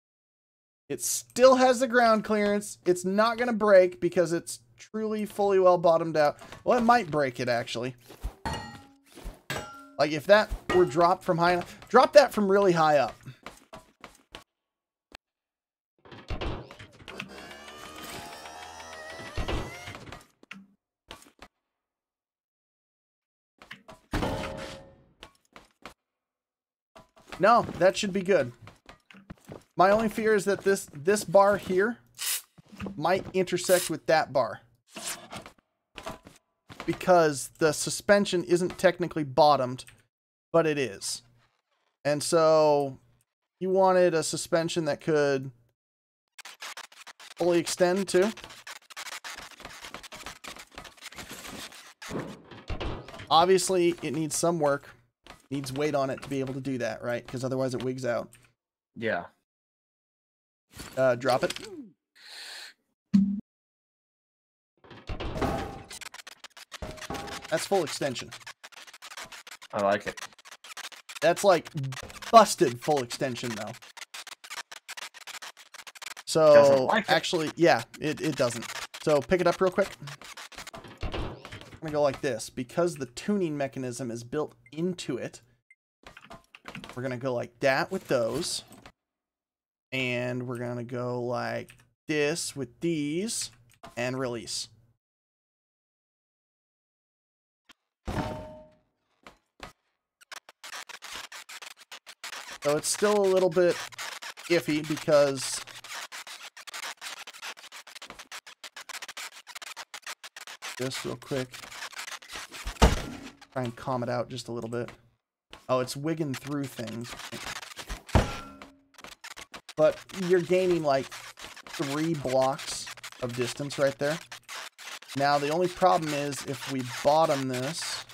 It still has the ground clearance. It's not going to break because it's truly fully well bottomed out. Well, it might break it, actually. Like, if that were dropped from high enough... Drop that from really high up. No, that should be good. My only fear is that this bar here might intersect with that bar. Because the suspension isn't technically bottomed, but it is. And so you wanted a suspension that could fully extend too. Obviously, it needs some work. Needs weight on it to be able to do that, right? Because otherwise it wigs out. Yeah. Drop it. That's full extension. I like it. That's like busted full extension though. So Doesn't like it. actually, yeah, it doesn't. So pick it up real quick. I'm gonna go like this. Because the tuning mechanism is built into it, we're gonna go like that with those. And we're gonna go like this with these and release. So it's still a little bit iffy because this real quick. Try and calm it out just a little bit. Oh, it's wigging through things. But you're gaining like 3 blocks of distance right there. Now the only problem is if we bottom this,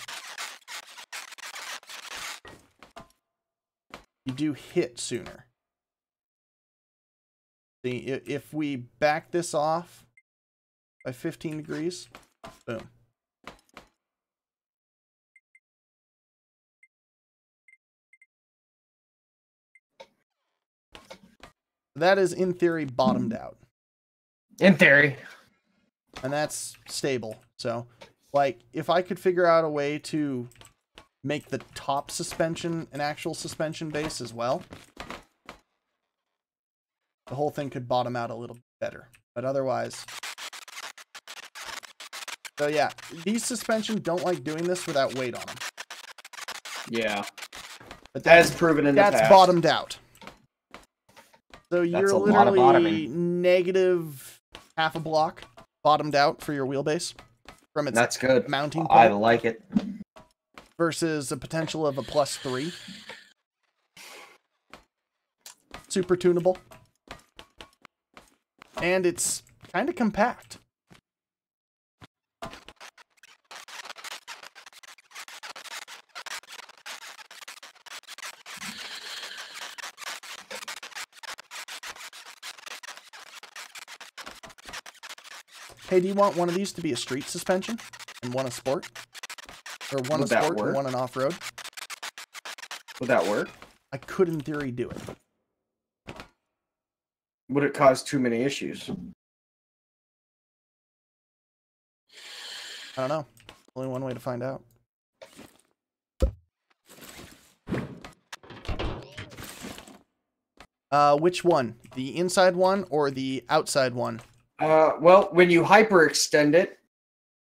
you do hit sooner. See, if we back this off by 15 degrees, boom. That is, in theory, bottomed out. In theory. And that's stable. So, like, if I could figure out a way to make the top suspension an actual suspension base as well, the whole thing could bottom out a little better. But otherwise... So yeah, these suspensions don't like doing this without weight on them. Yeah. But As proven in the past. that's bottomed out. So you're a lot of literally bottoming. negative half a block bottomed out for your wheelbase from its That's good. mounting point I like it. versus a potential of a +3. Super tunable. And it's kind of compact. Hey, do you want one of these to be a street suspension and one a sport? Or one a sport and one an off-road? Would that work? I could, in theory, do it. Would it cause too many issues? I don't know. Only one way to find out. Which one? The inside one or the outside one? Well, when you hyperextend it,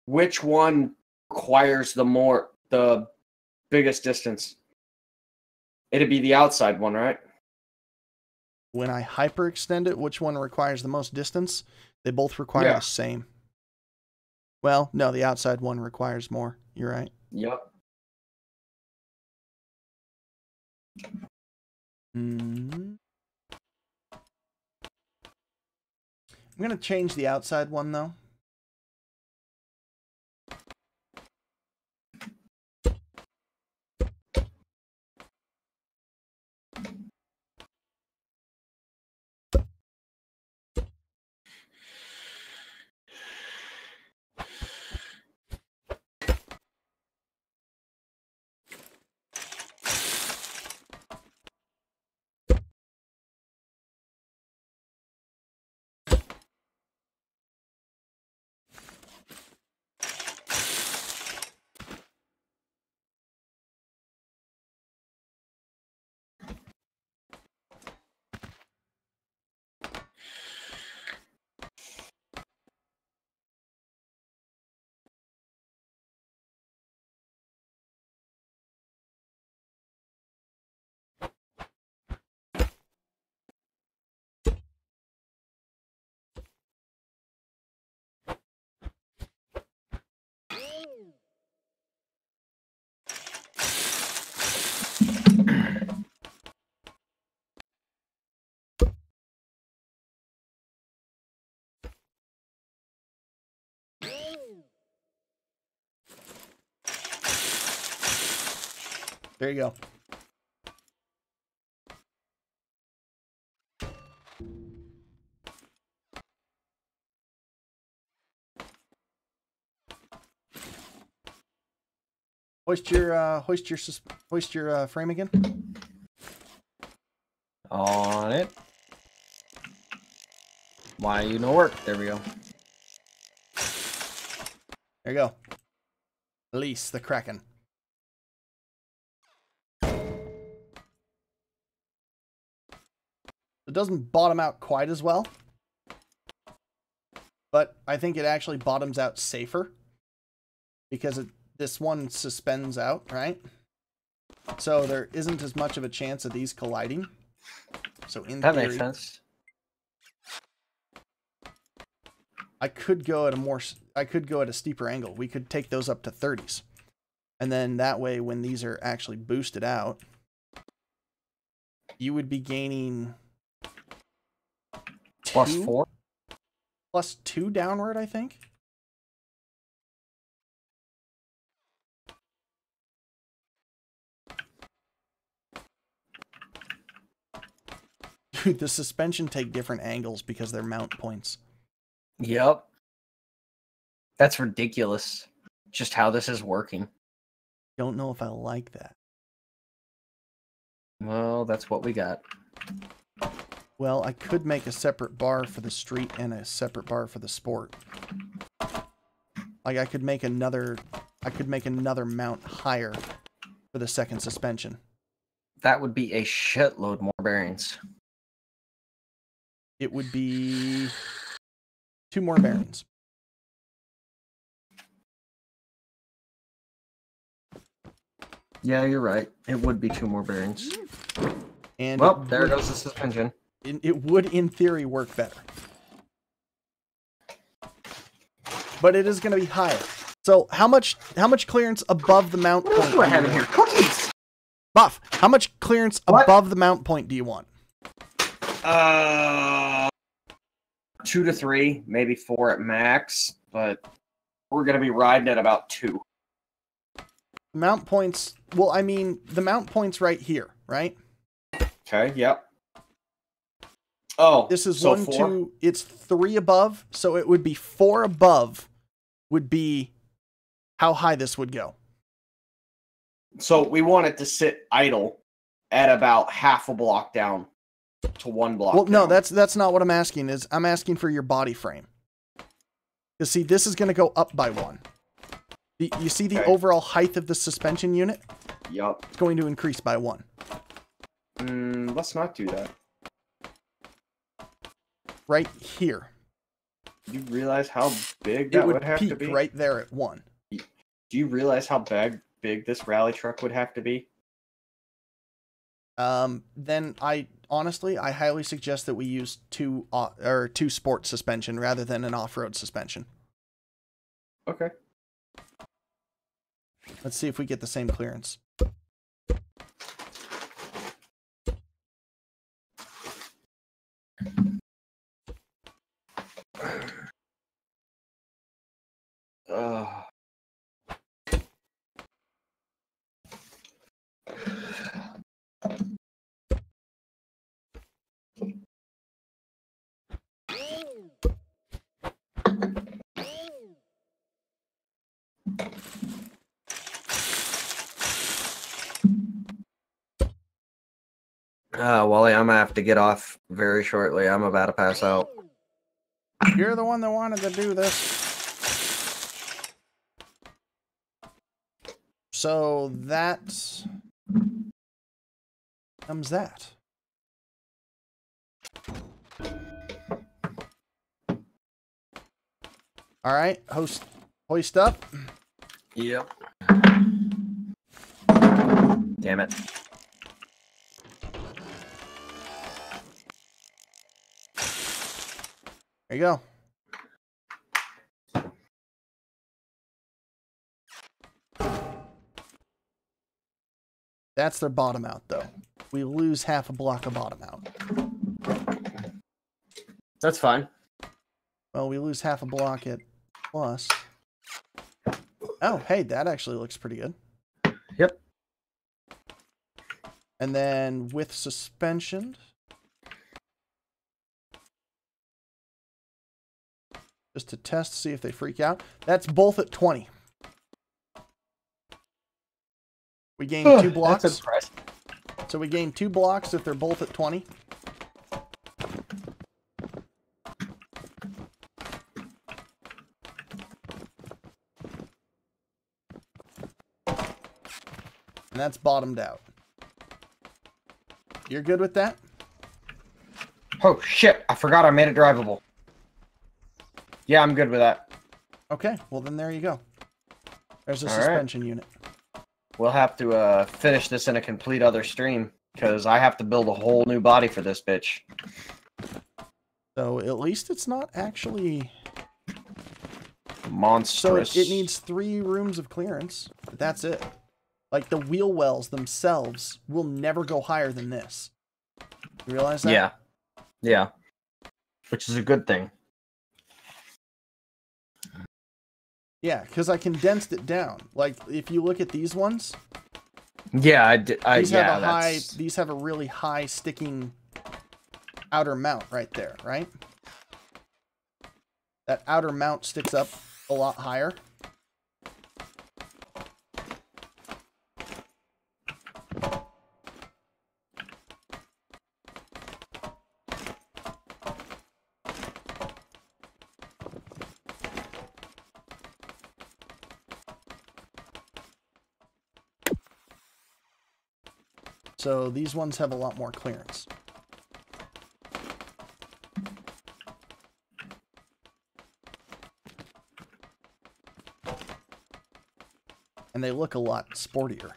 which one requires the biggest distance? It'd be the outside one, right? When I hyperextend it, which one requires the most distance? They both require the same. Well, no, the outside one requires more. You're right. Yep. I'm going to change the outside one, though. There you go. Hoist your frame again. On it. Why you no work? There we go. There you go. Release the Kraken. It doesn't bottom out quite as well, but I think it actually bottoms out safer because this one suspends out, right? So there isn't as much of a chance of these colliding. So in that theory, makes sense. I could go at a steeper angle. We could take those up to 30s. And then that way when these are actually boosted out, you would be gaining +4? +2 downward, I think. Dude, the suspension take different angles because they're mount points. Yep. That's ridiculous. Just how this is working. Don't know if I like that. Well, that's what we got. Well, I could make a separate bar for the street and a separate bar for the sport. Like I could make another mount higher for the second suspension. That would be a shitload more bearings. It would be 2 more bearings. Yeah, you're right. It would be 2 more bearings. And well, there goes the suspension. It would, in theory, work better. But it is going to be higher. So how much clearance above the mount point? What else do I have in here? Cookies! Buff, how much clearance above the mount point do you want? 2 to 3, maybe 4 at max, but we're going to be riding at about 2. Mount points, well, I mean, the mount point's right here, right? Okay, yep. Oh, this is so 1, 4? 2, it's 3 above, so it would be 4 above would be how high this would go. So we want it to sit idle at about half a block down to 1 block Well, no, down. that's not what I'm asking. I'm asking for your body frame. Because see, this is going to go up by 1. You see the overall height of the suspension unit? Yup. It's going to increase by 1. Let's not do that. Right here. You realize how big that would have to be? Right there at 1. Do you realize how big this rally truck would have to be? Then I highly suggest that we use two sport suspension rather than an off-road suspension. Okay. Let's see if we get the same clearance. Wally, I'm gonna have to get off very shortly. I'm about to pass out. You're the one that wanted to do this. So that comes that. All right, hoist up. Yep. Damn it. There you go. That's their bottom out, though. We lose half a block of bottom out. That's fine. Well, we lose half a block at plus. Oh, hey, that actually looks pretty good. Yep. And then with suspension, just to test, see if they freak out. That's both at 20. We gain 2 blocks. That's impressive. So we gain 2 blocks if they're both at 20. And that's bottomed out. You're good with that? Oh, shit. I forgot I made it drivable. Yeah, I'm good with that. Okay, well then there you go. There's a suspension unit. We'll have to finish this in a complete other stream, because I have to build a whole new body for this bitch. So at least it's not actually monstrous. So it needs 3 rooms of clearance. But that's it. Like the wheel wells themselves will never go higher than this. You realize that? Yeah. Yeah. Which is a good thing. Yeah, because I condensed it down. Like if you look at these ones. Yeah, these have a really high sticking outer mount right there, right? That outer mount sticks up a lot higher. So these ones have a lot more clearance. And they look a lot sportier.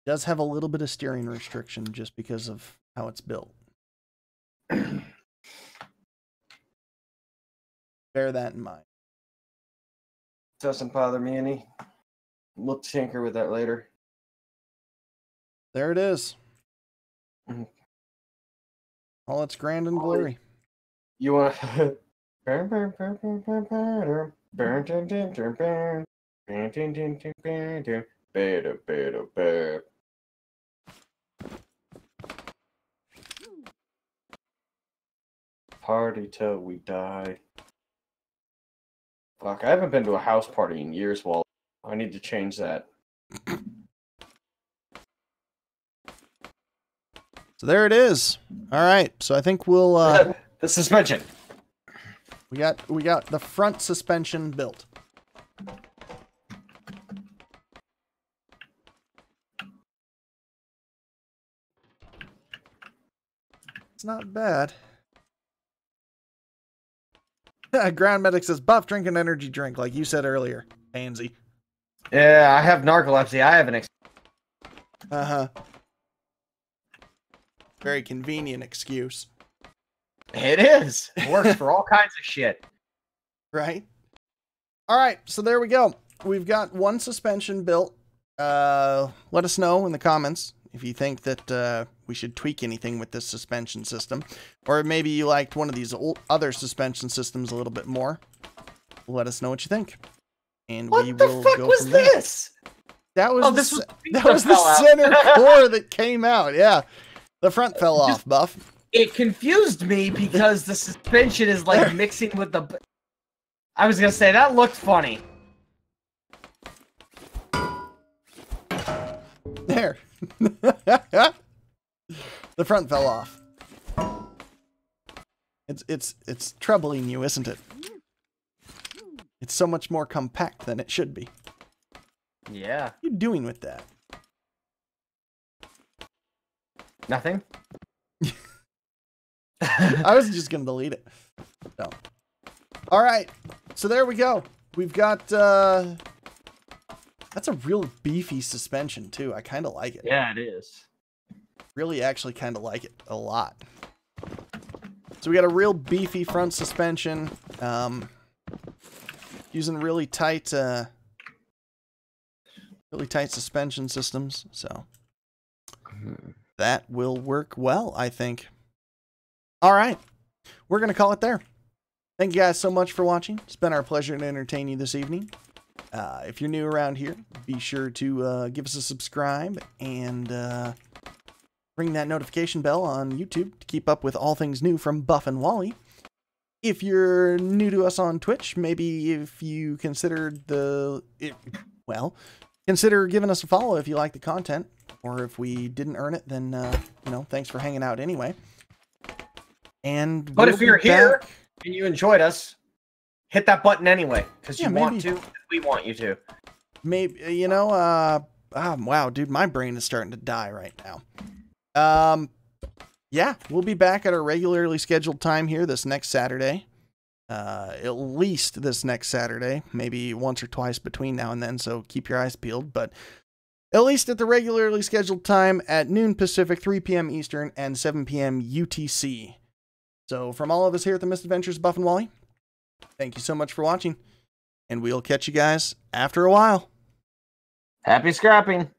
Does have a little bit of steering restriction just because of how it's built. Bear that in mind. Doesn't bother me any. We'll tinker with that later. There it is. All its grand and glory. You want to... Party till we die. Fuck, I haven't been to a house party in years, Wally. I need to change that. So there it is. All right. So I think we'll the suspension. we got the front suspension built. It's not bad. Ground Medic says, Buff, drink an energy drink, like you said earlier. Pansy. Yeah, I have narcolepsy. I have an Uh-huh. Very convenient excuse. It is. It works for all kinds of shit. Right? All right, so there we go. We've got one suspension built. Let us know in the comments if you think that we should tweak anything with this suspension system. Or maybe you liked one of these other suspension systems a little bit more. Let us know what you think. And What we the will fuck go was from there. this? That was, Oh, the, this was that was the center core that came out. Yeah. The front fell off, Buff. It confused me because the suspension is like mixing with the... I was going to say, that looked funny. There. The front fell off. It's troubling you, isn't it? It's so much more compact than it should be. Yeah. What are you doing with that? Nothing. I was just gonna delete it. No. All right. So there we go. We've got that's a real beefy suspension too. I kind of like it. Yeah, it is. Really actually kind of like it a lot. So we got a real beefy front suspension, using really tight suspension systems. So that will work well, I think. All right. We're going to call it there. Thank you guys so much for watching. It's been our pleasure to entertain you this evening. If you're new around here, be sure to give us a subscribe and ring that notification bell on YouTube to keep up with all things new from Buff and Wally. If you're new to us on Twitch, maybe if you consider consider giving us a follow if you like the content, or if we didn't earn it, then thanks for hanging out anyway. But if you're here and you enjoyed us, hit that button anyway, because you want to. We want you to. Maybe wow, dude, my brain is starting to die right now. Yeah, we'll be back at our regularly scheduled time here this next Saturday. At least this next Saturday, maybe once or twice between now and then, so keep your eyes peeled. But at least at the regularly scheduled time at noon Pacific, 3 p.m. Eastern, and 7 p.m. UTC. So from all of us here at the Misadventures, Buff and Wally, thank you so much for watching, and we'll catch you guys after a while. Happy scrapping.